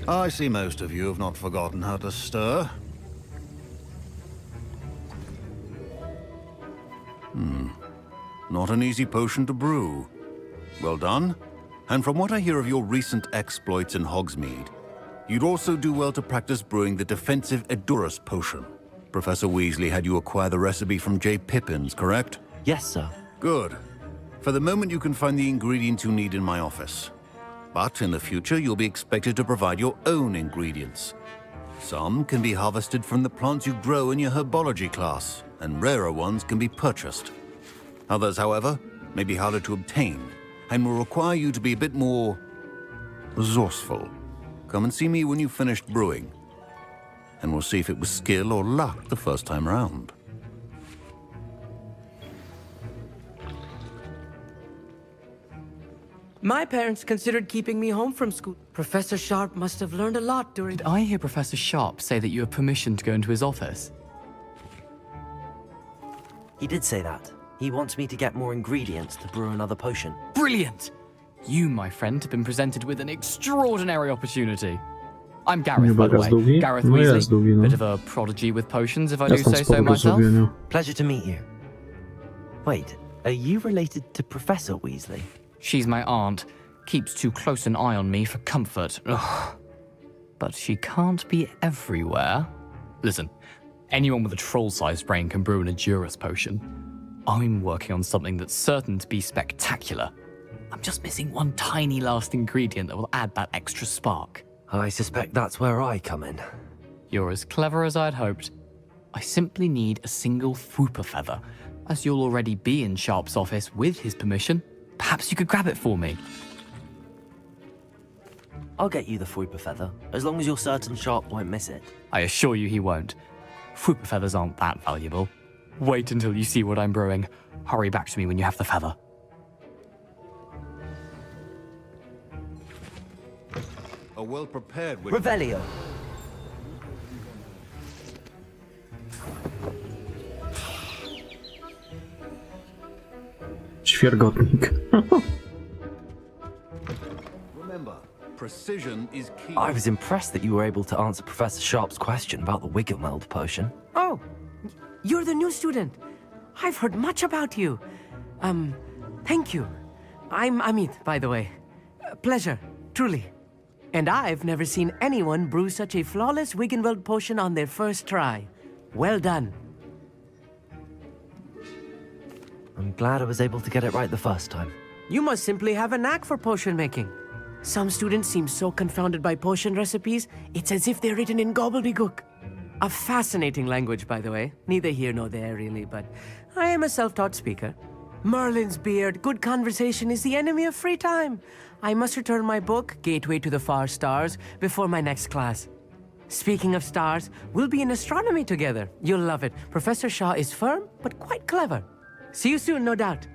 I see most of you have not forgotten how to stir. Not an easy potion to brew. Well done. And from what I hear of your recent exploits in Hogsmeade, you'd also do well to practice brewing the defensive Edurus potion. Professor Weasley had you acquire the recipe from J. Pippins, correct? Yes, sir. Good. For the moment, you can find the ingredients you need in my office. But in the future, you'll be expected to provide your own ingredients. Some can be harvested from the plants you grow in your herbology class, and rarer ones can be purchased. Others, however, may be harder to obtain, and will require you to be a bit more resourceful. Come and see me when you've finished brewing, and we'll see if it was skill or luck the first time round. My parents considered keeping me home from school. Professor Sharp must have learned a lot during... Did I hear Professor Sharp say that you have permission to go into his office? He did say that. He wants me to get more ingredients to brew another potion. Brilliant! You, my friend, have been presented with an extraordinary opportunity. I'm Gareth, by the way. Gareth Weasley. Bit of a prodigy with potions, if I do say so myself. Pleasure to meet you. Wait, are you related to Professor Weasley? She's my aunt. Keeps too close an eye on me for comfort. Ugh. But she can't be everywhere. Listen, anyone with a troll-sized brain can brew an Edurus potion. I'm working on something that's certain to be spectacular. I'm just missing one tiny last ingredient that will add that extra spark. I suspect that's where I come in. You're as clever as I'd hoped. I simply need a single Fwooper feather, as you'll already be in Sharp's office with his permission. Perhaps you could grab it for me. I'll get you the Fwooper feather, as long as you're certain Sharp won't miss it. I assure you he won't. Fwooper feathers aren't that valuable. Wait until you see what I'm brewing. Hurry back to me when you have the feather. A well-prepared... Revelio! Ćwiergotnik. Remember, precision is key. I was impressed that you were able to answer Professor Sharp's question about the Wiggenweld potion. Oh, you're the new student. I've heard much about you. Thank you. I'm Amit, by the way. Pleasure, truly. And I've never seen anyone brew such a flawless Wiggenweld potion on their first try. Well done. I'm glad I was able to get it right the first time. You must simply have a knack for potion making. Some students seem so confounded by potion recipes, it's as if they're written in gobbledygook. A fascinating language, by the way. Neither here nor there, really, but I am a self-taught speaker. Merlin's beard, good conversation is the enemy of free time. I must return my book, Gateway to the Far Stars, before my next class. Speaking of stars, we'll be in astronomy together. You'll love it. Professor Shaw is firm, but quite clever. See you soon, no doubt.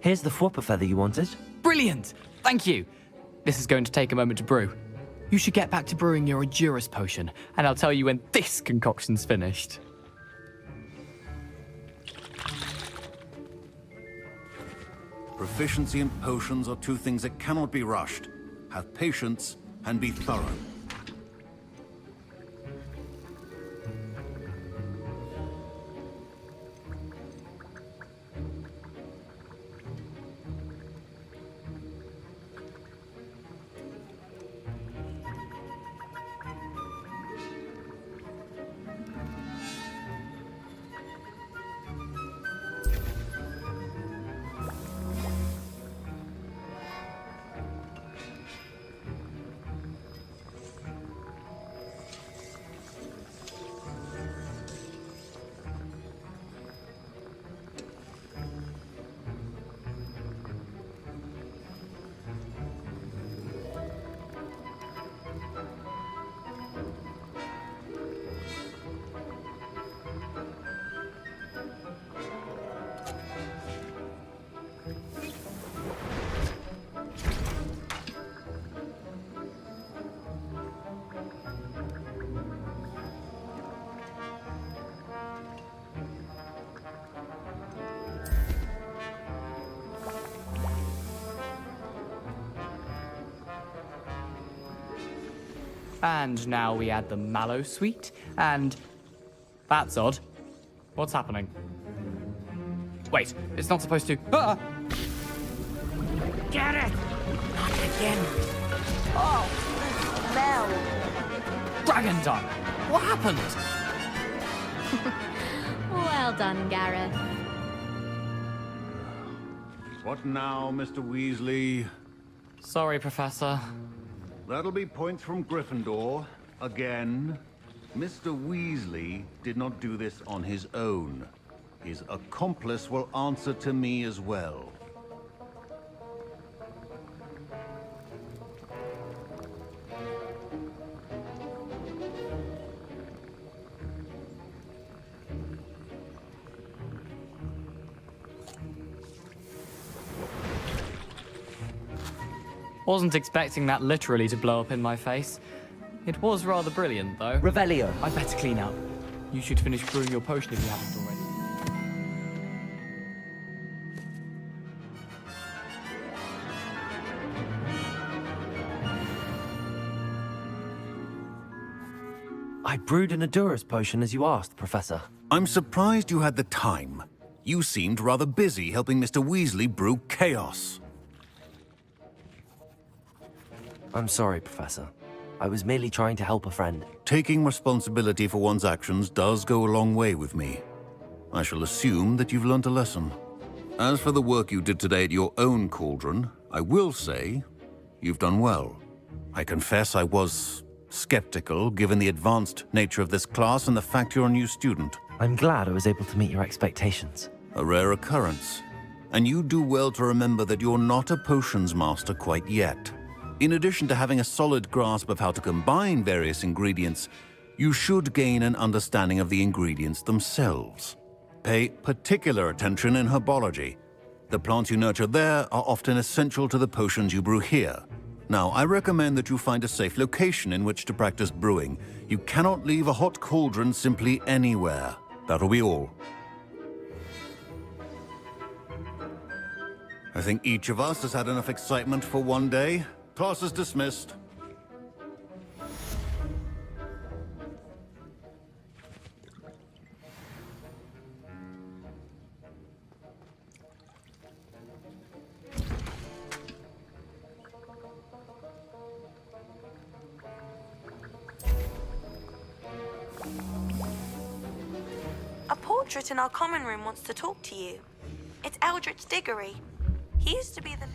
Here's the flopper feather you wanted. Brilliant! Thank you. This is going to take a moment to brew. You should get back to brewing your Edurus potion, and I'll tell you when this concoction's finished. Proficiency and potions are two things that cannot be rushed. Have patience and be thorough. And now we add the mallow sweet, and... That's odd. What's happening? Wait, it's not supposed to... Ah! Get it! Not again. Oh, the smell. Dragon tongue! What happened? Well done, Gareth. What now, Mr. Weasley? Sorry, Professor. That'll be points from Gryffindor. Again. Mr. Weasley did not do this on his own. His accomplice will answer to me as well. Wasn't expecting that literally to blow up in my face. It was rather brilliant, though. Revelio. I better clean up. You should finish brewing your potion if you haven't already. I brewed an Edurus potion as you asked, Professor. I'm surprised you had the time. You seemed rather busy helping Mr. Weasley brew chaos. I'm sorry, Professor. I was merely trying to help a friend. Taking responsibility for one's actions does go a long way with me. I shall assume that you've learnt a lesson. As for the work you did today at your own cauldron, I will say you've done well. I confess I was skeptical, given the advanced nature of this class and the fact you're a new student. I'm glad I was able to meet your expectations. A rare occurrence. And you do well to remember that you're not a potions master quite yet. In addition to having a solid grasp of how to combine various ingredients, you should gain an understanding of the ingredients themselves. Pay particular attention in herbology. The plants you nurture there are often essential to the potions you brew here. Now, I recommend that you find a safe location in which to practice brewing. You cannot leave a hot cauldron simply anywhere. That'll be all. I think each of us has had enough excitement for one day. Class is dismissed. A portrait in our common room wants to talk to you. It's Eldritch Diggory. He used to be the...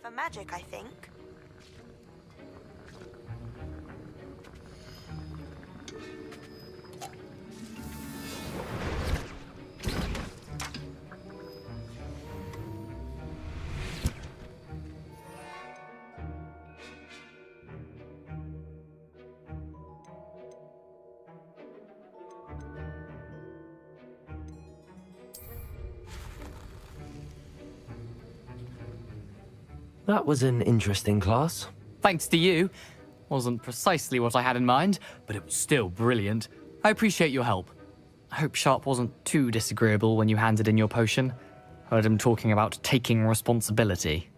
for magic, I think. That was an interesting class. Thanks to you. Wasn't precisely what I had in mind, but it was still brilliant. I appreciate your help. I hope Sharp wasn't too disagreeable when you handed in your potion. Heard him talking about taking responsibility.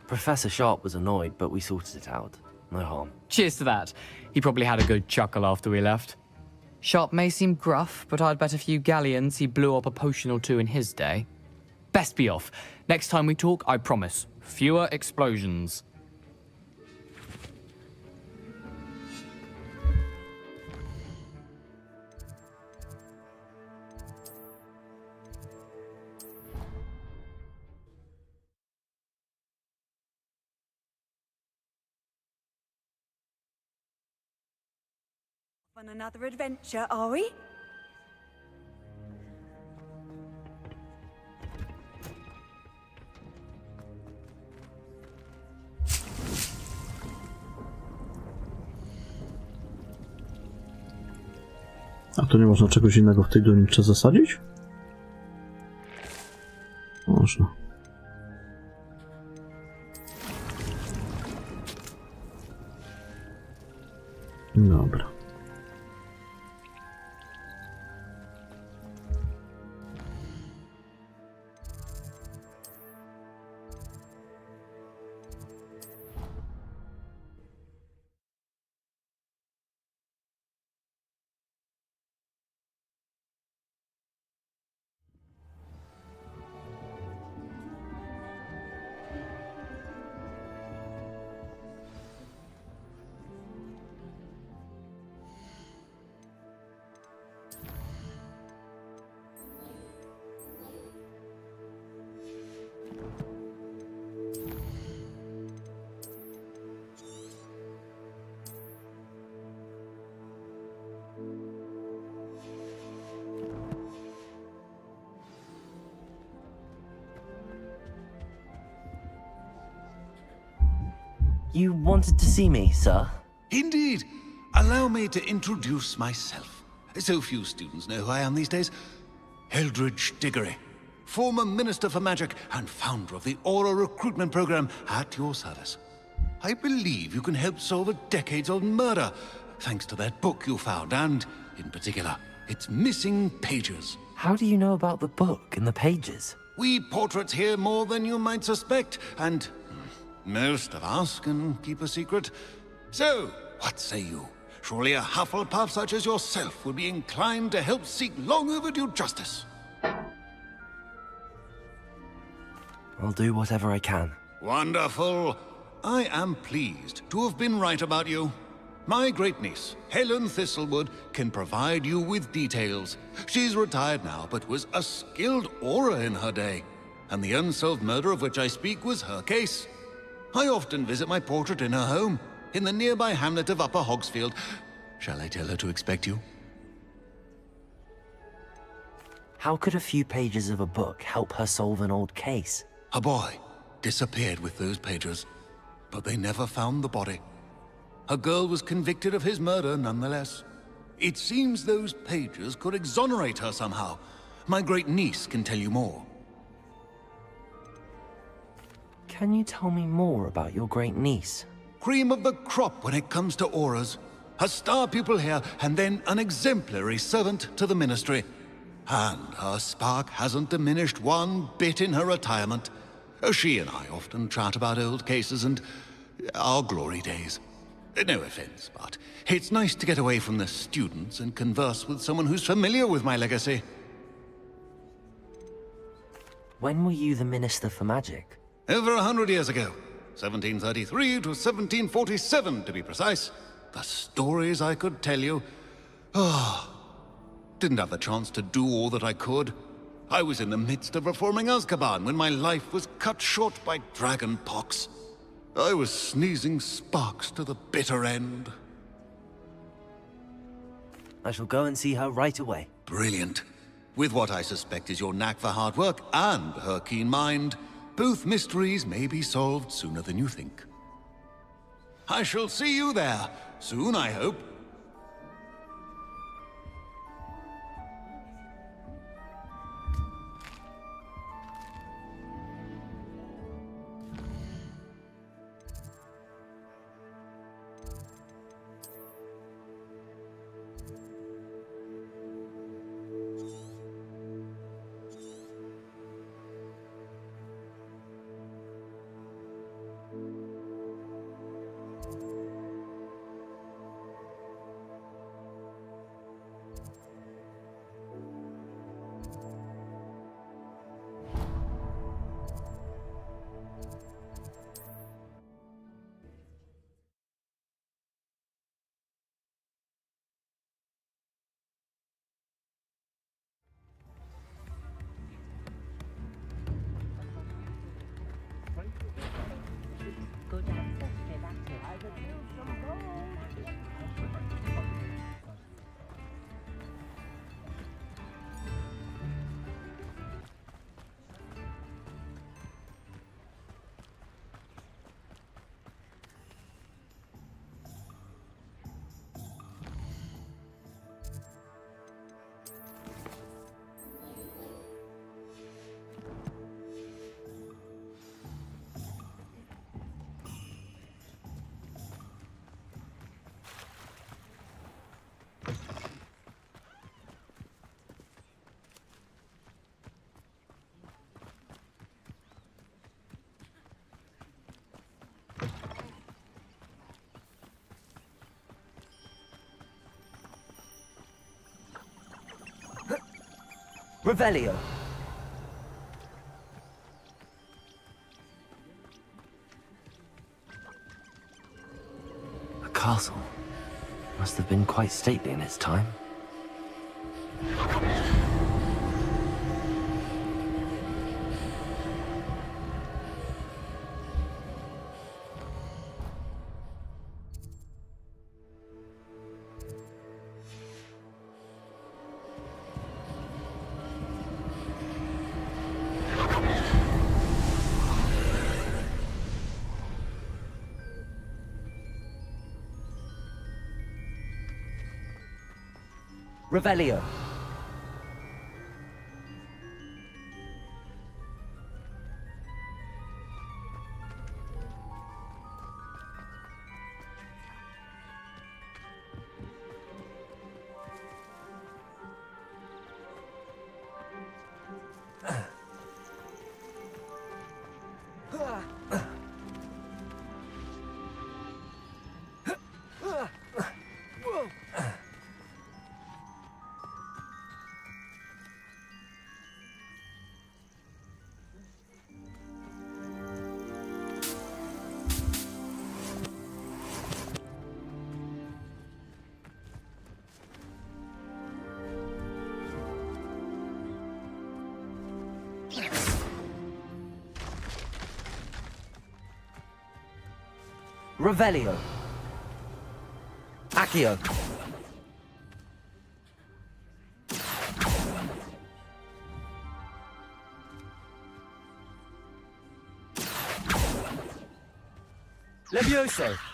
Professor Sharp was annoyed, but we sorted it out. No harm. Cheers to that. He probably had a good chuckle after we left. Sharp may seem gruff, but I'd bet a few galleons he blew up a potion or two in his day. Best be off. Next time we talk, I promise, fewer explosions. On another adventure, are we? A to nie można czegoś innego w tej doniczce zasadzić? Można. Dobra. You wanted to see me, sir? Indeed. Allow me to introduce myself. So few students know who I am these days. Eldritch Diggory, former Minister for Magic and founder of the Aura recruitment program, at your service. I believe you can help solve a decades-old murder, thanks to that book you found, and, in particular, its missing pages. How do you know about the book and the pages? We portraits here more than you might suspect, and most of us can keep a secret. So, what say you? Surely a Hufflepuff such as yourself would be inclined to help seek long overdue justice. I'll do whatever I can. Wonderful. I am pleased to have been right about you. My great-niece, Helen Thistlewood, can provide you with details. She's retired now, but was a skilled aura in her day. And the unsolved murder of which I speak was her case. I often visit my portrait in her home, in the nearby hamlet of Upper Hogsfield. Shall I tell her to expect you? How could a few pages of a book help her solve an old case? A boy disappeared with those pages, but they never found the body. A girl was convicted of his murder nonetheless. It seems those pages could exonerate her somehow. My great-niece can tell you more. Can you tell me more about your great-niece? Cream of the crop when it comes to auras. A star pupil here, and then an exemplary servant to the ministry. And her spark hasn't diminished one bit in her retirement. She and I often chat about old cases and our glory days. No offense, but it's nice to get away from the students and converse with someone who's familiar with my legacy. When were you the Minister for Magic? Over 100 years ago. 1733 to 1747, to be precise. The stories I could tell you. Didn't have the chance to do all that I could. I was in the midst of reforming Azkaban when my life was cut short by dragon pox. I was sneezing sparks to the bitter end. I shall go and see her right away. Brilliant. With what I suspect is your knack for hard work and her keen mind, both mysteries may be solved sooner than you think. I shall see you there, soon I hope. Revelio. A castle. Must have been quite stately in its time. Revelio. Revelio. Accio. Levioso.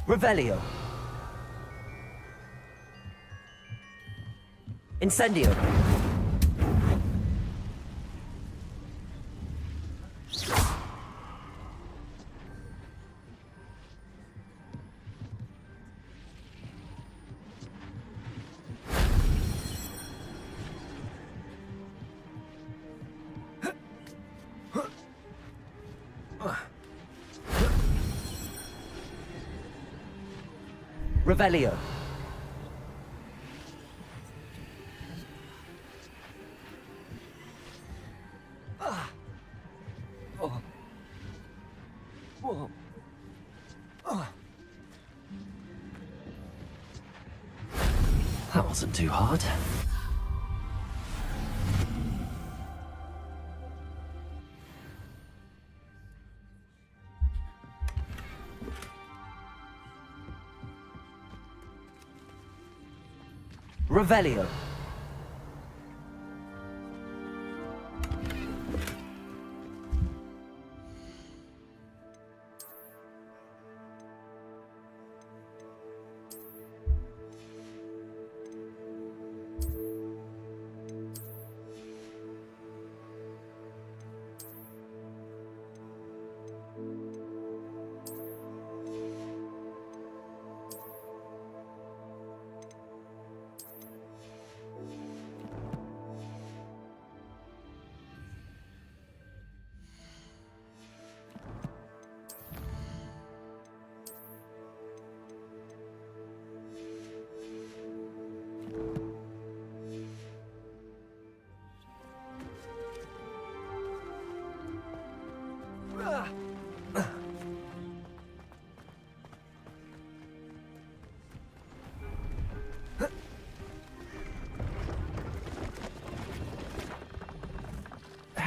Revelio. Incendio. Revelio. That wasn't too hard. Revelio.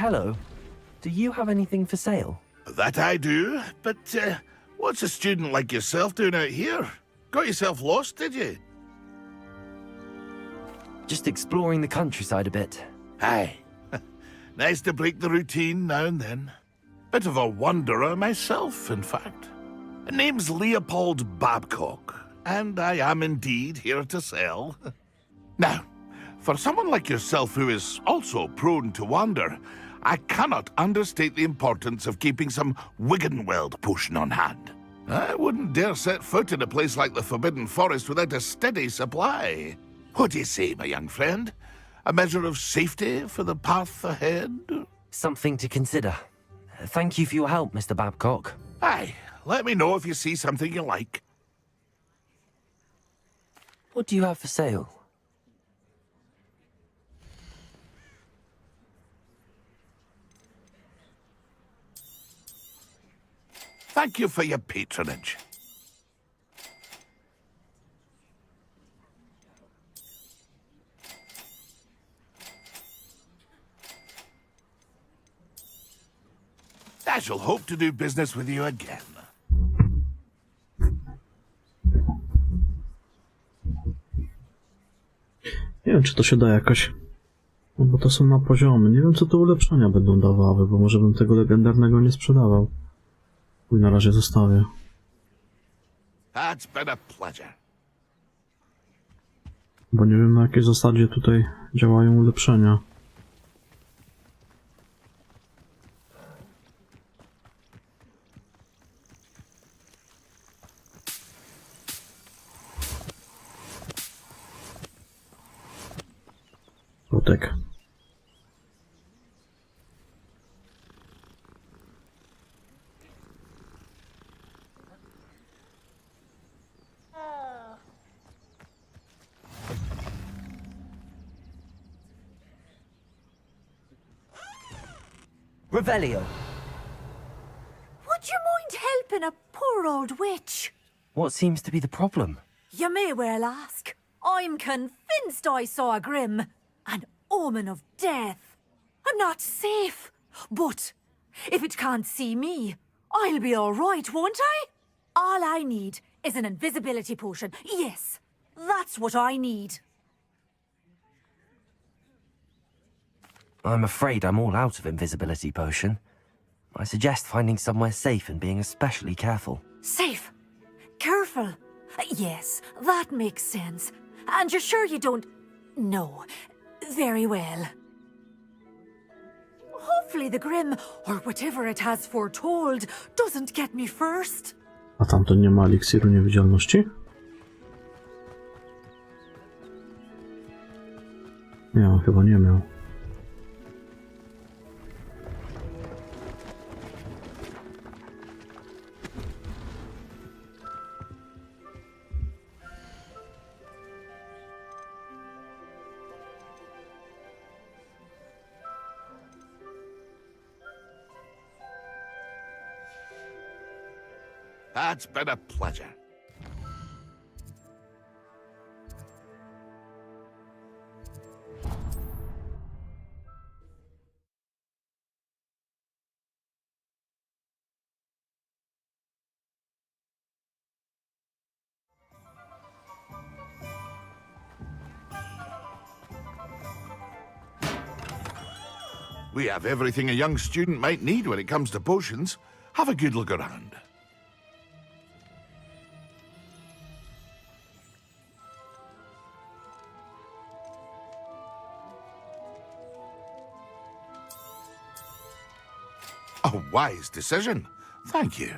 Hello. Do you have anything for sale? That I do, but what's a student like yourself doing out here? Got yourself lost, did you? Just exploring the countryside a bit. Aye. Nice to break the routine now and then. Bit of a wanderer myself, in fact. Name's Leopold Babcock, and I am indeed here to sell. Now, for someone like yourself who is also prone to wander, I cannot understate the importance of keeping some Wiggenweld potion on hand. I wouldn't dare set foot in a place like the Forbidden Forest without a steady supply. What do you say, my young friend? A measure of safety for the path ahead? Something to consider. Thank you for your help, Mr. Babcock. Aye, let me know if you see something you like. What do you have for sale? Thank you for your patronage. I shall hope to do business with you again. Nie wiem, czy to się da jakoś... No bo to są na poziomy. Nie wiem, co te ulepszenia będą dawały, bo może bym tego legendarnego nie sprzedawał. Chuj, na razie zostawię. That's been a pleasure. Bo nie wiem, na jakiej zasadzie tutaj działają ulepszenia. środek. Revelio. Would you mind helping a poor old witch? What seems to be the problem? You may well ask. I'm convinced I saw a grim, an omen of death. I'm not safe, but if it can't see me, I'll be all right, won't I? All I need is an invisibility potion. Yes, that's what I need. I'm afraid I'm all out of invisibility potion. I suggest finding somewhere safe and being especially careful. Safe? Careful? Yes, that makes sense. And you're sure you don't... No. Very well. Hopefully the Grim, or whatever it has foretold, doesn't get me first. A tamten nie ma eliksiru niewidzialności? Nie, on chyba nie miał. That's been a pleasure. We have everything a young student might need when it comes to potions. Have a good look around. A wise decision. Thank you.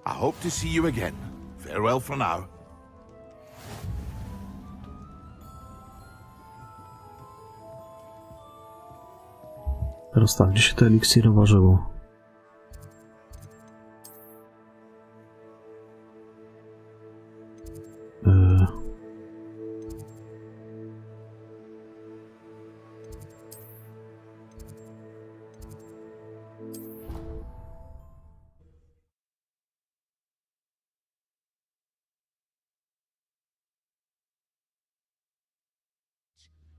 I hope to see you again. Farewell for now. Teraz tak, gdzie się te eliksiry ważyło?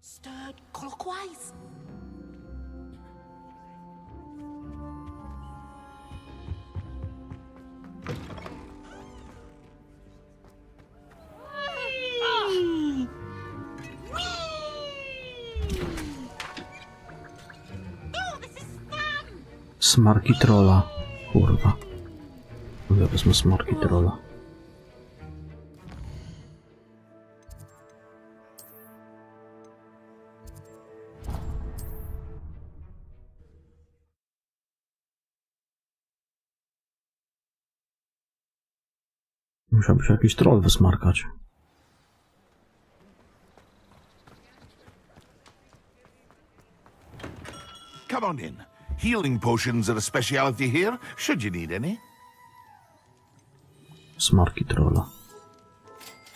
Stirred clockwise. Smarki trolla. Kurwa. Ja wezmę smarki trolla. Musiałby się jakiś troll wysmarkać. Come on in. Healing potions are a speciality here, should you need any. Smarki trolla.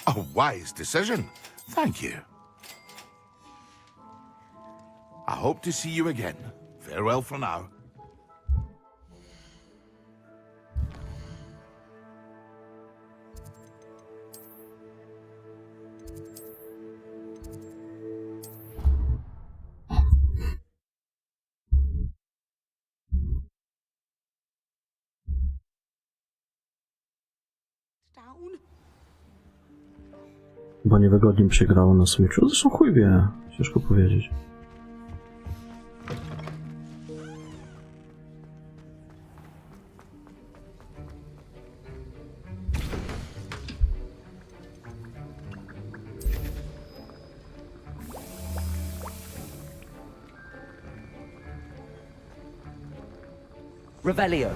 A wise decision. Thank you. I hope to see you again. Farewell for now. Chyba niewygodnie mi się grało na Switchu. Zresztą chuj wie. Ciężko powiedzieć. Revelio.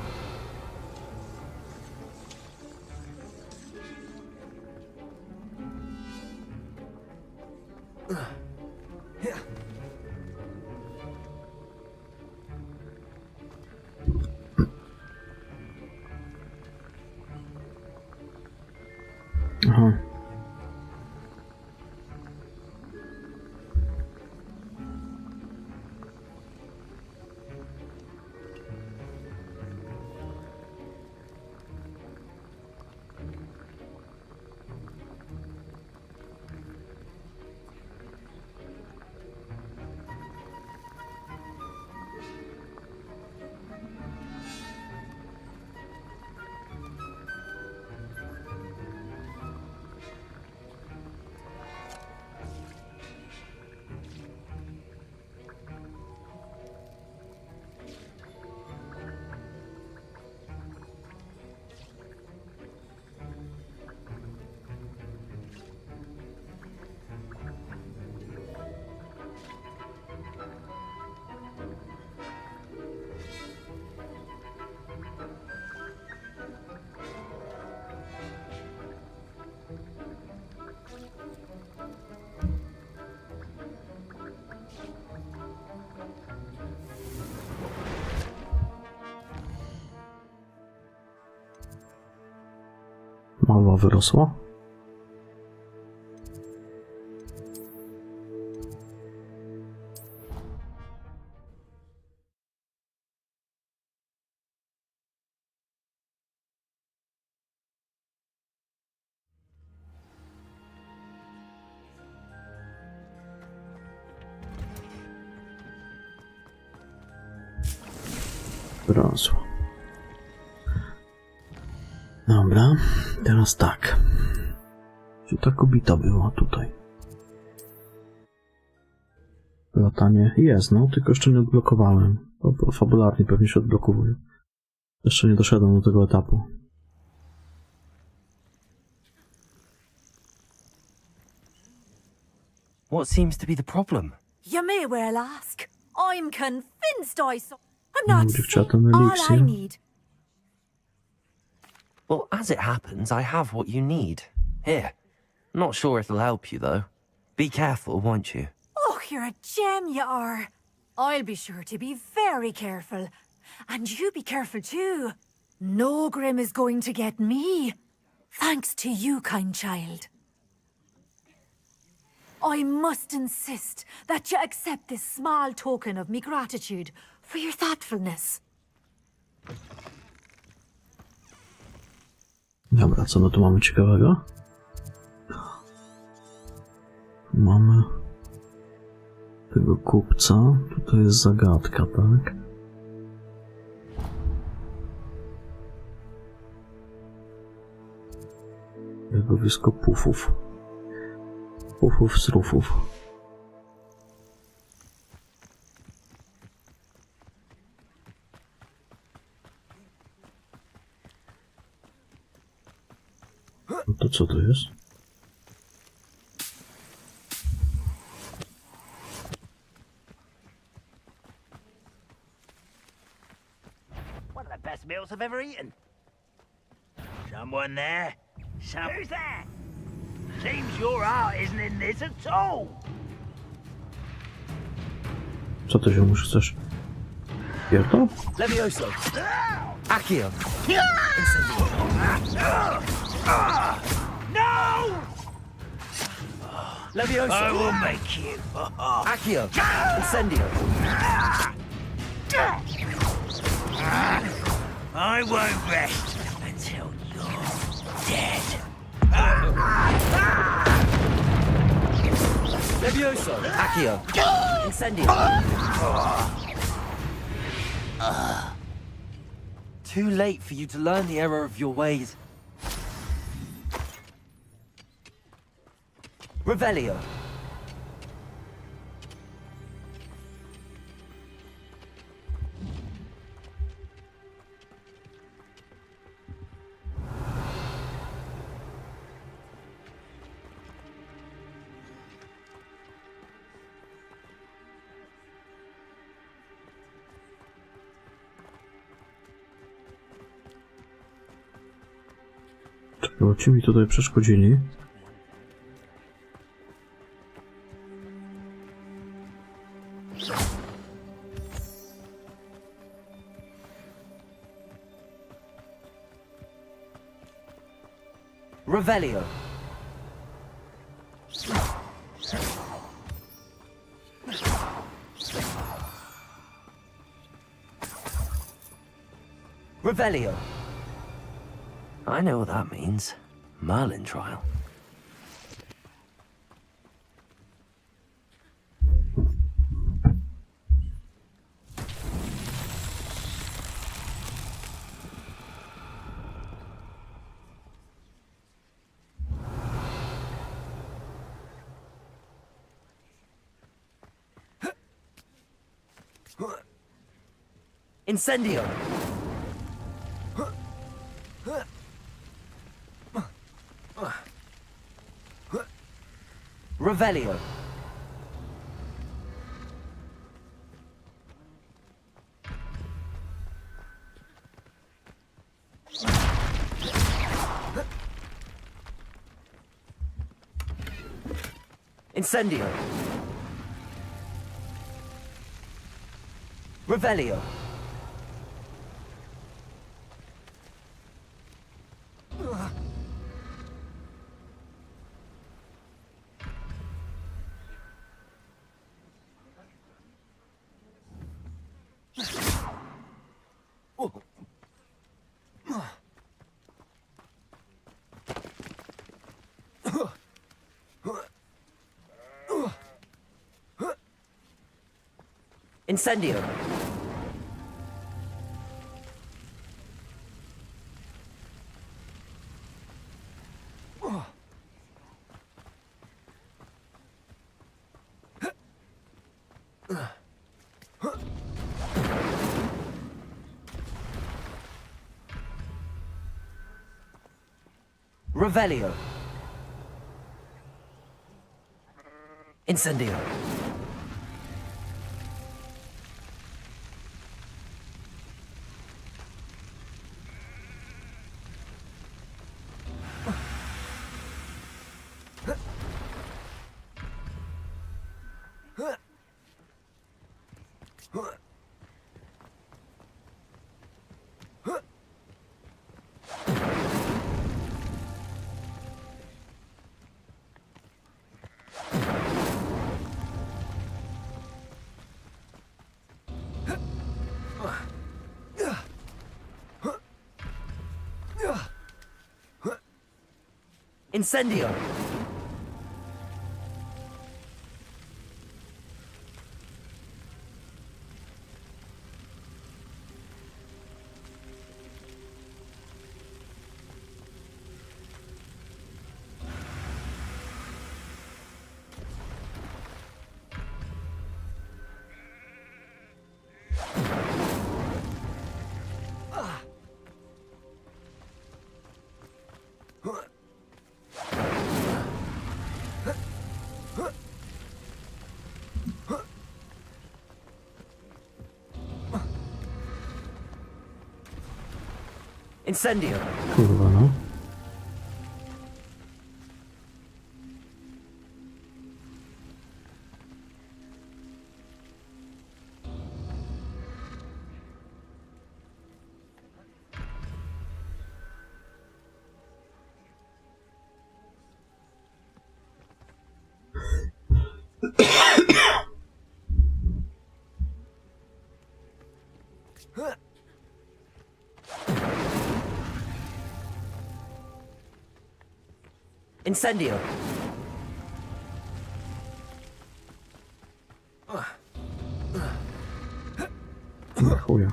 Aha. Malwa wyrosła. Wyrosła. Dobra, teraz tak. Czy ta kobieta była tutaj? Latanie jest, no, tylko jeszcze nie odblokowałem. Fabularnie pewnie się odblokowuje. Jeszcze nie doszedłem do tego etapu. What seems to be the problem? You may well ask. I'm convinced I saw. I'm not Dziewczata sick. na All I eliksir. need. Well, as it happens, I have what you need. Here. Not sure it'll help you, though. Be careful, won't you? Oh, you're a gem, you are. I'll be sure to be very careful. And you be careful too. No Grim is going to get me. Thanks to you, kind child. I must insist that you accept this small token of me gratitude for your thoughtfulness. Dobra, co my tu mamy ciekawego? Mamy tego kupca. Tutaj jest zagadka, tak? Legowisko pufów. Pufów z rufów. No to co to jest? One of the best meals I've ever eaten. Someone there? Who's that? Seems your heart isn't in this at all. Co to się musi coś... Pierdol? Levioso. Accio. No! Levioso. I will make you. Accio. Incendio. I won't rest until you're dead. Levioso. Accio. Incendio. Too late for you to learn the error of your ways. Revelio. Bo ci mi tutaj przeszkodzili. Revelio. Revelio. I know what that means. Merlin trial. Incendio. Revelio. Incendio. Revelio. Incendio. Revelio. Incendio. Incendio. Incendio. Kurwa, no. Incendio. Na chuja.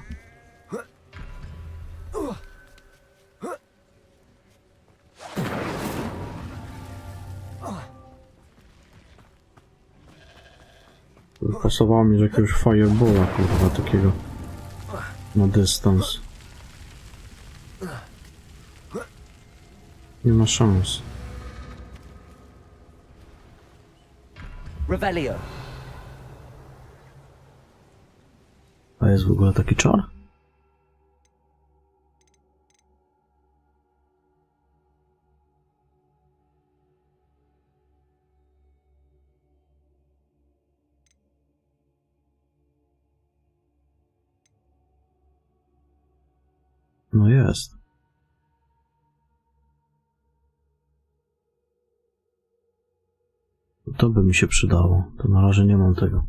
Pasowało mi, że jakiegoś fireballa, kurwa, takiego na dystans. Nie ma szans. Revelio. A jest w ogóle taki czar? No jest. To by mi się przydało. To na razie nie mam tego.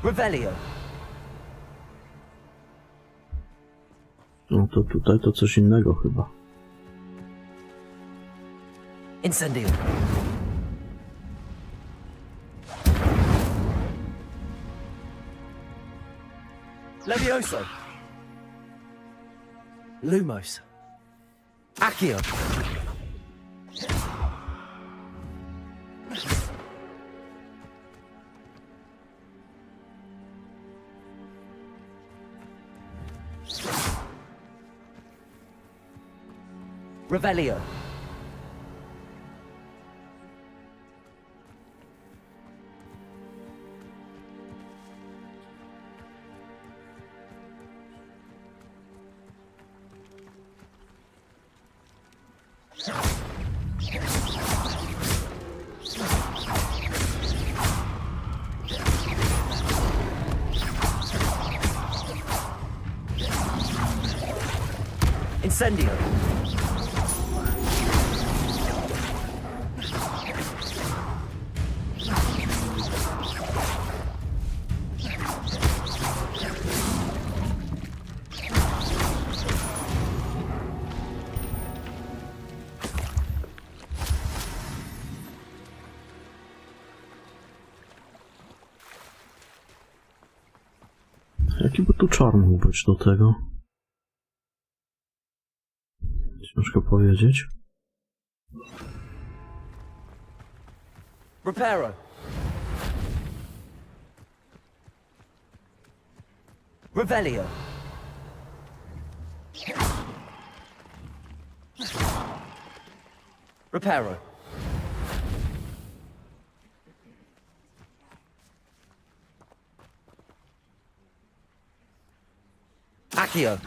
Revelio. No to tutaj to coś innego chyba. Incendio. Levioso. Lumos. Accio. Revelio. Incendio. Jaki by tu czar mógł być do tego? Ciężko powiedzieć. Reparo. Revelio. Reparo. Accio.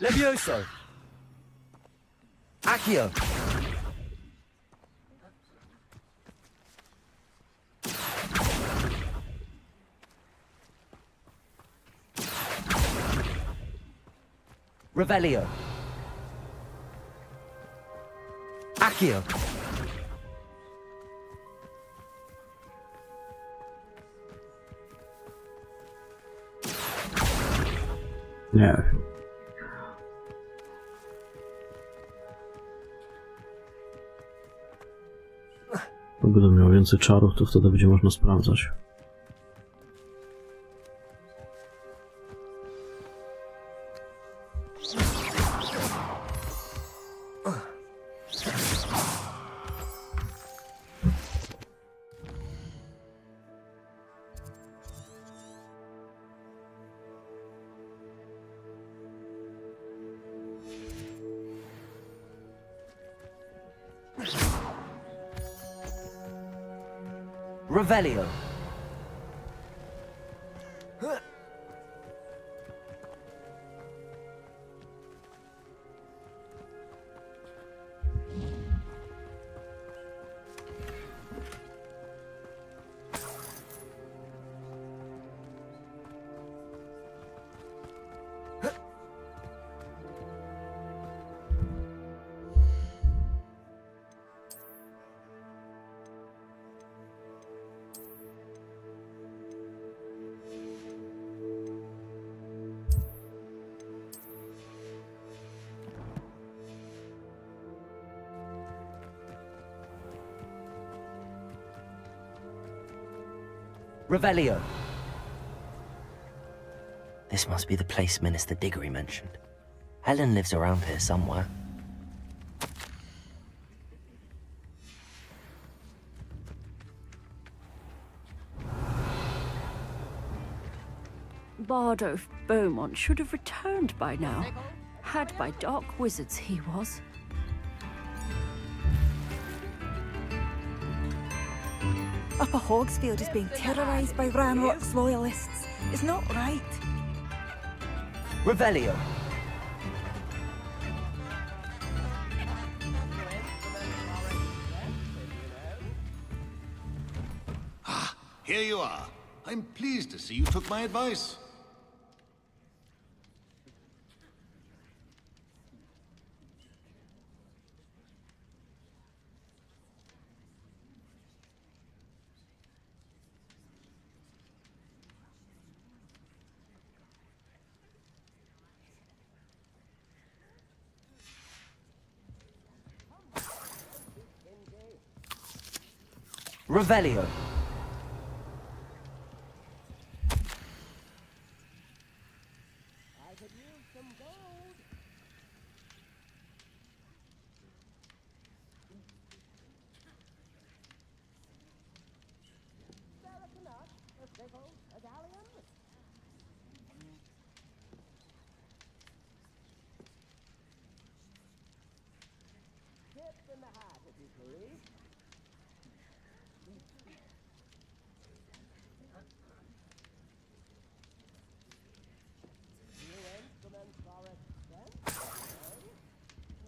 Levioso. Accio. Revelio. Accio. Nie wiem. Jak będę miał więcej czarów, to wtedy będzie można sprawdzać. Revelio. Revelio. This must be the place Minister Diggory mentioned. Helen lives around here somewhere. Bardolph Beaumont should have returned by now. Had by dark wizards he was. Upper Hogsfield is being terrorised by Ranrock's loyalists. It's not right. Revelio. Here you are. I'm pleased to see you took my advice. Revelio.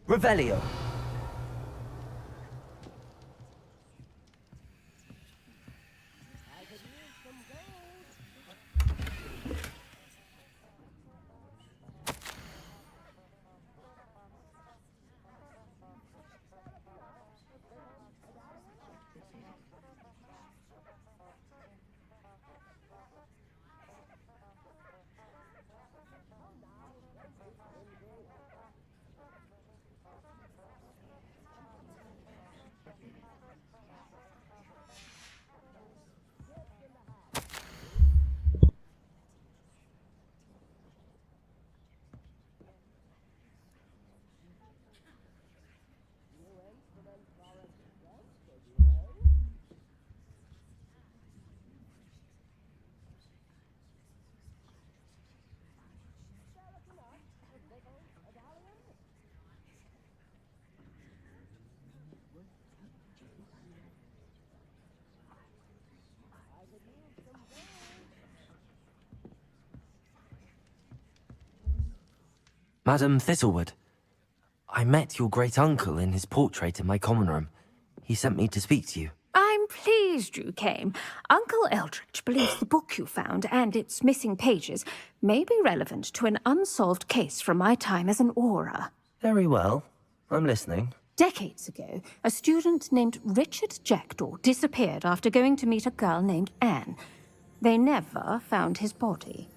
Revelio. Madam Thistlewood, I met your great-uncle in his portrait in my common room. He sent me to speak to you. I'm pleased you came. Uncle Eldritch believes the book you found and its missing pages may be relevant to an unsolved case from my time as an aura. Very well. I'm listening. Decades ago, a student named Richard Jackdaw disappeared after going to meet a girl named Anne. They never found his body.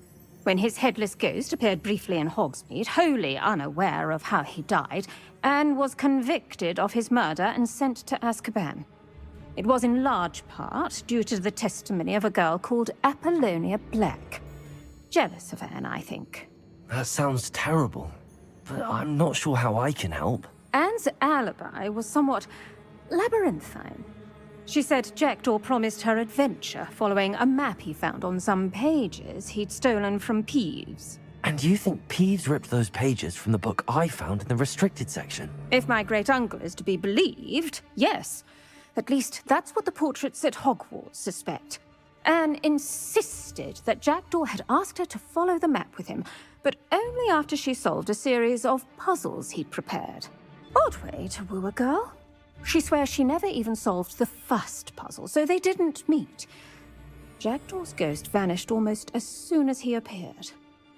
When his headless ghost appeared briefly in Hogsmeade, wholly unaware of how he died, Anne was convicted of his murder and sent to Azkaban. It was in large part due to the testimony of a girl called Apollonia Black. Jealous of Anne, I think. That sounds terrible, but I'm not sure how I can help. Anne's alibi was somewhat labyrinthine. She said Jackdaw promised her adventure following a map he found on some pages he'd stolen from Peeves. And you think Peeves ripped those pages from the book I found in the restricted section? If my great-uncle is to be believed, yes. At least that's what the portraits at Hogwarts suspect. Anne insisted that Jackdaw had asked her to follow the map with him, but only after she solved a series of puzzles he'd prepared. Odd way to woo a girl. She swears she never even solved the first puzzle, so they didn't meet. Jackdaw's ghost vanished almost as soon as he appeared.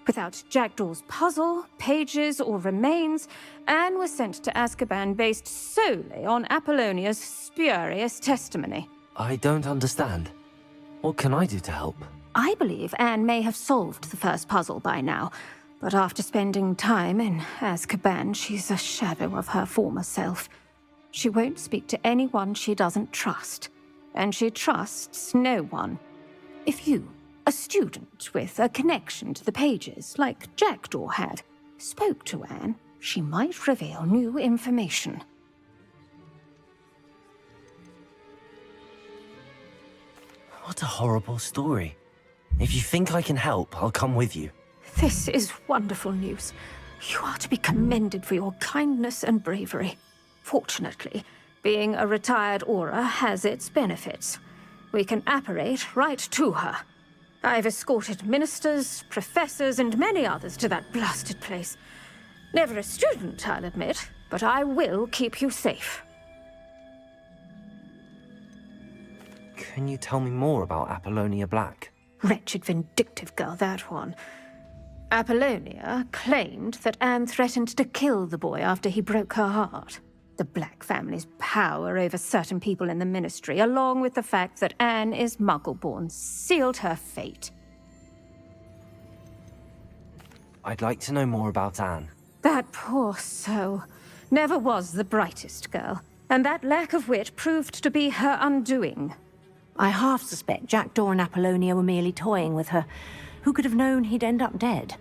Without Jackdaw's puzzle, pages, or remains, Anne was sent to Azkaban based solely on Apollonia's spurious testimony. I don't understand. What can I do to help? I believe Anne may have solved the first puzzle by now, but after spending time in Azkaban, she's a shadow of her former self. She won't speak to anyone she doesn't trust, and she trusts no one. If you, a student with a connection to the pages, like Jackdaw had, spoke to Anne, she might reveal new information. What a horrible story. If you think I can help, I'll come with you. This is wonderful news. You are to be commended for your kindness and bravery. Fortunately, being a retired Aura has its benefits. We can apparate right to her. I've escorted ministers, professors, and many others to that blasted place. Never a student, I'll admit, but I will keep you safe. Can you tell me more about Apollonia Black? Wretched, vindictive girl, that one. Apollonia claimed that Anne threatened to kill the boy after he broke her heart. The Black family's power over certain people in the ministry, along with the fact that Anne is Muggle-born, sealed her fate. I'd like to know more about Anne. That poor soul never was the brightest girl, and that lack of wit proved to be her undoing. I half suspect Jackdaw and Apollonia were merely toying with her. Who could have known he'd end up dead?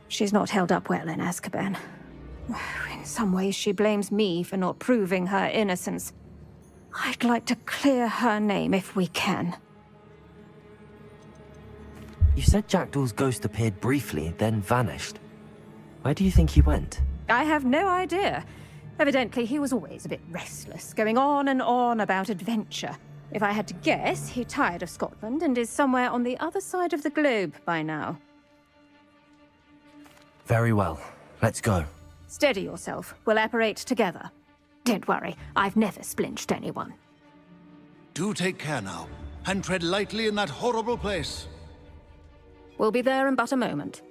She's not held up well in Azkaban. In some ways, she blames me for not proving her innocence. I'd like to clear her name if we can. You said Jackdaw's ghost appeared briefly, then vanished. Where do you think he went? I have no idea. Evidently, he was always a bit restless, going on and on about adventure. If I had to guess, he tired of Scotland and is somewhere on the other side of the globe by now. Very well. Let's go. Steady yourself. We'll apparate together. Don't worry, I've never splinched anyone. Do take care now, and tread lightly in that horrible place. We'll be there in but a moment.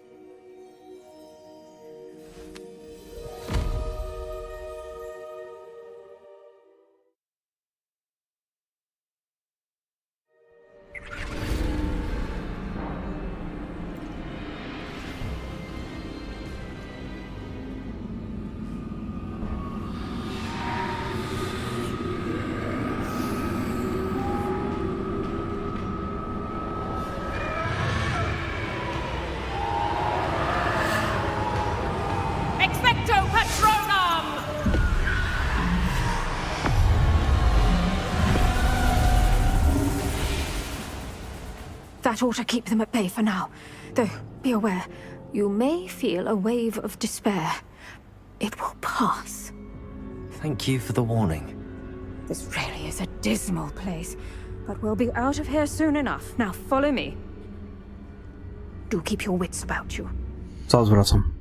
That ought to keep them at bay for now. Though, be aware, you may feel a wave of despair. It will pass. Thank you for the warning. This really is a dismal place, but we'll be out of here soon enough. Now follow me. Do keep your wits about you. Zaraz wracam.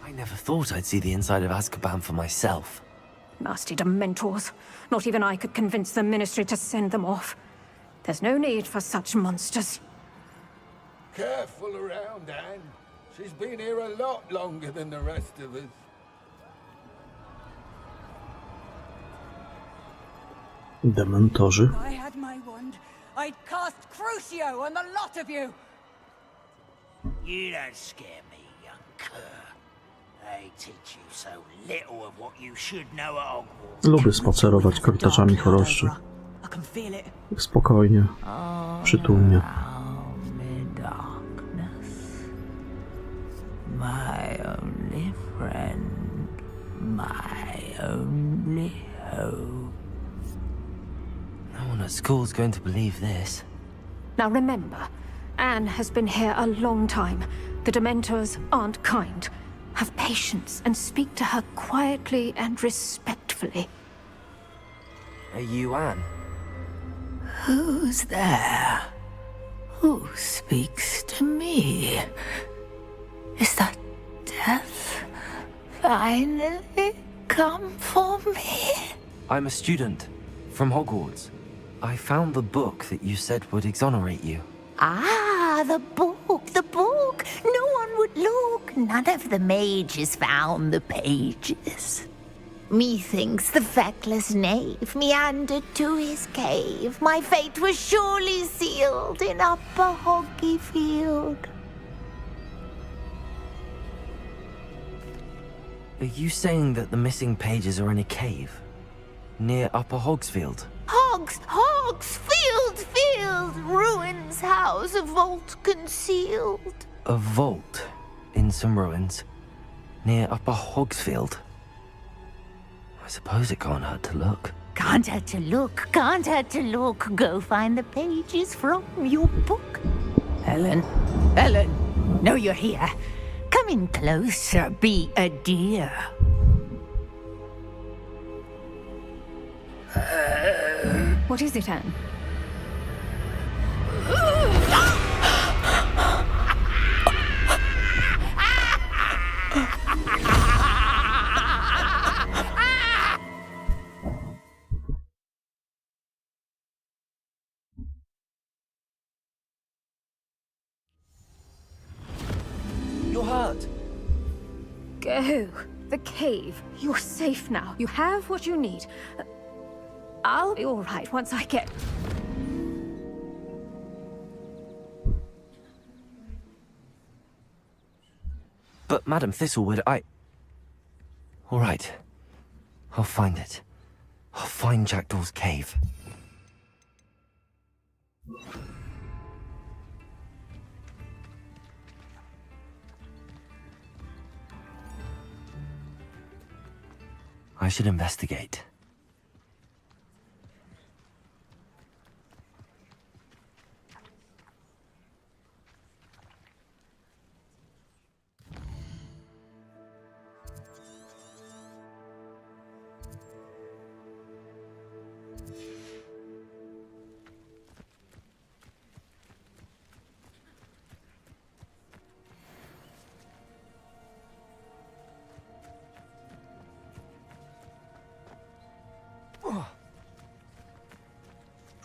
I never thought I'd see the inside of Azkaban for myself. Nasty Dementors. Not even I could convince the Ministry to send them off. There's no need for such monsters. Careful around, Anne. She's been here a lot longer than the rest of us. Dementorzy. I had my wand. I'd cast Crucio on the lot of you. You don't scare me, young cur. They teach you so little of what you should know at Hogwarts. Lubię spacerować korytarzami choroszczy. I can feel it. Tak spokojnie, przytulnie. My only friend, my only hope. No one at school's going to believe this. Now remember, Anne has been here a long time. The Dementors aren't kind. Have patience and speak to her quietly and respectfully. Are you Anne? Who's there? Who speaks to me? Is that death finally come for me? I'm a student from Hogwarts. I found the book that you said would exonerate you. Ah, the book, the book. No one would look. None of the mages found the pages. Methinks the feckless knave meandered to his cave. My fate was surely sealed in Upper Hoggyfield. Are you saying that the missing pages are in a cave? Near Upper Hogsfield? Hogsfield, ruins house, a vault concealed. A vault in some ruins near Upper Hogsfield? I suppose it can't hurt to look. Can't hurt to look, can't hurt to look. Go find the pages from your book. Ellen, know you're here. Come in closer, be a dear. What is it, Anne? You're hurt. Go. The cave. You're safe now. You have what you need. I'll be all right once I get... But Madam Thistlewood, All right. I'll find it. I'll find Jackdaw's cave. I should investigate.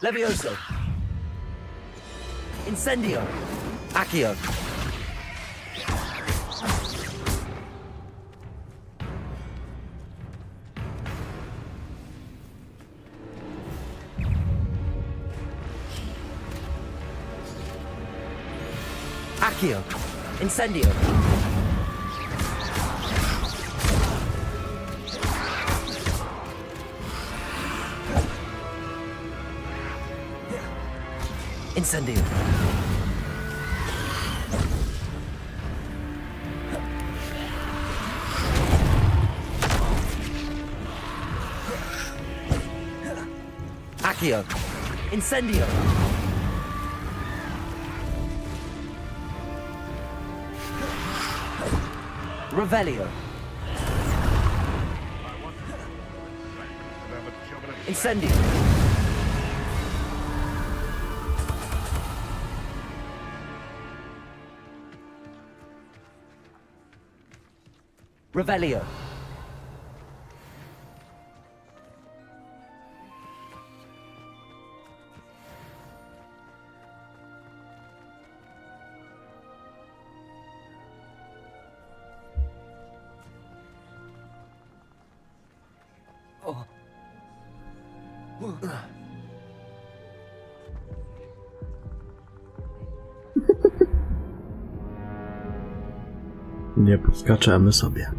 Levioso. Incendio. Accio. Accio. Incendio. Incendio. Accio. Incendio. Revelio. Incendio. Revelio. Nie podskaczemy sobie.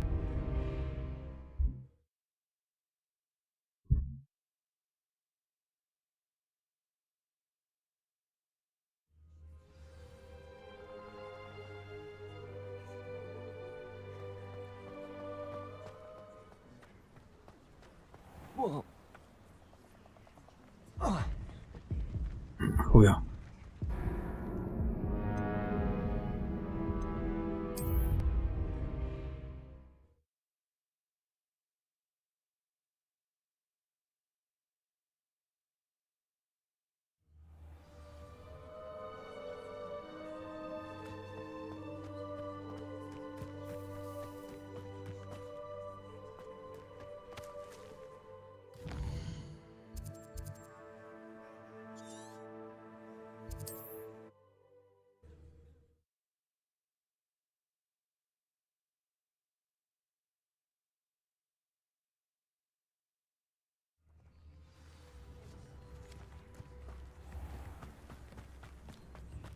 Chuja.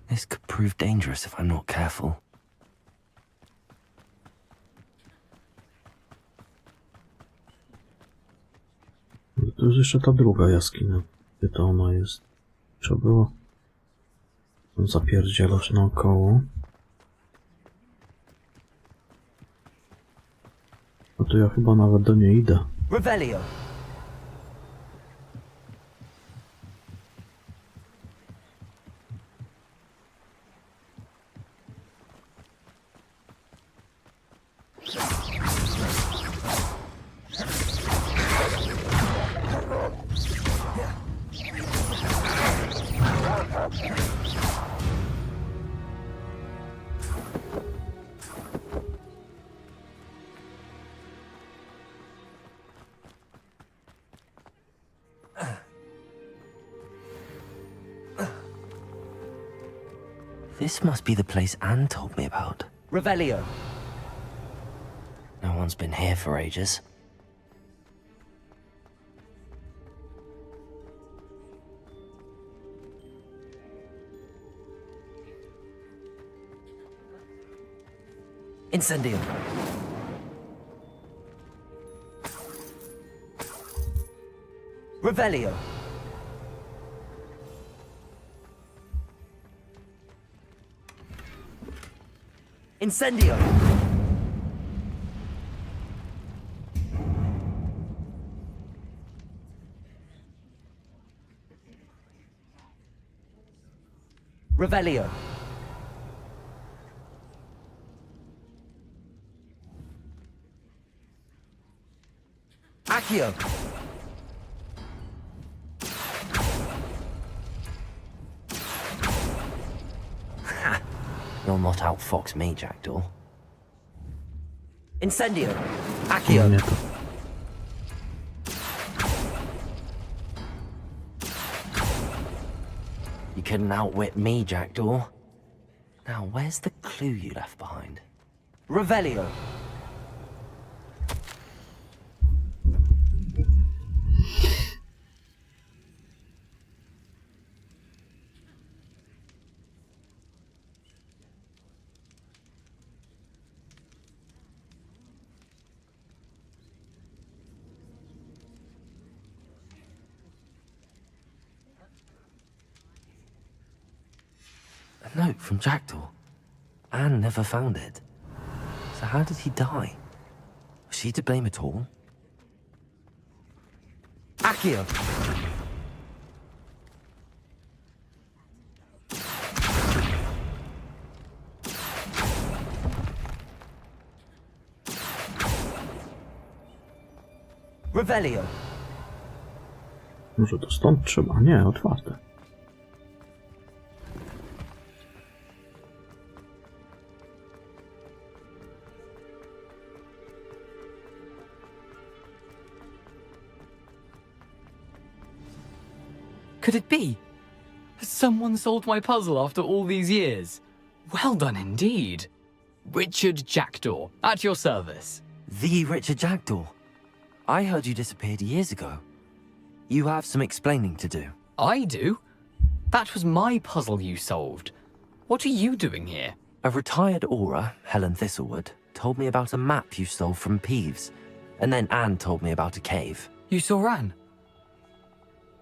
This could prove dangerous if I'm not careful. To jest jeszcze ta druga jaskinia. Gdzie to ona jest? Trzeba było zapierdzielać naokoło. No to ja chyba nawet do niej idę. Revelio. This must be the place Anne told me about. Revelio. No one's been here for ages. Incendio. Revelio. Incendio. Revelio. Accio. You'll not outfox me, Jackdaw. Incendio. Accio. You couldn't outwit me, Jackdaw. Now, where's the clue you left behind? Revelio. A note from Jackdaw. Anne never found it. So how did he die? Was she to blame at all? Accio. Revelio. Może to stąd trzeba? Nie, otwarte. could it be? Has someone solved my puzzle after all these years? Well done indeed. Richard Jackdaw, at your service. The Richard Jackdaw? I heard you disappeared years ago. You have some explaining to do. I do? That was my puzzle you solved. What are you doing here? A retired aura, Helen Thistlewood, told me about a map you stole from Peeves, and then Anne told me about a cave. You saw Anne?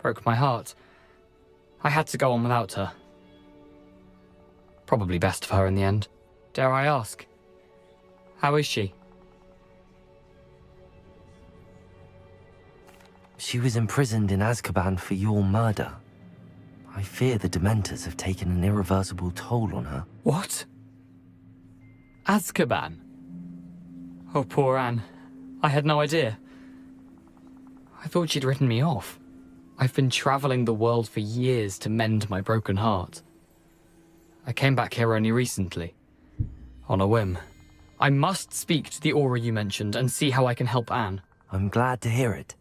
Broke my heart. I had to go on without her. Probably best for her in the end. Dare I ask? How is she? She was imprisoned in Azkaban for your murder. I fear the Dementors have taken an irreversible toll on her. What? Azkaban? Oh, poor Anne. I had no idea. I thought she'd written me off. I've been traveling the world for years to mend my broken heart. I came back here only recently. On a whim. I must speak to the aura you mentioned and see how I can help Anne. I'm glad to hear it.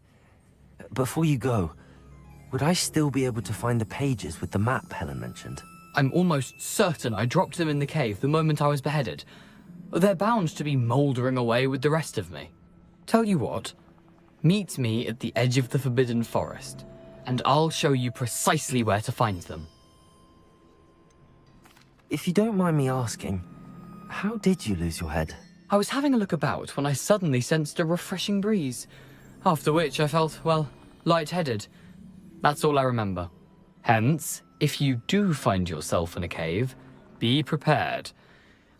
Before you go, would I still be able to find the pages with the map Helen mentioned? I'm almost certain I dropped them in the cave the moment I was beheaded. They're bound to be mouldering away with the rest of me. Tell you what, meet me at the edge of the Forbidden Forest, and I'll show you precisely where to find them. If you don't mind me asking, how did you lose your head? I was having a look about when I suddenly sensed a refreshing breeze, after which I felt, well, lightheaded. That's all I remember. Hence, if you do find yourself in a cave, be prepared.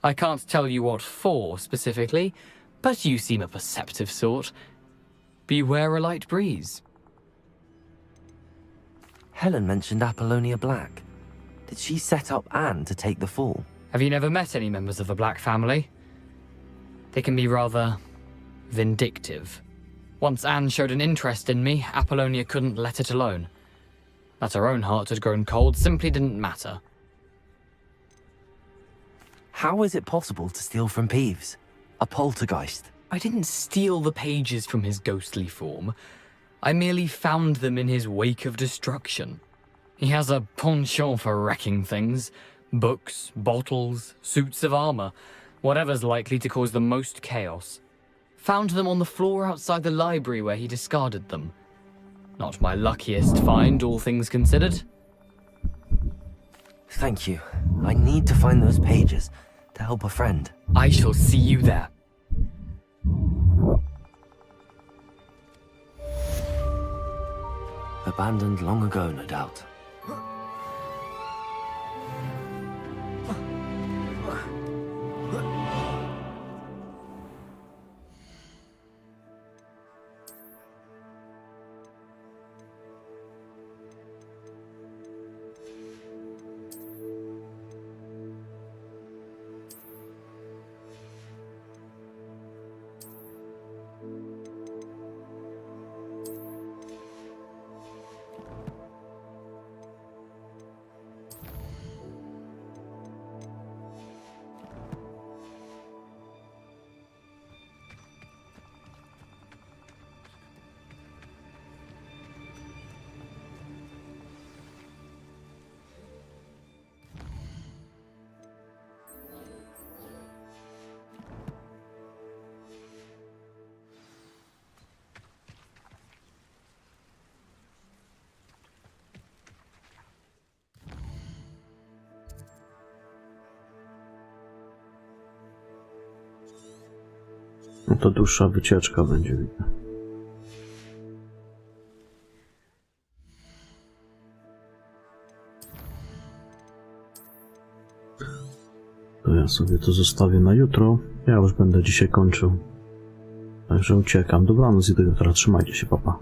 I can't tell you what for specifically, but you seem a perceptive sort. Beware a light breeze. Helen mentioned Apollonia Black. Did she set up Anne to take the fall? Have you never met any members of the Black family? They can be rather vindictive. Once Anne showed an interest in me, Apollonia couldn't let it alone. That her own heart had grown cold simply didn't matter. How is it possible to steal from Peeves? A poltergeist? I didn't steal the pages from his ghostly form. I merely found them in his wake of destruction. He has a penchant for wrecking things. Books, bottles, suits of armor, whatever's likely to cause the most chaos. Found them on the floor outside the library where he discarded them. Not my luckiest find, all things considered. Thank you. I need to find those pages to help a friend. I shall see you there. Abandoned long ago, no doubt. No to dłuższa wycieczka będzie, widzę. To ja sobie to zostawię na jutro. Ja już będę dzisiaj kończył. Także uciekam. Dobranoc i do jutra. Trzymajcie się, papa.